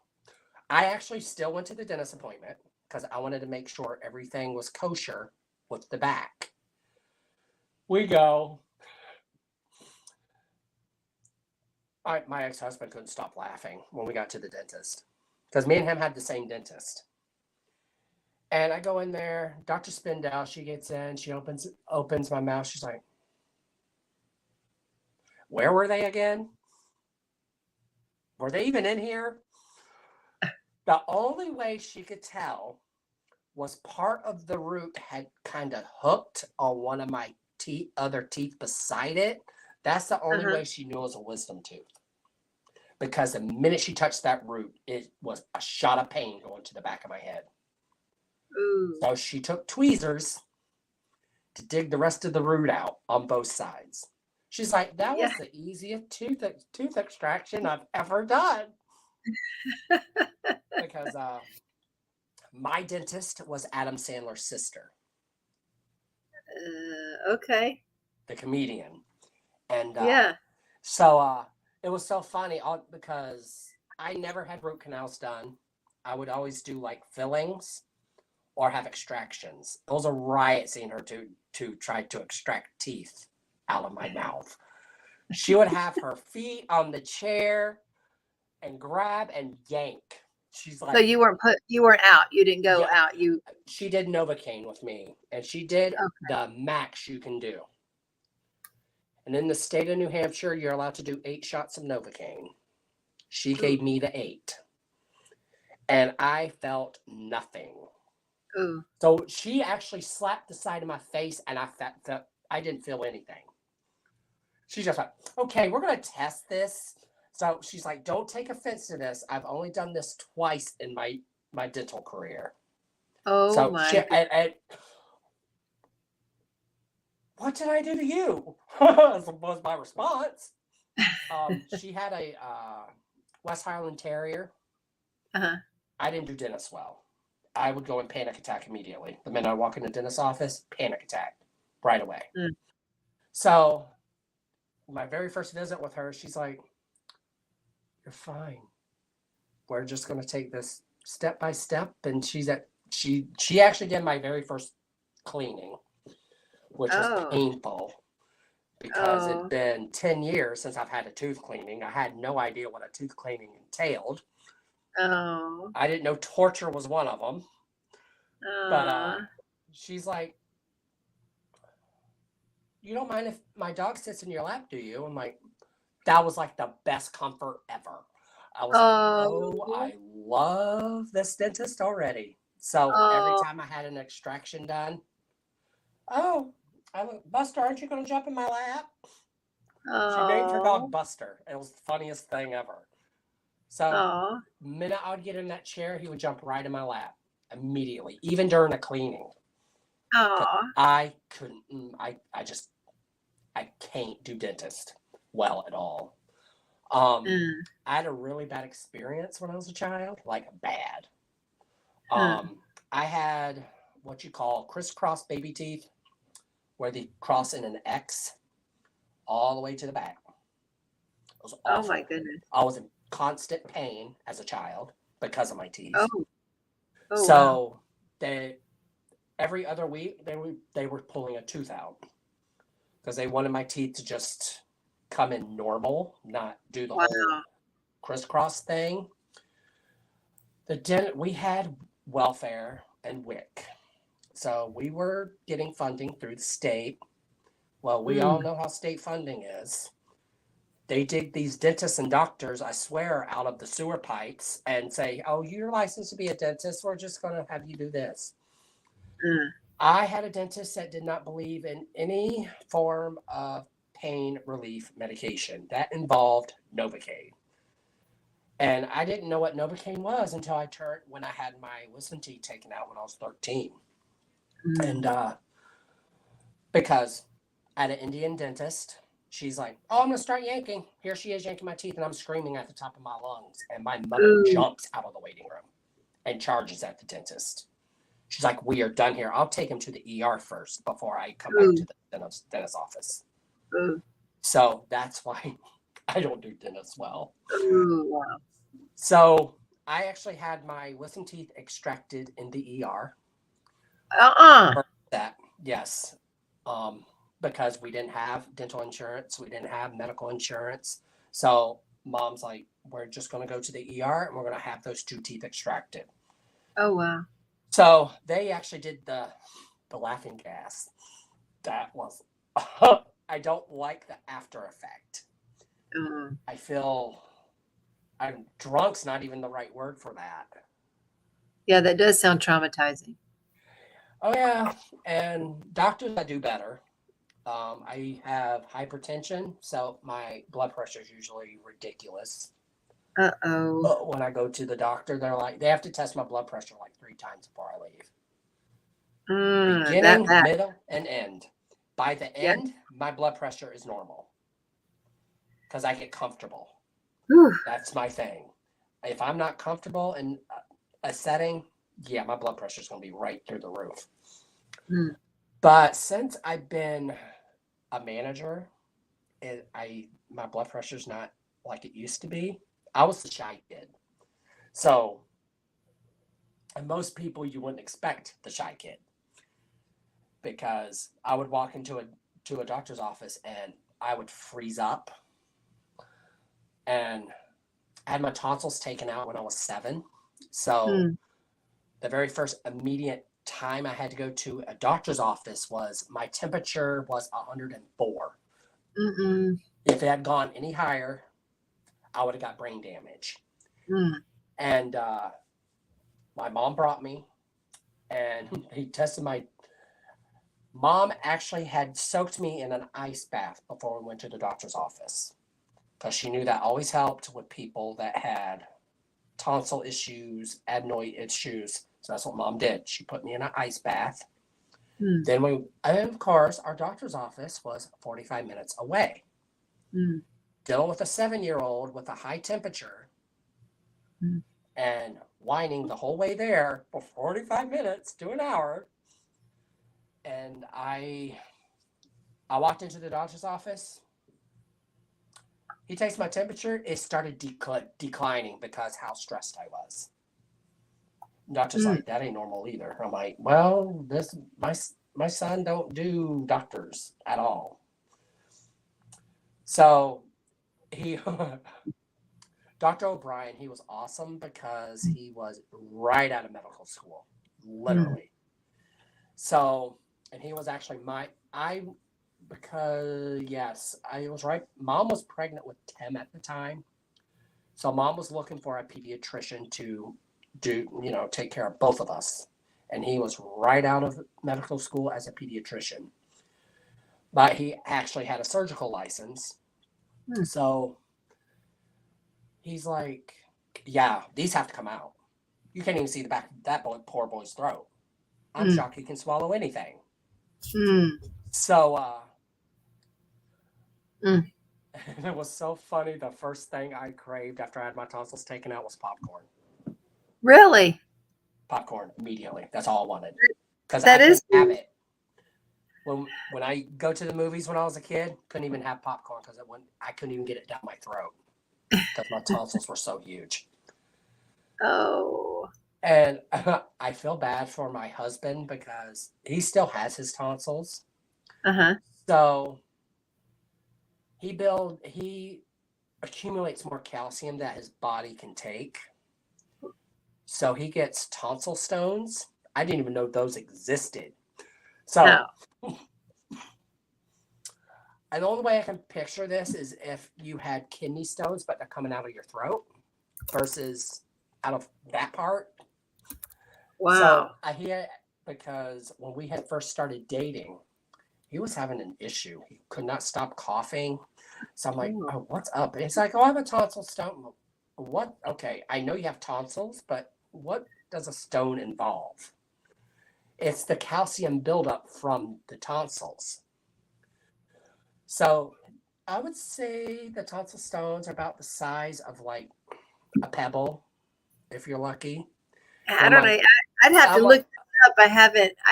I actually still went to the dentist appointment because I wanted to make sure everything was kosher with the back. We go. My ex-husband couldn't stop laughing when we got to the dentist because me and him had the same dentist. And I go in there, Dr. Spindell, she gets in, she opens my mouth. She's like, where were they again? Were they even in here? The only way she could tell was part of the root had kind of hooked on one of my other teeth beside it. That's the only way she knew it was a wisdom tooth. Because the minute she touched that root, it was a shot of pain going to the back of my head. Ooh. So she took tweezers to dig the rest of the root out on both sides. She's like, that was the easiest tooth extraction I've ever done. Because my dentist was Adam Sandler's sister. Okay. The comedian. And Yeah. so it was so funny because I never had root canals done. I would always do like fillings or have extractions. It was a riot seeing her to try to extract teeth out of my mouth. She would have her feet on the chair and grab and yank. She's like, So you weren't out. You didn't go yeah, out. she did Novocaine with me, and she did the max you can do. And in the state of New Hampshire, you're allowed to do 8 shots of Novocaine. She gave me the 8. And I felt nothing. Ooh. So she actually slapped the side of my face, and I didn't feel anything. She's just like, okay, we're going to test this. So she's like, don't take offense to this. I've only done this twice in my dental career. Oh So my. and what did I do to you? was my response. She had a West Highland Terrier. I didn't do dentist well. I would go in panic attack immediately. The minute I walk in the dentist's office, panic attack right away. So my very first visit with her, she's like, you're fine. We're just going to take this step by step. And she actually did my very first cleaning, which was painful because it'd been 10 years since I've had a tooth cleaning. I had no idea what a tooth cleaning entailed. I didn't know torture was one of them. But she's like, you don't mind if my dog sits in your lap, do you? I'm like, that was like the best comfort ever. I was like, I love this dentist already. So every time I had an extraction done, Buster, aren't you going to jump in my lap? She named her dog Buster. It was the funniest thing ever. So the minute I would get in that chair, he would jump right in my lap immediately, even during a cleaning. I couldn't. I can't do dentist well at all. Um, Mm, I had a really bad experience when I was a child, like bad. huh. I had what you call crisscross baby teeth, where they cross in an X all the way to the back. It was Oh my awful. goodness. I was in constant pain as a child because of my teeth. Oh, oh wow. So they every other week they were pulling a tooth out because they wanted my teeth to just come in normal, not do the whole Wow. crisscross thing. The dent we had welfare and WIC, so we were getting funding through the state. Well, we all Mm, know how state funding is. They dig these dentists and doctors, I swear, out of the sewer pipes and say, "Oh, you're licensed to be a dentist. We're just going to have you do this." mm, I had a dentist that did not believe in any form of pain relief medication that involved Novocaine. And I didn't know what Novocaine was until when I had my wisdom teeth taken out when I was 13. mm. And because at an Indian dentist, she's like, "Oh, I'm going to start yanking." Here she is yanking my teeth, and I'm screaming at the top of my lungs. And my mother Ooh, jumps out of the waiting room and charges at the dentist. She's like, "We are done here. I'll take him to the ER first before I come back ooh, to the dentist office." ooh, So that's why I don't do dentists well. ooh, wow. So I actually had my wisdom teeth extracted in the ER Uh-uh. for that. Yes. Um, because we didn't have dental insurance, we didn't have medical insurance. So mom's like, "We're just going to go to the ER and we're going to have those two teeth extracted." Oh wow. So they actually did the laughing gas. That was, I don't like the after effect. Uh, I feel I'm drunk's not even the right word for that. yeah, that does sound traumatizing. Oh yeah, and doctors that do better. I have hypertension, so my blood pressure is usually ridiculous. Uh-oh. When I go to the doctor, they're like they have to test my blood pressure like 3 times before I leave. That Beginning, bad. middle, and end. By the Yeah. end, my blood pressure is normal because I get comfortable. Whew. That's my thing. If I'm not comfortable in a setting, yeah, my blood pressure is going to be right through the roof. Mm, But since I've been a manager, my blood pressure's not like it used to be. I was the shy kid, so and most people you wouldn't expect the shy kid because I would walk into a doctor's office and I would freeze up, and I had my tonsils taken out when I was 7. So mm, the very first immediate time I had to go to a doctor's office was my temperature was 104. mm-mm, If it had gone any higher, I would have got brain damage. mm, And my mom brought me, and he tested my. Mom actually had soaked me in an ice bath before we went to the doctor's office because she knew that always helped with people that had tonsil issues, adenoid issues. So that's what mom did. She put me in an ice bath. mm, And of course, our doctor's office was 45 minutes away. mm, Dealing with a 7-year-old with a high temperature mm. and whining the whole way there for 45 minutes to an hour. And I walked into the doctor's office. He takes my temperature. It started declining because how stressed I was. Doctor's Mm. like, "That ain't normal either." I'm like, "Well, this my son don't do doctors at all." So he Dr. O'Brien, he was awesome because he was right out of medical school, Mm. literally. So, and he was actually because yes, I was right. Mom was pregnant with Tim at the time. So mom was looking for a pediatrician to take care of both of us. And he was right out of medical school as a pediatrician. But he actually had a surgical license. Mm. So he's like, "Yeah, these have to come out. You can't even see the back of poor boy's throat. I'm Mm. shocked he can swallow anything." Mm. So Mm. And it was so funny. The first thing I craved after I had my tonsils taken out was popcorn. Really? Popcorn immediately. That's all I wanted because I That is couldn't have it when I go to the movies when I was a kid. Couldn't even have popcorn because I couldn't even get it down my throat because my tonsils were so huge. Oh. And I feel bad for my husband because he still has his tonsils. Uh-huh. So he accumulates more calcium that his body can take. So he gets tonsil stones. I didn't even know those existed. No. So and the only way I can picture this is if you had kidney stones, but they're coming out of your throat versus out of that part. So Wow. I hear because when we had first started dating, he was having an issue. He could not stop coughing. So I'm like, Oh. oh, what's up? And he's like, oh, I have a tonsil stone. What? Okay, I know you have tonsils, but what does a stone involve? It's the calcium buildup from the tonsils. So I would say the tonsil stones are about the size of like a pebble, if you're lucky. And I I'm don't know. like, I'd have to I'm look like, this up. I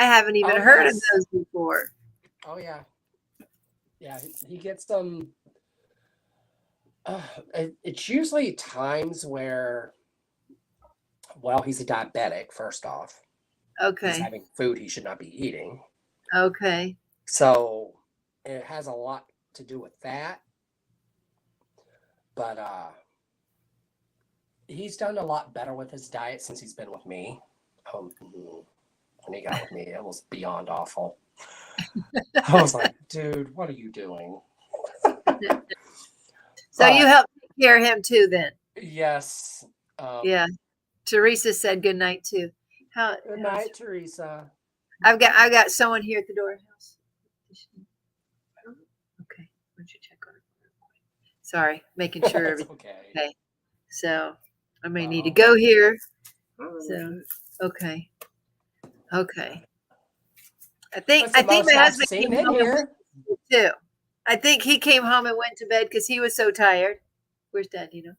haven't even oh heard of yes, those before. oh yeah, yeah. He gets them. Uh, it's usually times where, well, he's a diabetic. First off, he's Okay. having food he should not be eating. Okay. So it has a lot to do with that. But he's done a lot better with his diet since he's been with me. When he got with me, it was beyond awful. I was like, dude, what are you doing? So you But help take care of him too then. yes, Yeah. Teresa said good night too. good How's night, Teresa. I've got someone here at the door. Okay. Why don't you check on her? Sorry, making sure It's everything's okay. okay. So I may need to Oh, go here. So okay. Okay. I think that's I the think most my I've husband seen came in home and went here. to bed too. I think he came home and went to bed because he was so tired. Where's Dad? You know?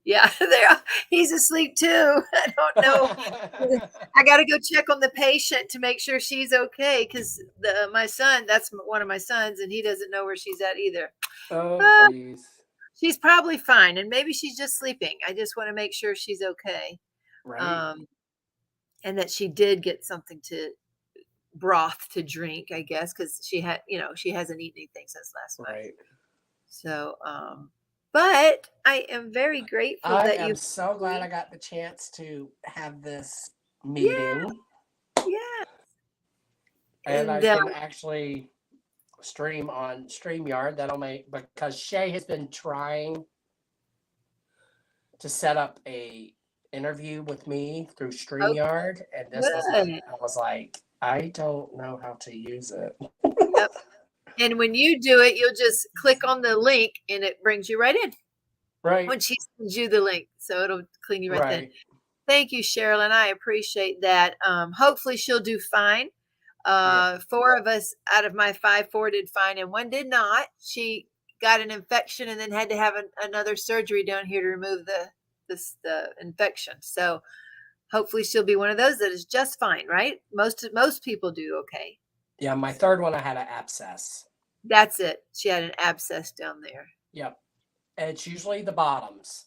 Yeah, there. He's asleep too. I don't know. I got to go check on the patient to make sure she's okay because my son, that's one of my sons, and he doesn't know where she's at either. Oh, Uh, jeez. she's probably fine, and maybe she's just sleeping. I just want to make sure she's okay, Right, um, and that she did get something to broth to drink, I guess, because she hasn't eaten anything since last night. right. So, but I am very grateful I that am you. so glad I got the chance to have this Yeah, meeting, yeah, and I and can actually stream on StreamYard. That'll make because Shay has been trying to set up a interview with me through oh, StreamYard, and this was one. good. I was like, I don't know how to use it. Yep. And when you do it, you'll just click on the link, and it brings you right in Right, when she sends you the link. So it'll clean you right then. right. Thank you, Sherilyn. I appreciate that. Hopefully she'll do fine. Yeah, 4 of us out of my 5, 4 did fine, and 1 did not. She got an infection and then had to have another surgery down here to remove the infection. So hopefully she'll be one of those that is just fine, right? Most people do okay. yeah. My third one, I had an abscess. That's it. She had an abscess down there. Yep, and it's usually the bottoms.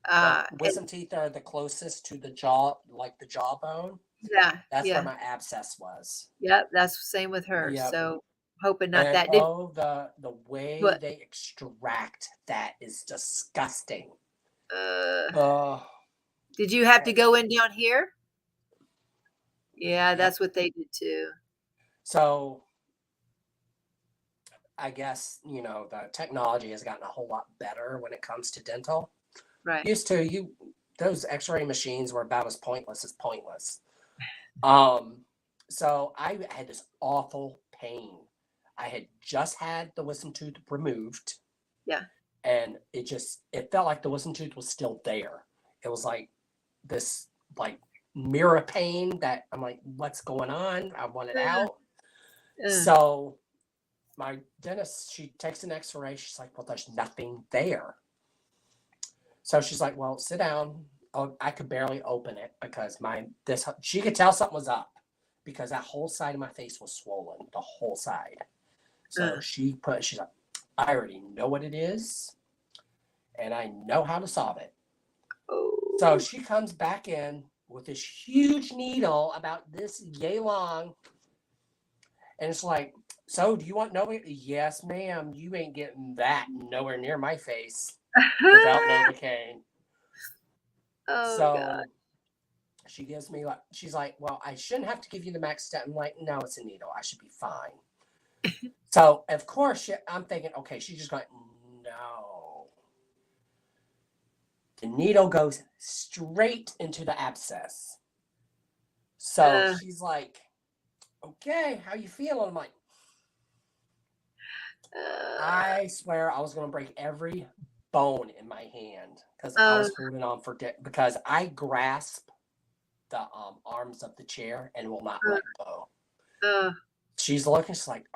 The And wisdom teeth are the closest to the jaw, like the jawbone. yeah, That's where yeah, my abscess was. yeah. That's the same with her. Yep. So hoping not And that. oh, the way But they extract that is disgusting. uh, Oh, did you have to go in down here? Yeah, yep. that's what they did too. So I guess the technology has gotten a whole lot better when it comes to dental. Right. Used to those X-ray machines were about as pointless as pointless. Um, so I had this awful pain. I had just had the wisdom tooth removed, Yeah. and it felt like the wisdom tooth was still there. It was like this like mirror pain that I'm like, what's going on? I want it Uh, out. uh, So my dentist, she takes an x-ray. She's like, well, there's nothing there. So she's like, well, sit down. Oh, I could barely open it because she could tell something was up because that whole side of my face was swollen, the whole side. So Uh, she's like, I already know what it is and I know how to solve it. So oh. she comes back in with this huge needle about this yay long. And it's like, so do you want Novocaine? Yes, ma'am. You ain't getting that nowhere near my face without Novocaine. Oh God. So she gives me like, she's like, well, I shouldn't have to give you the max step. I'm like, no, it's a needle. I should be fine. So of course I'm thinking, okay, she's just going, no. The needle goes straight into the abscess. So Uh, she's like, okay, how you feeling? I'm like, uh, I swear I was going to break every bone in my hand because I uh, was holding on because I grasp the arms of the chair and will not let go. uh, She's looking, she's like,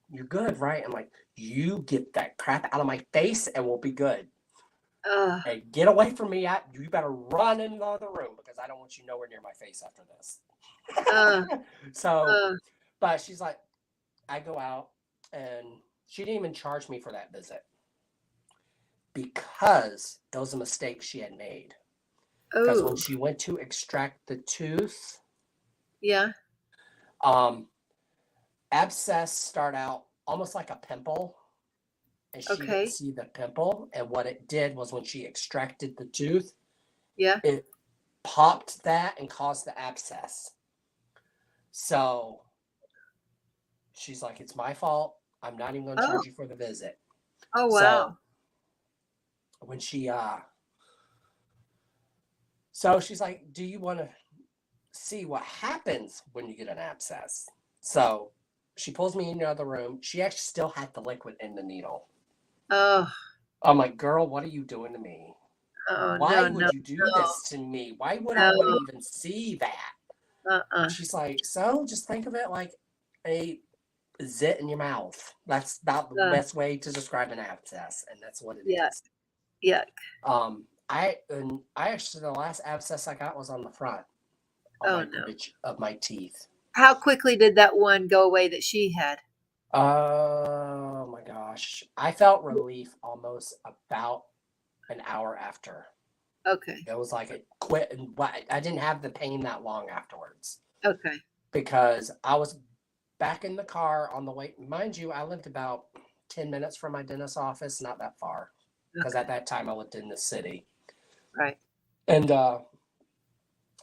you're good, right? I'm like, you get that crap out of my face and we'll be good. uh, Hey, get away from me. You better run into the other room because I don't want you nowhere near my face after this. uh, So, uh, but she's like, I go out and she didn't even charge me for that visit because it was a mistake she had made. Because when oh, she went to extract the tooth, yeah, um, abscess start out almost like a pimple, and she didn't okay, see the pimple. And what it did was when she extracted the tooth, yeah, it popped that and caused the abscess. So she's like, it's my fault. I'm not even going to oh, charge you for the visit. oh, So wow, when so she's like, do you want to see what happens when you get an abscess? So she pulls me in the other room. She actually still had the liquid in the needle. oh, I'm like, girl, what are you doing to me? oh, Why no, no, would you do this to me? Why would I no, want to no, even see that? uh-uh, She's like, so just think of it like a zit in your mouth. That's about the uh, best way to describe an abscess, and that's what it yeah, is. yeah, I actually the last abscess I got was on the front on oh, my no. bridge of my teeth. How quickly did that one go away that she had? Oh my gosh. I felt relief almost about an hour after. Okay, It was like it quit and I didn't have the pain that long afterwards okay, because I was back in the car on the way. Mind you, I lived about 10 minutes from my dentist's office, not that far because at okay, that time I lived in the city. right, And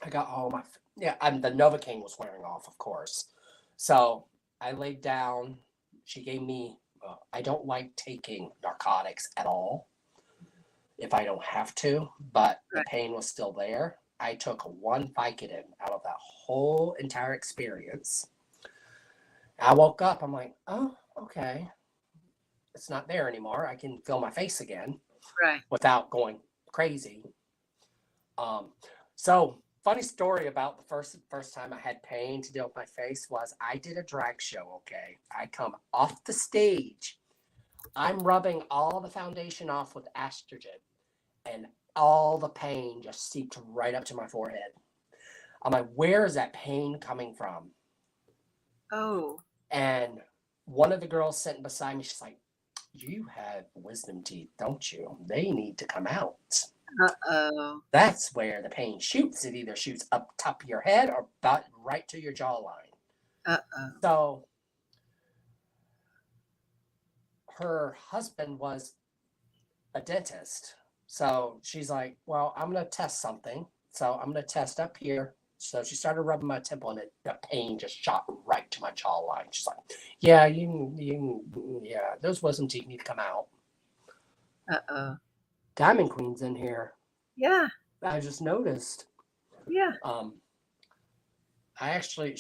I got home. The Novocaine was wearing off, of course. So I laid down. She gave me, I don't like taking narcotics at all if I don't have to, but the right, pain was still there. I took one Vicodin out of that whole entire experience. I woke up. I'm like, oh, okay. It's not there anymore. I can feel my face again right, without going crazy. Um, so funny story about the first time I had pain to deal with my face was I did a drag show. Okay, I come off the stage. I'm rubbing all the foundation off with estrogen, and all the pain just seeped right up to my forehead. I'm like, where is that pain coming from? oh, And one of the girls sitting beside me, she's like, you have wisdom teeth, don't you? They need to come out. uh-oh, That's where the pain shoots. It either shoots up top of your head or right to your jawline. uh-oh, So her husband was a dentist. So she's like, well, I'm going to test something. So I'm going to test up here. So she started rubbing my temple, and the pain just shot right to my jawline. She's like, yeah, yeah, those wisdom teeth need to come out. uh-oh, Diamond Queen's in here. yeah, I just noticed. yeah, Um, I actually,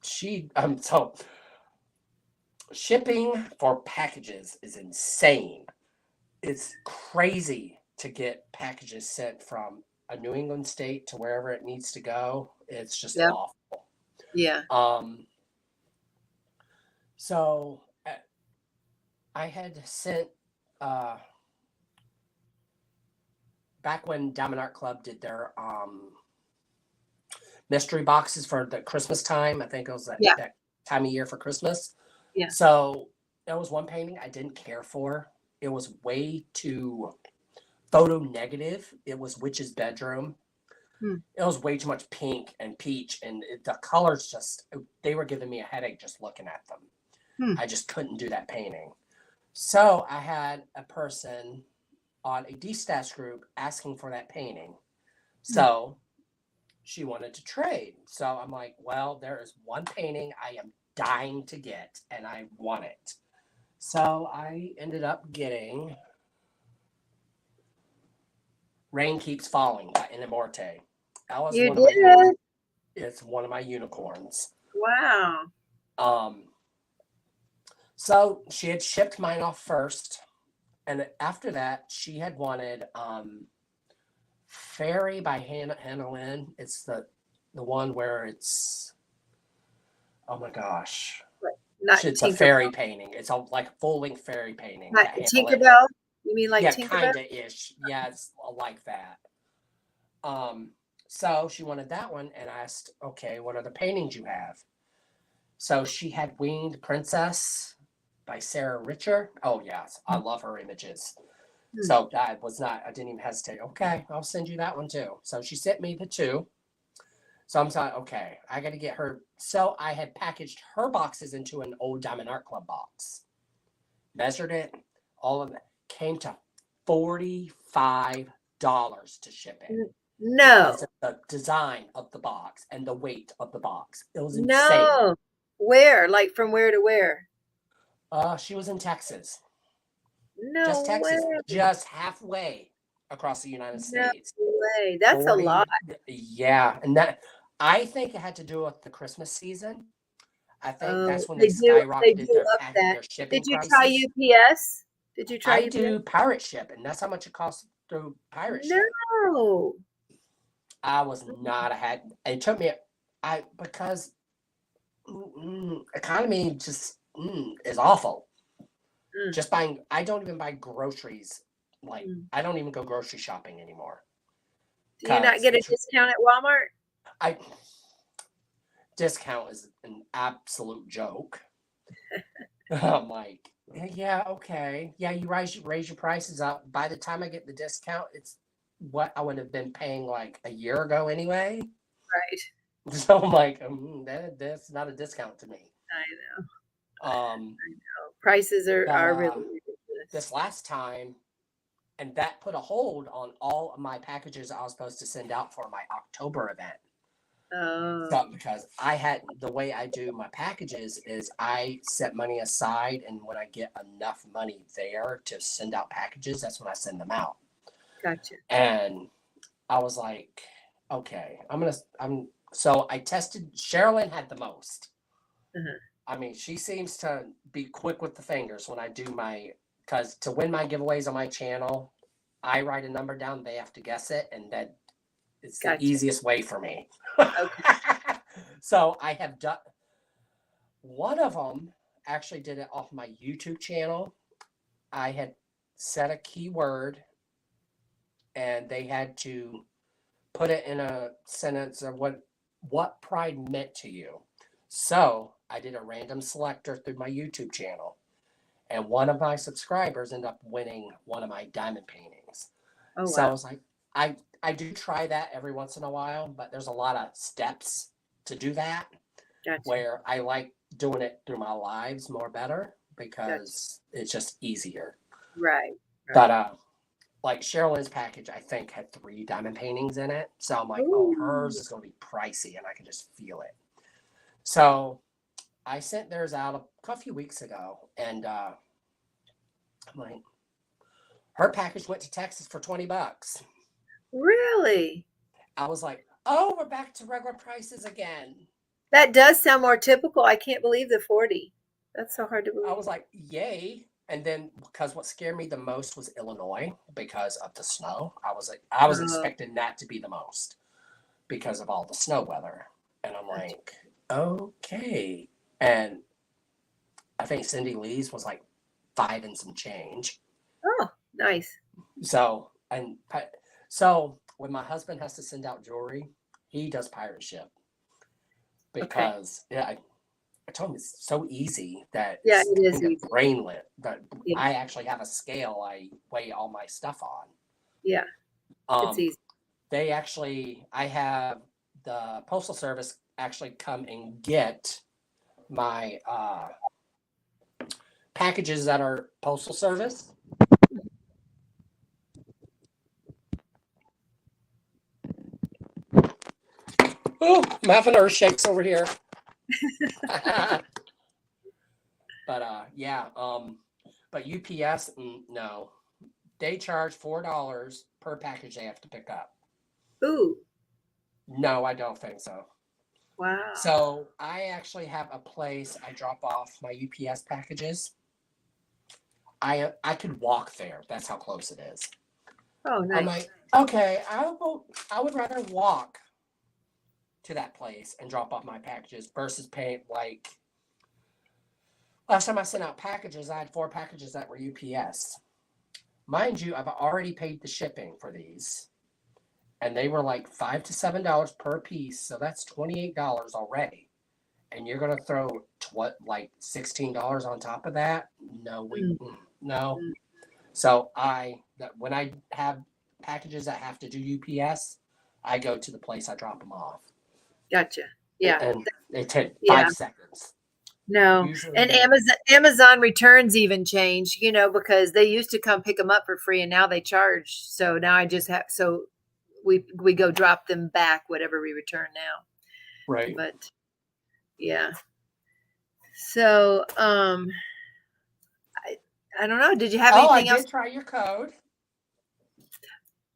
so shipping for packages is insane. It's crazy to get packages sent from a New England state to wherever it needs to go. It's just yeah, awful. yeah, Um, so I had sent uh, back when Diamond Art Club did their mystery boxes for the Christmas time. I think it was Yeah, that time of year for Christmas. yeah. So there was one painting I didn't care for. It was way too photo negative. It was Witch's bedroom. Hmm. It was way too much pink and peach, and the colors just, they were giving me a headache just looking at them. Hmm. I just couldn't do that painting. So I had a person on a D-Stats group asking for that painting. Hmm. So she wanted to trade. So I'm like, well, there is one painting I am dying to get, and I want it. So I ended up getting Rain Keeps Falling by Inamorte. That was You one of my did. it's one of my unicorns. Wow. Um so she had shipped mine off first, and after that she had wanted Fairy by Hannah Lynn. It's the one where it's, oh my gosh. Not It's a fairy Tinkerbell. painting. It's a like full length fairy painting Not that Hannah Lynn. Tinkerbell. You mean like Yeah, Tinkerbell? kinda ish. Yeah, it's like that. Um, so she wanted that one, and I asked, okay, what are the paintings you have? So she had Winged Princess by Sarah Richer. Oh yes, I love her images. Hmm. So I didn't even hesitate. Okay, I'll send you that one too. So she sent me the two. So I'm like, okay, I got to get her. So I had packaged her boxes into an old Diamond Art Club box, measured it, all of it. Came to $45 to ship it because No. of the design of the box and the weight of the box. It was insane. No. Where? Like from where to where? She was in Texas, just No Texas, way. just halfway across the United No States. way. That's a lot. 40, yeah, and that I think it had to do with the Christmas season. I think Oh, that's when they they skyrocketed do up that. their Did shipping you try prices. UPS? Did you try I UPS? do pirate ship, and that's how much it costs through pirate ship. No. I was not a had. It took me, I because economy just is awful. Mm, Just buying, I don't even buy groceries. Like mm. I don't even go grocery shopping anymore Do you not because get a discount at Walmart? I discount is an absolute joke. I'm like, yeah, okay, yeah, you raise your prices up. By the time I get the discount, it's what I would have been paying like a year ago anyway. Right. So I'm like, that's not a discount to me. I know. Um, I know. Prices but are really ridiculous. this last time, and that put a hold on all of my packages I was supposed to send out for my October event. So Oh, because I had the way I do my packages is I set money aside, and when I get enough money there to send out packages, that's when I send them out. gotcha. And I was like, okay, I'm so I tested. Sherilyn had the most. Uh-huh. I mean, she seems to be quick with the fingers when I do because to win my giveaways on my channel, I write a number down, they have to guess it, and that it's the Gotcha. easiest way for me. Okay. So I have done one of them, actually did it off my YouTube channel. I had set a keyword, and they had to put it in a sentence of what pride meant to you. So I did a random selector through my YouTube channel, and one of my subscribers ended up winning one of my diamond paintings. Oh, So I wow. was like, I do try that every once in a while, but there's a lot of steps to do that Gotcha. where I like doing it through my lives more better Gotcha. because it's just easier. Right. But Right. like Sherilyn's package, I think had 3 diamond paintings in it. So I'm like, oh, hers Ooh. is gonna be pricey, and I can just feel it. So I sent theirs out a few weeks ago, and I'm like, her package went to Texas for $20. Really? I was like, oh, we're back to regular prices again. That does sound more typical. I can't believe the 40. That's so hard to I believe. was like, yay. And then because what scared me the most was Illinois because of the snow. I was Oh, expecting that to be the most because of all the snow weather. And I'm gotcha. like, okay. And I think Cindy Lee's was like 5 and some change. Oh, nice. So so when my husband has to send out jewelry, he does pirate ship Okay. because I told him it's so easy that Yeah, it's it is kind of easy. brainlet. But Yeah. I actually have a scale I weigh all my stuff on. Yeah. It's Um, easy. I have the postal service actually come and get my packages that are postal service. Oh, I'm having earthshakes over here. But yeah, but UPS, no, they charge $4 per package they have to pick up. Ooh, No, I don't think so. wow. So I actually have a place I drop off my UPS packages. I could walk there. That's how close it is. Oh, I'm nice. like, okay, I would rather walk to that place and drop off my packages versus paying like last time I sent out packages, I had 4 packages that were UPS. Mind you, I've already paid the shipping for these. And they were like $5 to $7 per piece, so that's $28 already. And you're gonna throw what like $16 on top of that? No, Mm, no. mm. So when I have packages that have to do UPS, I go to the place I drop them off, Gotcha. Yeah. and they take Yeah. 5 seconds. No. Usually And they're Amazon returns even change, because they used to come pick them up for free and now they charge. So now I just have we go drop them back whatever we return now. right. But yeah. So I don't know. Did you have Oh, I anything else? did try your code.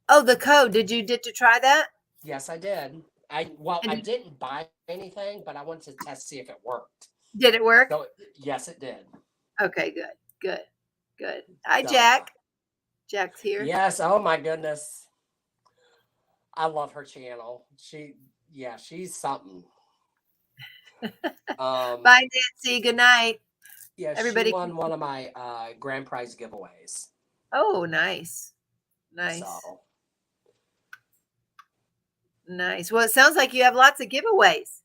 Oh, the code. Did you get to try that? Yes, I did. And I didn't buy anything, but I wanted to test to see if it worked. did it work? So yes, it did. Okay, good. Good. Good. Hi, So Jack. Jack's here. yes. Oh my goodness, I love her channel. She's something. Um, Bye, Nancy. Good night. yeah, she Everybody. won one of my grand prize giveaways. Oh, nice. Nice. So Nice. Well, it sounds like you have lots of giveaways.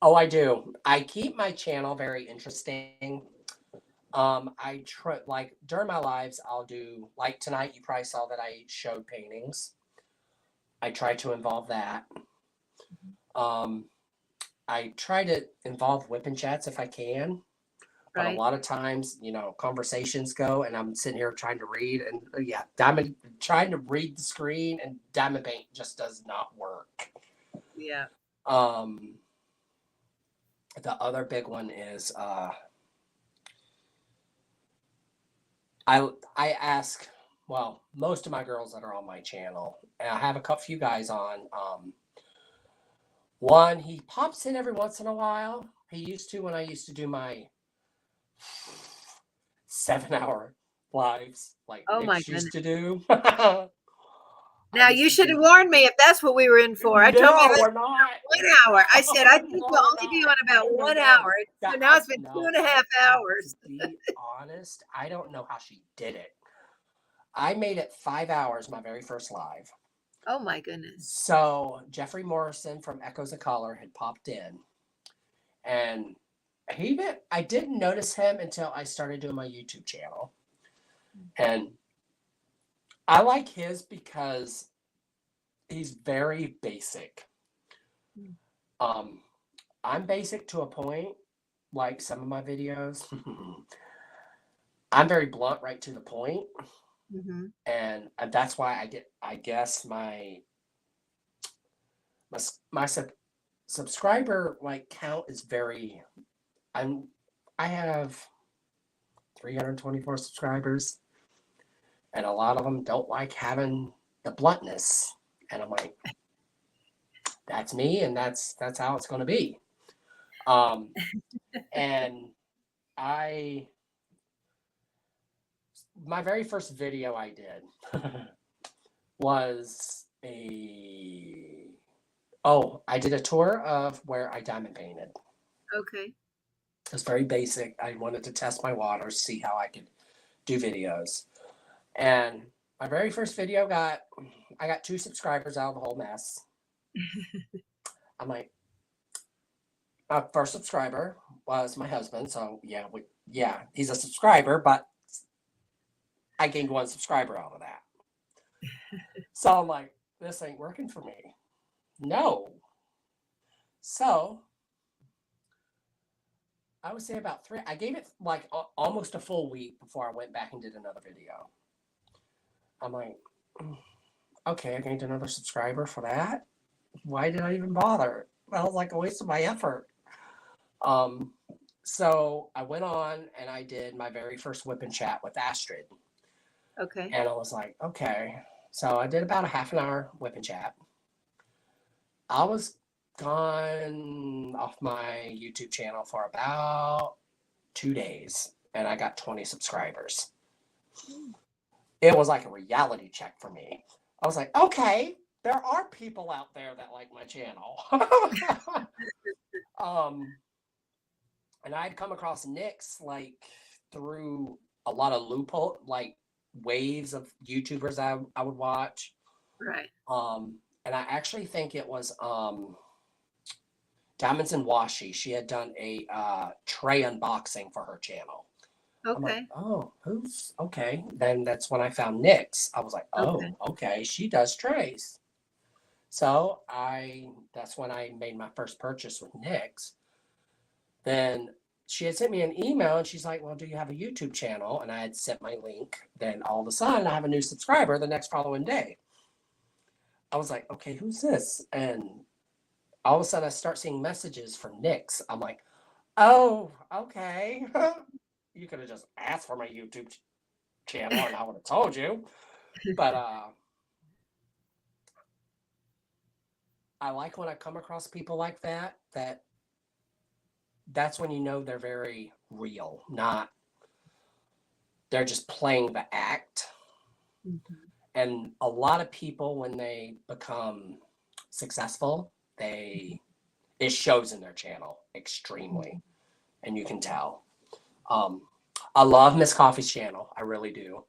oh, I do. I keep my channel very interesting. I try like during my lives, I'll do like tonight. You probably saw that I showed paintings. I try to involve that. Um, I try to involve whipping chats if I can, but a Right? lot of times, conversations go, and I'm sitting here trying to read, and yeah, diamond trying to read the screen, and diamond paint just does not work. Yeah. Um, the other big one is I ask, well, most of my girls that are on my channel, and I have a few guys on. One, he pops in every once in a while. He used to when I used to do my 7 hour lives like Oh my Nick's used goodness. to do. I Now used you to should have do. warned me if that's what we were in for. I told me No, it was we're not. 1 hour. I said I think No, we'll we're only be not. on about No, no, 1 hour. no. So That now it's been two no. and a half To hours. be honest, I don't know how she did it. I made it 5 hours my very first live. Oh my goodness. So Jeffrey Morrison from Echoes of Color had popped in, and I didn't notice him until I started doing my YouTube channel, and I like his because he's very basic. Um, I'm basic to a point, like some of my videos. I'm very blunt, right to the point, Mm-hmm. and that's why I guess my subscriber like count is very. I'm I have 324 subscribers, and a lot of them don't like having the bluntness, and I'm like, that's me, and that's how it's going to be. Um, and I my very first video I did was I did a tour of where I diamond painted. Okay. It was very basic. I wanted to test my waters, see how I could do videos. And my very first video I got 2 subscribers out of the whole mess. I'm like, my first subscriber was my husband. So yeah, he's a subscriber, but I gained 1 subscriber out of that. So I'm like, this ain't working for me. No. So I would say about 3. I gave it like almost a full week before I went back and did another video. I'm like, okay, I gained another subscriber for that. Why did I even bother? That was like a waste of my effort. So I went on and I did my very first whip and chat with Astrid. Okay. And I was like, okay. So I did about a half an hour whip and chat. I was gone off my YouTube channel for about 2 days and I got 20 subscribers. It was like a reality check for me. I was like, okay, there are people out there that like my channel. And I'd come across Nick's like through a lot of loophole, like waves of YouTubers I would watch. Right. And I actually think it was Diamonds and Washi. She had done a tray unboxing for her channel. I'm like, Okay. oh, who's okay? Then that's when I found Nick's. I was like, oh, okay, she does trays. So that's when I made my first purchase with Nick's. Then she had sent me an email and she's like, well, do you have a YouTube channel? And I had sent my link. Then all of a sudden I have a new subscriber the next following day. I was like, okay, who's this? And all of a sudden I start seeing messages from Nick's. I'm like, oh, okay. You could have just asked for my YouTube channel and I would have told you. But I like when I come across people like that's when you know they're very real, not they're just playing the act. Mm-hmm. And a lot of people, when they become successful, it shows in their channel extremely, and you can tell. I love Miss Coffee's channel, I really do,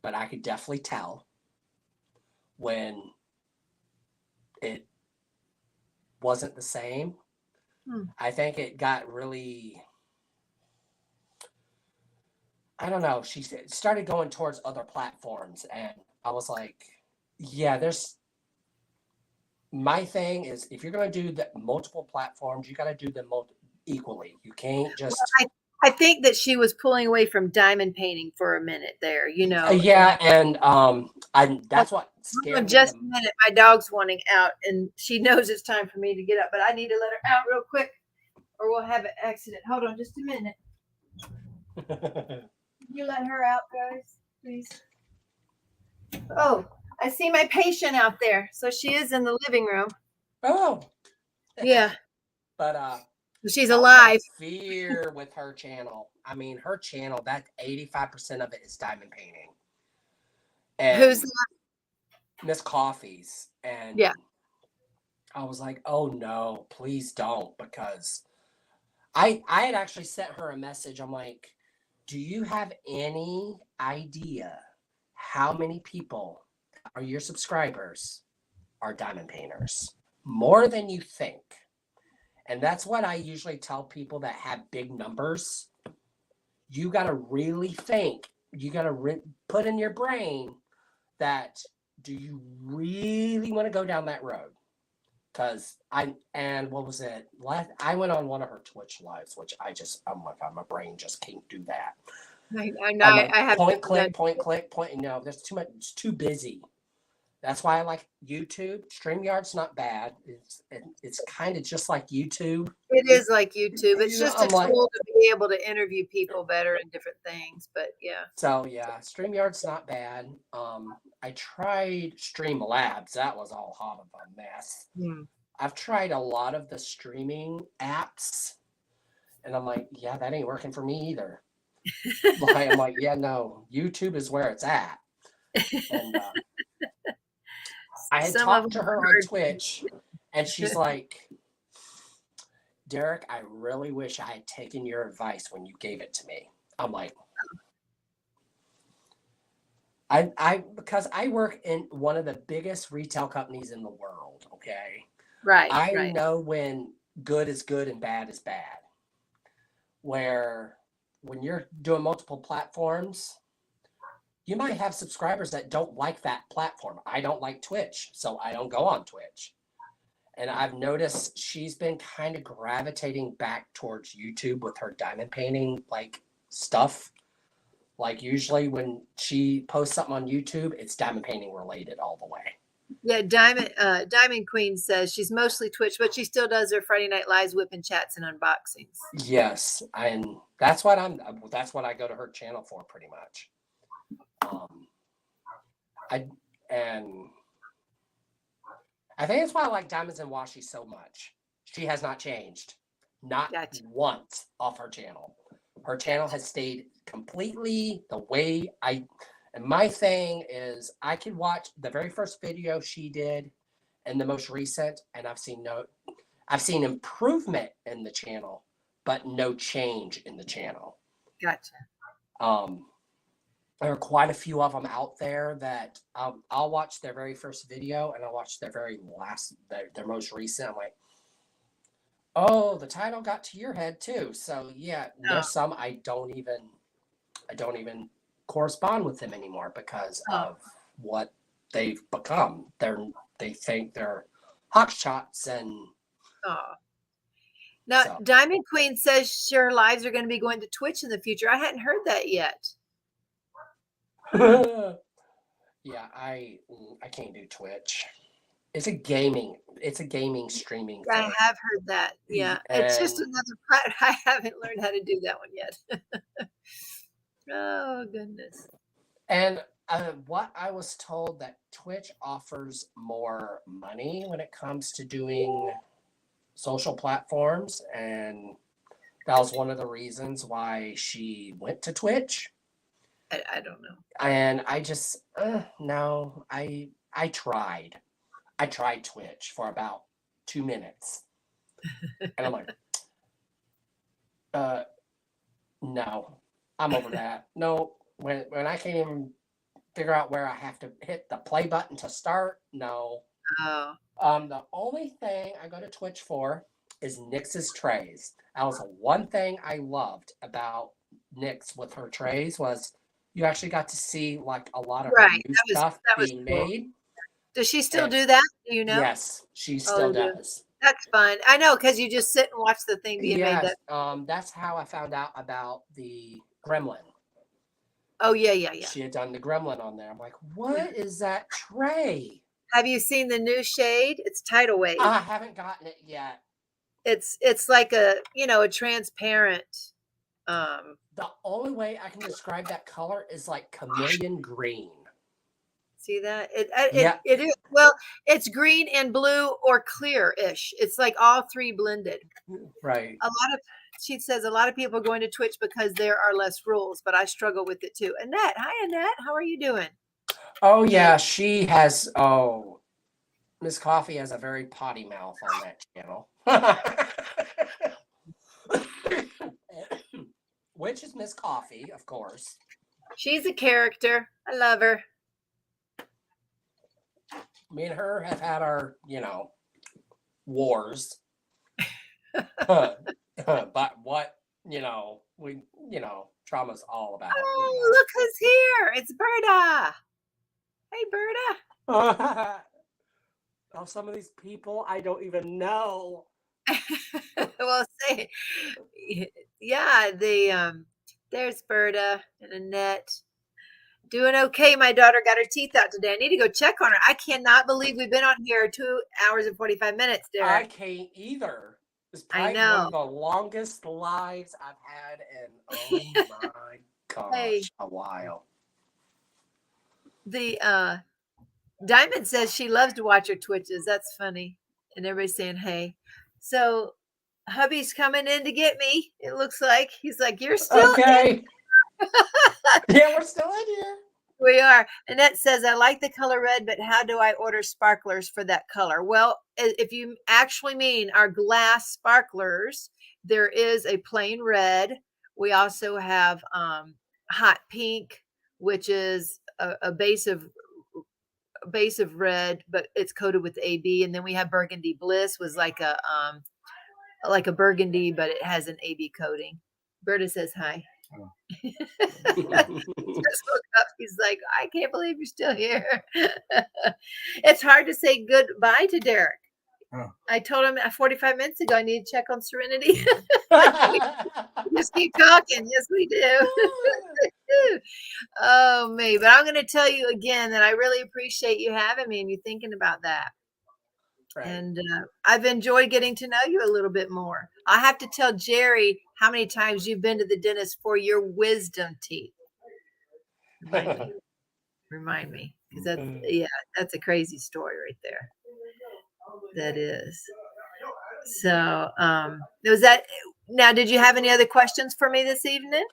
but I could definitely tell when it wasn't the same. I think it got really, I don't know, she started going towards other platforms, and I was like, yeah, my thing is, if you're going to do the multiple platforms, you got to do them equally. You can't just. Well, I think that she was pulling away from diamond painting for a minute there, you know. Yeah, and that's what scared me. Just a minute, my dog's wanting out, and she knows it's time for me to get up, but I need to let her out real quick, or we'll have an accident. Hold on, just a minute. Can you let her out, guys, please? Oh, I see my patient out there, so she is in the living room. Oh, yeah, but she's alive. Fear with her channel. I mean, her channel, that 85% of it is diamond painting. And who's that? Miss Coffee's. And yeah, I was like, oh no, please don't, because I had actually sent her a message. I'm like, do you have any idea how many people are your subscribers are diamond painters? More than you think. And that's what I usually tell people that have big numbers. You got to really think. You got to put in your brain that, do you really want to go down that road? Because what was it? I went on one of her Twitch lives, which I'm like, my brain just can't do that. I know. I have point, click. No, there's too much. It's too busy. That's why I like YouTube. StreamYard's not bad. It's kind of just like YouTube. It is like YouTube. It's just a tool to be able to interview people better and different things. But yeah. So yeah, StreamYard's not bad. I tried Streamlabs. That was all hot of a mess. I've tried a lot of the streaming apps, and I'm like, yeah, that ain't working for me either. I'm like, yeah, no, YouTube is where it's at. And I had talked to her on Twitch, and she's like, Derek, I really wish I had taken your advice when you gave it to me. I'm like, Because I work in one of the biggest retail companies in the world, okay? Right, I right. know when good is good and bad is bad. Where when you're doing multiple platforms, you might have subscribers that don't like that platform. I don't like Twitch, so I don't go on Twitch. And I've noticed she's been kind of gravitating back towards YouTube with her diamond painting like stuff. Like usually when she posts something on YouTube, it's diamond painting related all the way. Yeah, Diamond Queen says she's mostly Twitch, but she still does her Friday Night Lives, whipping chats, and unboxings. Yes, and that's what I go to her channel for pretty much. I and I think that's why I like Diamonds and Washi so much. She has not changed, not Gotcha. once off her channel. Her channel has stayed completely the way I. And my thing is, I could watch the very first video she did, and the most recent, and I've seen improvement in the channel, but no change in the channel. Gotcha. There are quite a few of them out there that I'll watch their very first video and I'll watch their very last, their most recent. I'm like, oh, the title got to your head too. So yeah, there's some I don't even correspond with them anymore because of what they've become. They think they're hotshots and. Oh. Now, So. Diamond Queen says her lives are going to be going to Twitch in the future. I hadn't heard that yet. Yeah, I can't do Twitch. It's a gaming streaming thing. I have heard that. Yeah. It's just another part. I haven't learned how to do that one yet. Oh, goodness. And what I was told that Twitch offers more money when it comes to doing social platforms, and that was one of the reasons why she went to Twitch. I don't know. And I just no, I tried. I tried Twitch for about 2 minutes. And I'm like, no, I'm over that. No, when I can't even figure out where I have to hit the play button to start, no. Oh. The only thing I go to Twitch for is Nyx's trays. That was one thing I loved about Nyx with her trays was you actually got to see like a lot of her new stuff being made. Does she still do that? Do you know? Yes, she still does. That's fun. I know, because you just sit and watch the thing being made. That's how I found out about the gremlin. Oh, yeah. She had done the gremlin on there. I'm like, what is that tray? Have you seen the new shade? It's Tidal Wave. I haven't gotten it yet. It's like a transparent. The only way I can describe that color is like chameleon green. See that? It is. Well, it's green and blue or clear-ish. It's like all three blended. Right. She says a lot of people are going to Twitch because there are less rules, but I struggle with it too. Annette, hi Annette, how are you doing? Oh yeah, she has. Oh, Miss Coffee has a very potty mouth on that channel. Which is Miss Coffee, of course. She's a character. I love her. Me and her have had our, wars. But what, trauma's all about. Oh, look who's here. It's Berta. Hey, Berta. Oh, some of these people I don't even know. Well, say, yeah, there's Berta and Annette. Doing okay. My daughter got her teeth out today. I need to go check on her. I cannot believe we've been on here 2 hours and 45 minutes, Derek. I can't either. It's probably one of the longest lives I've had in, oh my gosh, a while. The Diamond says she loves to watch her Twitches. That's funny. And everybody's saying, hey. So hubby's coming in to get me. It looks like. He's like, you're still okay. Yeah, we're still in here. We are. Annette says, I like the color red, but how do I order sparklers for that color? Well, if you actually mean our glass sparklers, there is a plain red. We also have hot pink, which is a base of red, but it's coated with AB, and then we have Burgundy Bliss was like a burgundy, but it has an AB coating. Berta says hi. Oh. Just woke up. He's like, I can't believe you're still here. It's hard to say goodbye to Derek. Oh. I told him 45 minutes ago I need to check on Serenity. We just keep talking. Yes, we do. Oh, me. But I'm going to tell you again that I really appreciate you having me and you thinking about that. Right. And I've enjoyed getting to know you a little bit more. I have to tell Jerry how many times you've been to the dentist for your wisdom teeth. Remind me, because that's a crazy story right there. That is. So was that. Now, did you have any other questions for me this evening?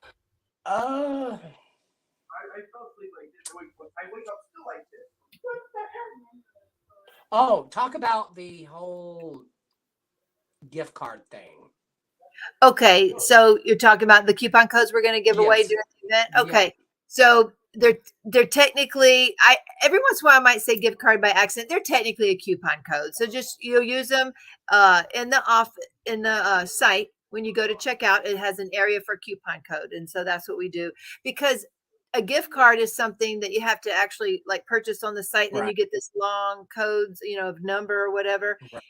I fell asleep like this. I wake up still like this. What the hell? Oh, talk about the whole gift card thing. Okay, so you're talking about the coupon codes we're going to give away Yes. during the event. Yeah. Okay, so they're technically, every once in a while I might say gift card by accident. They're technically a coupon code, so just you'll use them in the site when you go to checkout. It has an area for coupon code, and so that's what we do, because a gift card is something that you have to actually like purchase on the site, and then you Right. get this long codes, of number or whatever. Right.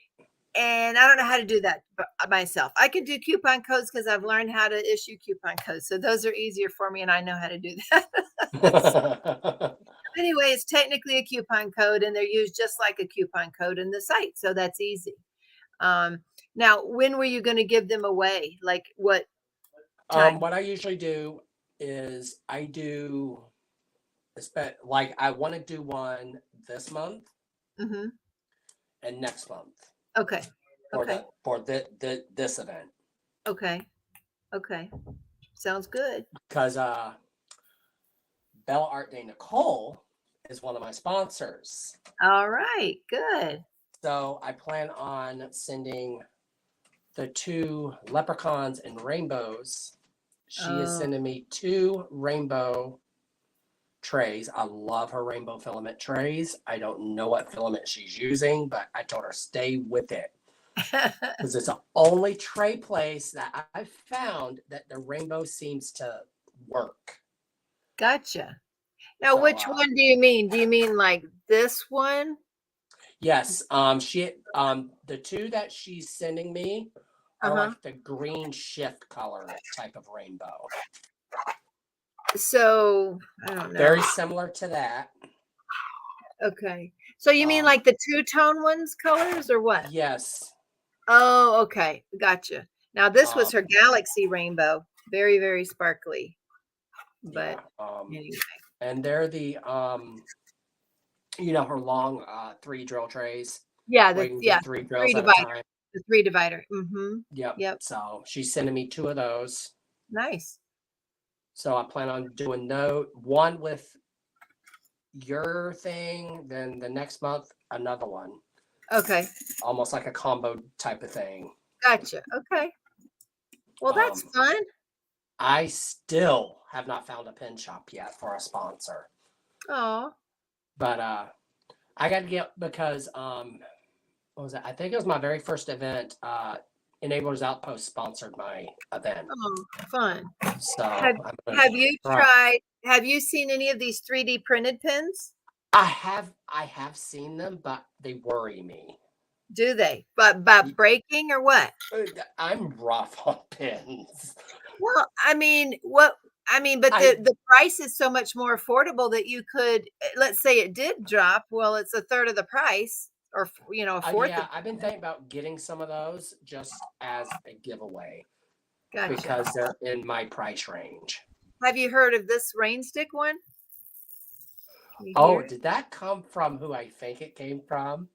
And I don't know how to do that myself. I can do coupon codes because I've learned how to issue coupon codes. So those are easier for me and I know how to do that. Anyway, it's technically a coupon code and they're used just like a coupon code in the site. So that's easy. Now, when were you going to give them away? Like what time? What I usually do is I want to do one this month Mm-hmm. and next month Okay. Okay. for this event. Okay. Okay. Sounds good. Because Bella Art Day Nicole is one of my sponsors. All right. Good. So I plan on sending the 2 leprechauns and rainbows. She is sending me 2 rainbow trays. I love her rainbow filament trays. I don't know what filament she's using, but I told her stay with it. Because it's the only tray place that I've found that the rainbow seems to work. Gotcha. Now, So, which one do you mean? Do you mean like this one? Yes. The 2 that she's sending me are like the green shift color type of rainbow. So I don't know. Very similar to that. Okay. So you mean like the 2-tone ones colors or what? Yes. Oh, okay. Gotcha. Now this was her galaxy rainbow. Very, very sparkly. But anyway. And they're the her long 3 drill trays. Yeah, where you can get 3 drills at a divider. time. The 3 divider. Mm-hmm. Yep. So she's sending me 2 of those. Nice. So I plan on doing one with your thing, then the next month another one. Okay. Almost like a combo type of thing. Gotcha. Okay. Well, that's fun. I still have not found a pin shop yet for a sponsor. Oh. But I got to get, because what was it? I think it was my very first event. Enablers Outpost sponsored my event. Oh, fun. So have you tried? Have you seen any of these 3D printed pins? I have seen them, but they worry me. Do they? But by breaking or what? I'm rough on pins. Well, I mean, but the price is so much more affordable that you could, let's say it did drop. Well, it's a third of the price, or a fourth. Yeah, I've been thinking about getting some of those just as a giveaway. Gotcha. Because they're in my price range. Have you heard of this rain stick one? Did that come from who I think it came from?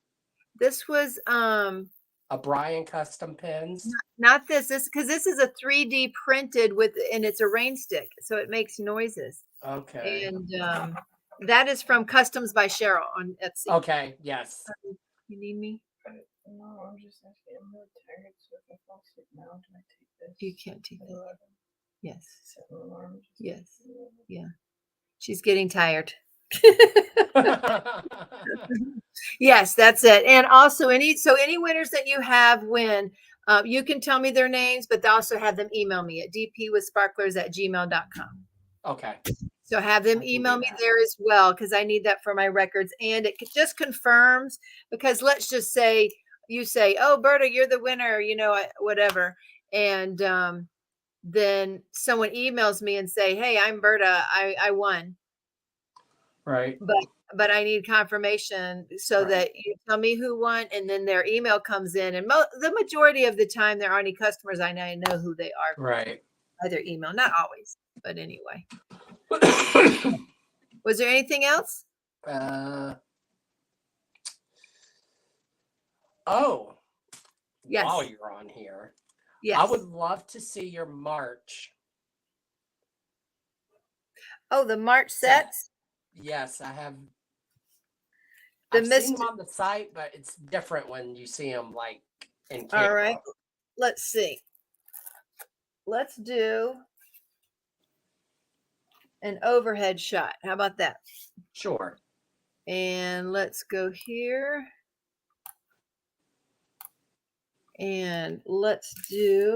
This was a Brian Custom Pins. Not this. Because this is a 3D printed and it's a rain stick, so it makes noises. Okay. And that is from Customs by Cheryl on Etsy. Okay. Yes. You need me? No, I'm just asking. I'm really tired, so if I fall asleep now, do I take this? You can't take that. Yes. Set an alarm. Yes. Yeah. She's getting tired. Yes, that's it. And also any winners that you have win, you can tell me their names, but also have them email me at dpwithsparklers@gmail.com. Okay. So have them I can email do me that. there as well, because I need that for my records. And it just confirms, because let's just say you say, oh, Berta, you're the winner, whatever. And then someone emails me and say, hey, I'm Berta, I won. Right. But I need confirmation so Right. that you tell me who won, and then their email comes in. And the majority of the time, there aren't any customers. I know who they are Right. by their email. Not always, but anyway. Was there anything else? Oh, Yes. while you're on here, Yes. I would love to see your March. Oh, the March sets. Yes, I have. The I've seen mist. them on the site, but it's different when you see them like in All camera. right. Let's see. Let's do an overhead shot. How about that? Sure. And let's go here. And let's see.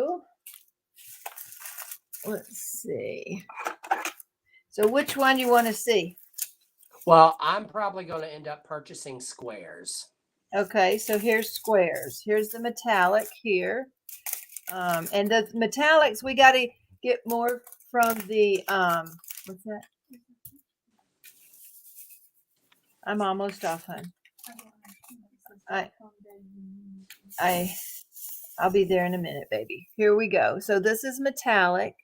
So which one you want to see? Well, I'm probably going to end up purchasing squares. Okay, so here's squares. Here's the metallic here. And the metallics, we got to get more from the, what's that? I'm almost off, hon. I'll be there in a minute, baby. Here we go. So this is metallic.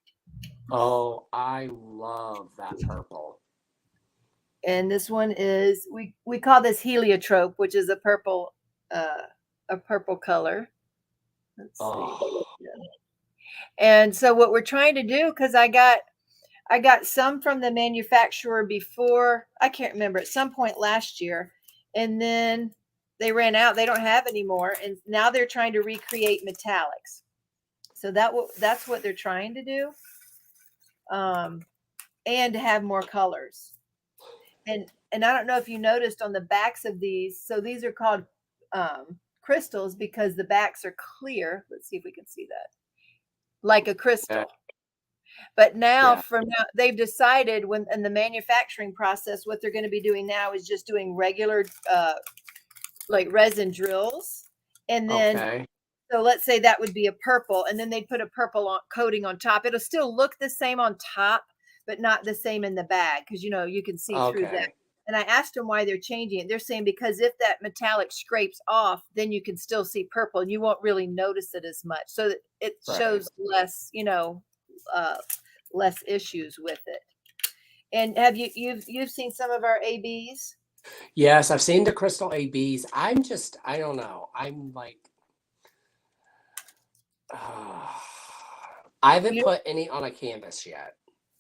Oh, I love that purple. And this one is, we call this heliotrope, which is a purple color. Let's see. And so what we're trying to do, because I got some from the manufacturer before, I can't remember, at some point last year, and then they ran out. They don't have any more, and now they're trying to recreate metallics. So that's what they're trying to do, and to have more colors. And I don't know if you noticed on the backs of these. So these are called crystals because the backs are clear. Let's see if we can see that, like a crystal. Yeah. But now, from now, they've decided when in the manufacturing process, what they're going to be doing now is just doing regular, like resin drills, and then so let's say that would be a purple, and then they'd put a purple coating on top. It'll still look the same on top, but not the same in the bag because you can see through that. And I asked them why they're changing it. They're saying because if that metallic scrapes off, then you can still see purple, and you won't really notice it as much. So that it shows less, less issues with it. And have you've seen some of our ABs? Yes, I've seen the crystal ABs. I don't know. I'm like, I haven't put any on a canvas yet.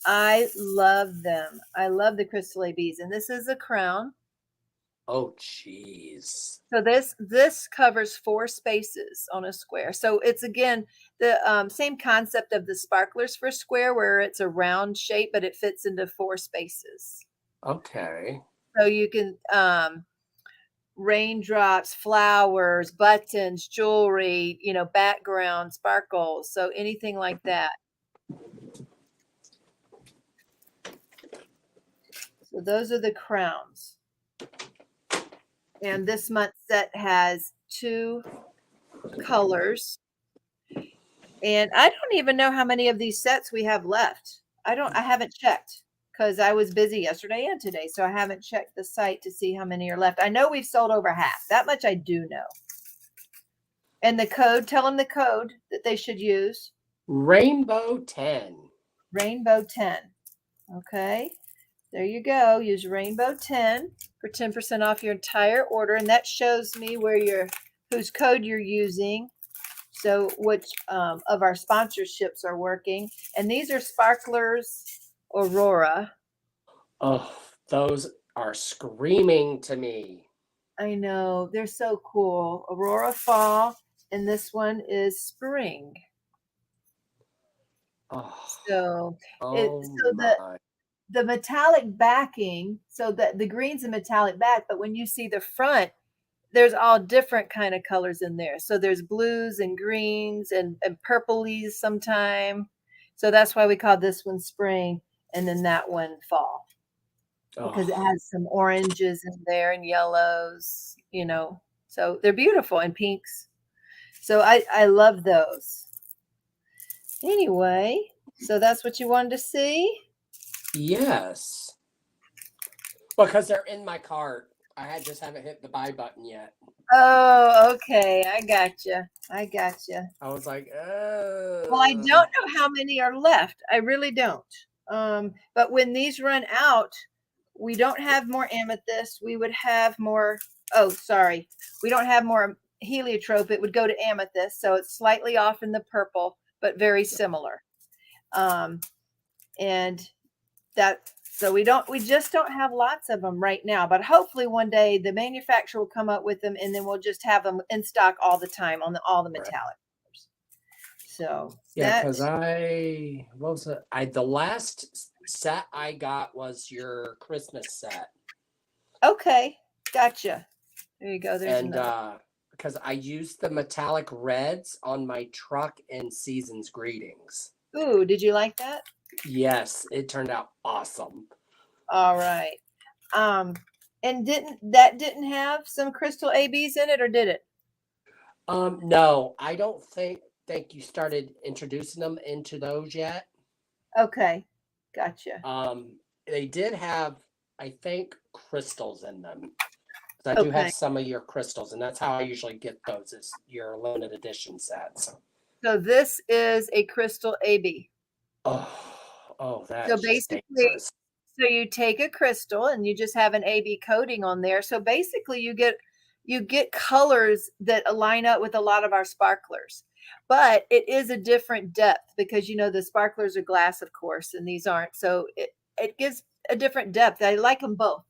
I love them. I love the crystal ABs, and this is a crown. Oh, geez. So this covers 4 spaces on a square. So it's again the same concept of the sparklers for square, where it's a round shape, but it fits into 4 spaces. Okay. So you can raindrops, flowers, buttons, jewelry, background, sparkles. So anything like that. So those are the crowns. And this month's set has 2 colors. And I don't even know how many of these sets we have left. I haven't checked because I was busy yesterday and today. So I haven't checked the site to see how many are left. I know we've sold over half. That much I do know. And the code, tell them the code that they should use. Rainbow 10. Rainbow 10. Okay. There you go. Use Rainbow 10 for 10% off your entire order. And that shows me whose code you're using. So which of our sponsorships are working. And these are Sparklers Aurora. Oh, those are screaming to me. I know. They're so cool. Aurora Fall. And this one is Spring. Oh, So, my. the metallic backing, so that the green's a metallic back, but when you see the front, there's all different kind of colors in there. So there's blues and greens and purplies sometime. So that's why we call this one spring and then that one fall, because it Oh, has some oranges in there and yellows, you know. So they're beautiful, and pinks. So I love those. Anyway, so that's what you wanted to see? yes. Because they're in my cart. Just haven't hit the buy button yet. Oh, okay. I gotcha. I gotcha. I was like, Well, I don't know how many are left. I really don't. But when these run out, we don't have more amethyst. We would have more. Oh, sorry. We don't have more heliotrope. It would go to amethyst. So it's slightly off in the purple, but very similar. And that, so we just don't have lots of them right now, but hopefully one day the manufacturer will come up with them and then we'll just have them in stock all the time on all the metallic colors. So yeah, because the last set I got was your Christmas set. Okay, gotcha. There you go. There's And another. because I used the metallic reds on my truck in Season's Greetings. Ooh, did you like that? Yes, it turned out awesome. All right. And didn't have some crystal ABs in it, or did it? No, I don't think you started introducing them into those yet. Okay, gotcha. They did have, I think, crystals in them. So I do Okay. have some of your crystals, and that's how I usually get those, is your limited edition sets. So this is a crystal AB. Oh, So that's just basically, dangerous. so you take a crystal and you just have an AB coating on there. So basically you get colors that line up with a lot of our sparklers. But it is a different depth because the sparklers are glass, of course, and these aren't. So it gives a different depth. I like them both.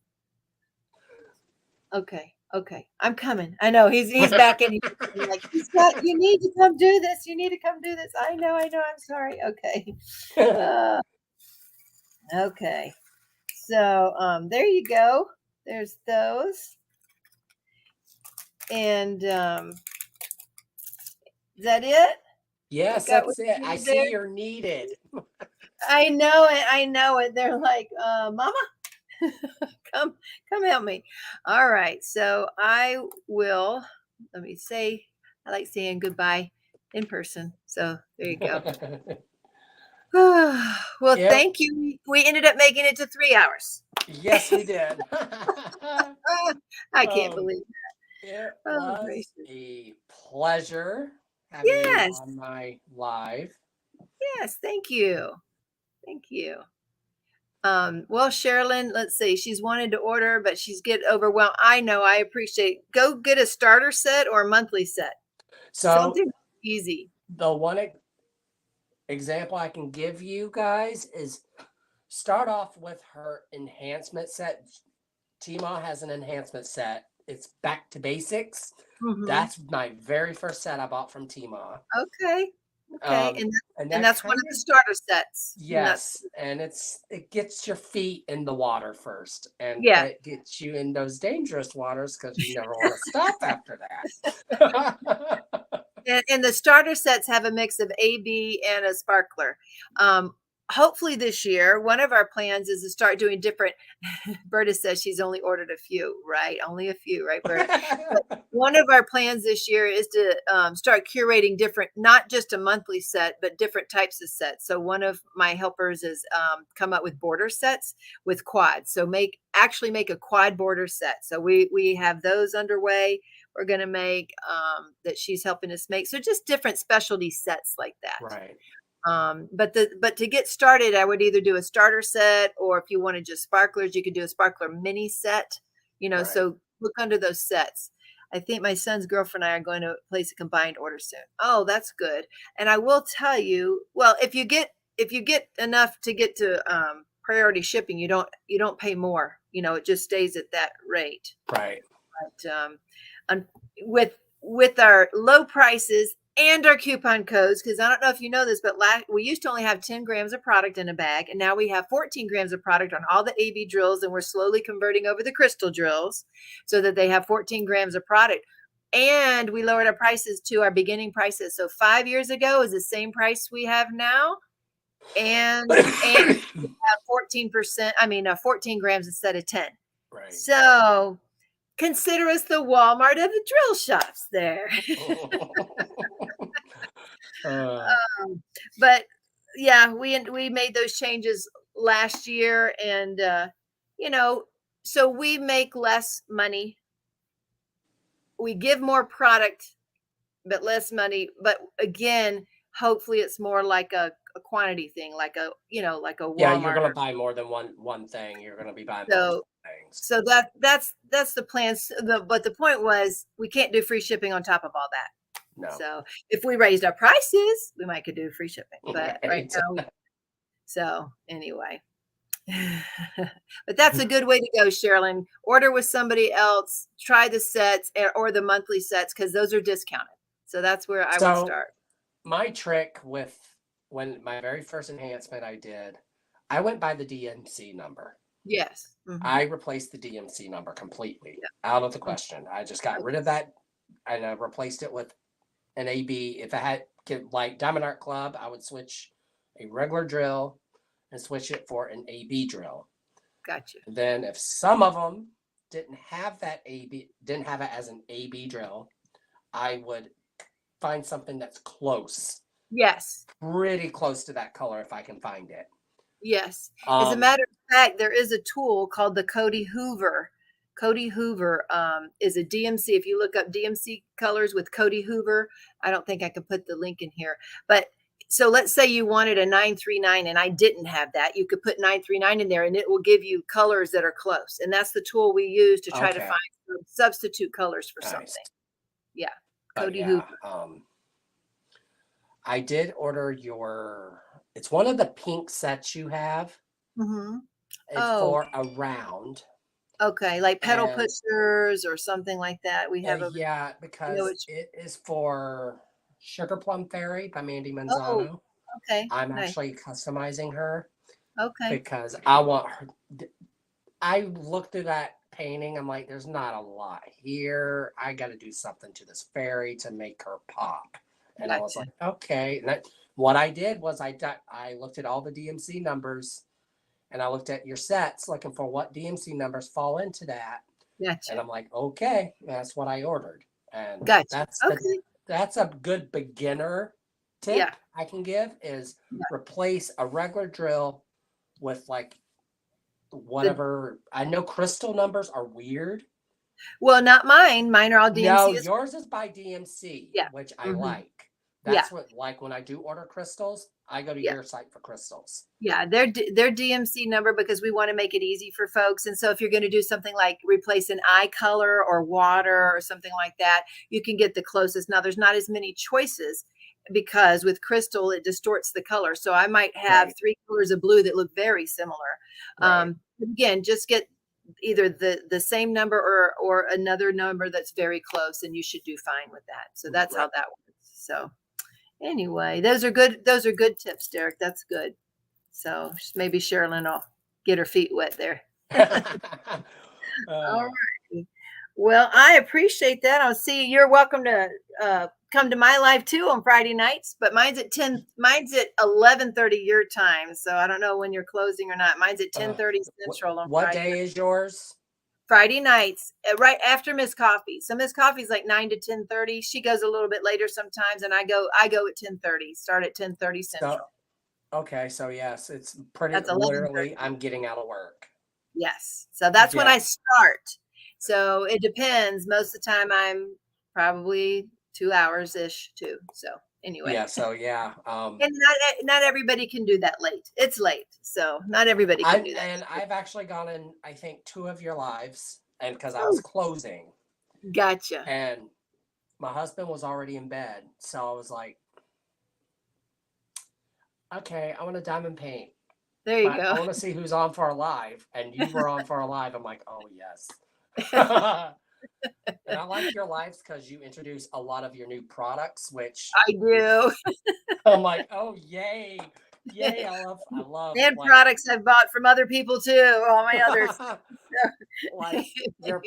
Okay. Okay. I'm coming. I know he's back in. Like, you need to come do this. You need to come do this. I know. I'm sorry. Okay. Okay. So there you go. There's those. And is that it? Yes, Got that's it. I see you're needed. I know it. I know it. They're like, Mama, come help me. All right. So I will, let me say, I like saying goodbye in person. So there you go. Well, Yep. thank you. We ended up making it to 3 hours. Yes, we did. I can't believe that. It Oh, was gracious. a pleasure having you Yes. on my live. Yes. Thank you. Thank you. Well, Sherilyn, let's see. She's wanted to order, but she's getting overwhelmed. I know. I appreciate. Go get a starter set or a monthly set. So Something easy. the one example I can give you guys is start off with her enhancement set. Teemaw has an enhancement set. It's back to basics. Mhm. That's my very first set I bought from Teemaw. Okay. Okay. And that's one of the kinda- starter sets. Yes, and it gets your feet in the water first, and Yeah. it gets you in those dangerous waters because you never want to stop after that. And the starter sets have a mix of AB and a sparkler. Hopefully this year, one of our plans is to start doing different. Berta says she's only ordered a few, right? Only a few, right, Berta? But one of our plans this year is to start curating different, not just a monthly set, but different types of sets. So one of my helpers is come up with border sets with quads. So actually make a quad border set. So we have those underway. We're going to make that she's helping us make. So just different specialty sets like that. Right. But to get started, I would either do a starter set, or if you wanted just sparklers, you could do a sparkler mini set, Right. So look under those sets. I think my son's girlfriend and I are going to place a combined order soon. Oh, that's good. And I will tell you, well, if you get enough to get to priority shipping, you don't pay more. It just stays at that rate. Right. But with our low prices and our coupon codes, because I don't know if you know this, but we used to only have 10 grams of product in a bag, and now we have 14 grams of product on all the AB drills, and we're slowly converting over the crystal drills so that they have 14 grams of product. And we lowered our prices to our beginning prices. So 5 years ago is the same price we have now, and we have 14%. 14 grams instead of 10. Right. So consider us the Walmart of the drill shops there. But yeah, we made those changes last year, and so we make less money. We give more product, but less money. But again, hopefully it's more like a quantity thing, like a Walmart. Yeah, you're gonna buy more than one thing. You're gonna be buying multiple things. So that's the plan. But the point was, we can't do free shipping on top of all that. No. So if we raised our prices, we might could do free shipping. But right now, so anyway. But that's a good way to go, Sherilyn. Order with somebody else, try the sets or the monthly sets, because those are discounted. So that's where I would start. My trick with when my very first enhancement I did, I went by the DMC number. Yes. Mm-hmm. I replaced the DMC number completely out of the question. I just got rid of that and I replaced it with an AB. If I had like Diamond Art Club, I would switch a regular drill and switch it for an AB drill. Gotcha. Then if some of them didn't have it as an AB drill, I would find something that's close. Yes. Pretty close to that color if I can find it. Yes. As a matter of fact, there is a tool called the Cody Hoover. Cody Hoover is a DMC. If you look up DMC colors with Cody Hoover, I don't think I can put the link in here. But so let's say you wanted a 939 and I didn't have that. You could put 939 in there and it will give you colors that are close. And that's the tool we use to try to find substitute colors for something. Yeah. Cody Hoover. I did order it's one of the pink sets you have. Mm-hmm. It's for a round. Okay, like pedal pushers or something like that. We have because it is for Sugar Plum Fairy by Mandy Manzano. Oh, okay. I'm actually customizing her. Okay. Because I want her. I looked through that painting. I'm like, there's not a lot here. I got to do something to this fairy to make her pop. And I was like, okay. And what I did was I looked at all the DMC numbers and I looked at your sets looking for what DMC numbers fall into that. Gotcha. And I'm like, okay, that's what I ordered. And that's a good beginner tip I can give is replace a regular drill with like whatever. I know crystal numbers are weird. Well, not mine. Mine are all DMC. No, yours is by DMC, which I like. That's what, like when I do order crystals, I go to your site for crystals. Yeah, their DMC number, because we want to make it easy for folks. And so if you're going to do something like replace an eye color or water or something like that, you can get the closest. Now, there's not as many choices because with crystal, it distorts the color. So I might have 3 colors of blue that look very similar. Again, just get either the same number or another number that's very close, and you should do fine with that. So that's how that works. So anyway, those are good tips, Derek. That's good. So maybe Sherilyn will get her feet wet there. All right. Well, I appreciate that. I'll see you're welcome to come to my live too on Friday nights, but mine's at 11:30 your time. So I don't know when you're closing or not. Mine's at 10:30 Central on What Friday. day is yours? Friday nights, right after Miss Coffee. So Miss Coffee's like 9 to 10:30. She goes a little bit later sometimes, and I go at 10:30. Start at 10:30 Central. Okay, so yes, it's pretty literally I'm getting out of work. Yes, so that's when I start. So it depends. Most of the time, I'm probably 2 hours ish too. So anyway. Yeah. So and not everybody can do that late. It's late, so not everybody can do that. And I've actually gone in, I think, 2 of your lives, and because I was closing. Gotcha. And my husband was already in bed, so I was like, okay, I want to diamond paint. There you go. I want to see who's on for a live, and you were on for a live. I'm like, oh yes. And I like your lives because you introduce a lot of your new products, which I do. I'm like, oh yay, yay! I love And like products I've bought from other people too. All my others. like they're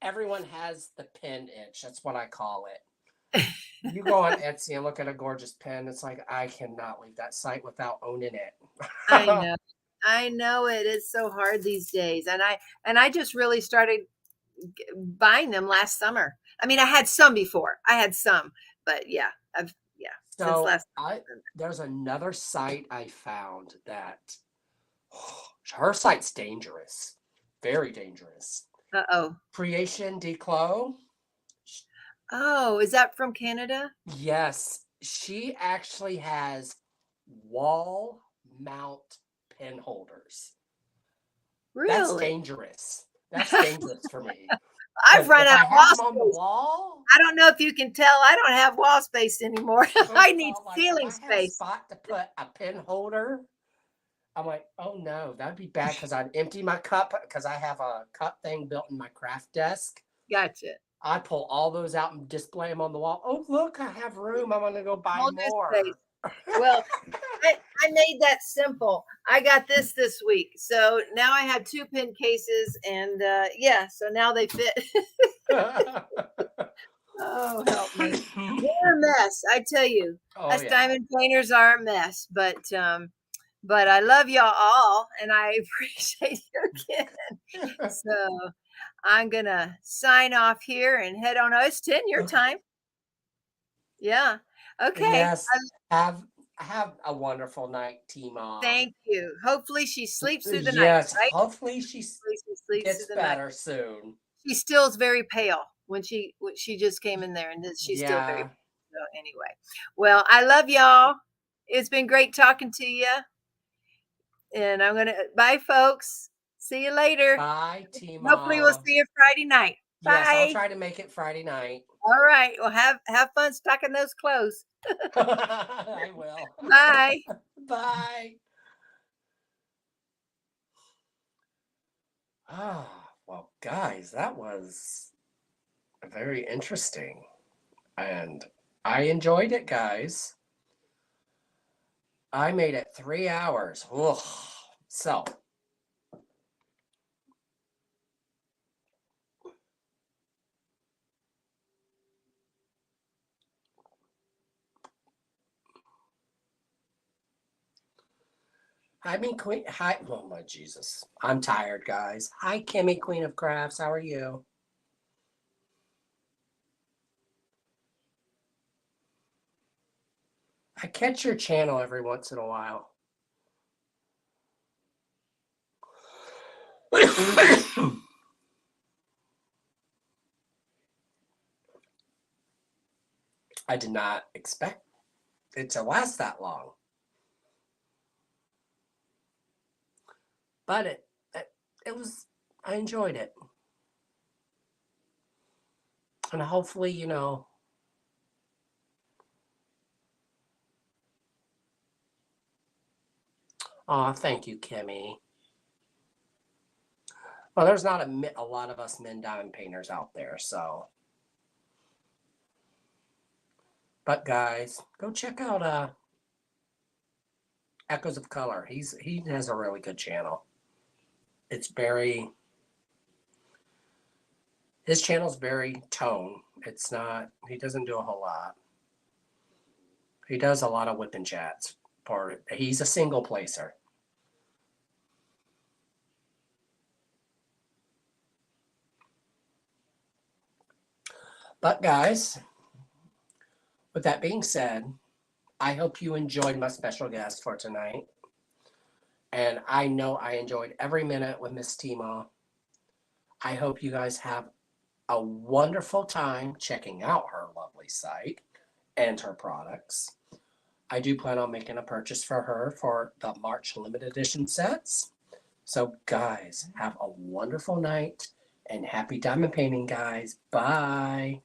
everyone has the pen itch. That's what I call it. You go on Etsy and look at a gorgeous pen. It's like I cannot leave that site without owning it. I know. I know it. It's so hard these days. And I just really started buying them last summer. I mean, I had some before. I had some, but yeah, since So last there's another site I found that her site's dangerous, very dangerous. Uh-oh. Creation Declo. Oh, is that from Canada? Yes, she actually has wall mount pen holders. That's Really? dangerous. That's dangerous for me. I've 'Cause run if out I of have wall them on the space. wall, I don't know if you can tell. I don't have wall space anymore. I need like if ceiling I had a space. spot to put a pen holder, I'm like, oh no, that'd be bad because I'd empty my cup because I have a cup thing built in my craft desk. Gotcha. I pull all those out and display them on the wall. Oh, look, I have room. I'm going to go buy Whole new space. more. Well, I made that simple. I got this week. So now I have 2 pen cases and yeah, so now they fit. Oh, help me. We're a mess, I tell you. Oh, Us yeah. diamond painters are a mess, but I love y'all all and I appreciate you again. So I'm gonna sign off here and head on. Oh, it's 10 your time. Yeah. Okay. Yes. Have a wonderful night, teemaw. Thank you. Hopefully she sleeps through the night, Yes. right? Hopefully she Hopefully she sleeps gets through the night. better soon. She still is very pale when she just came in there, and she's still very. Yeah. So anyway, well, I love y'all. It's been great talking to you, and I'm gonna bye, folks. See you later. Bye, Hopefully, we'll teemaw. see you Friday night. Yes, I'll Bye. try to make it Friday night. All right. Well, have fun stocking those clothes. I will. Bye. Bye. Ah, well, guys, that was very interesting. And I enjoyed it, guys. I made it 3 hours. Ugh. So, hi, me Queen. Hi, oh my Jesus, I'm tired, guys. Hi, Kimmy, Queen of Crafts. How are you? I catch your channel every once in a while. I did not expect it to last that long, but it was. I enjoyed it, and hopefully, oh, thank you, Kimmy. Well, there's not a lot of us men diamond painters out there, so. But guys, go check out Echoes of Color. He has a really good channel. It's very his channel's very tone. It's not he doesn't do a whole lot. He does a lot of whip and chats. He's a single placer. But guys, with that being said, I hope you enjoyed my special guest for tonight. And I know I enjoyed every minute with Miss Tima. I hope you guys have a wonderful time checking out her lovely site and her products. I do plan on making a purchase for her for the March limited edition sets. So, guys, have a wonderful night and happy diamond painting, guys. Bye.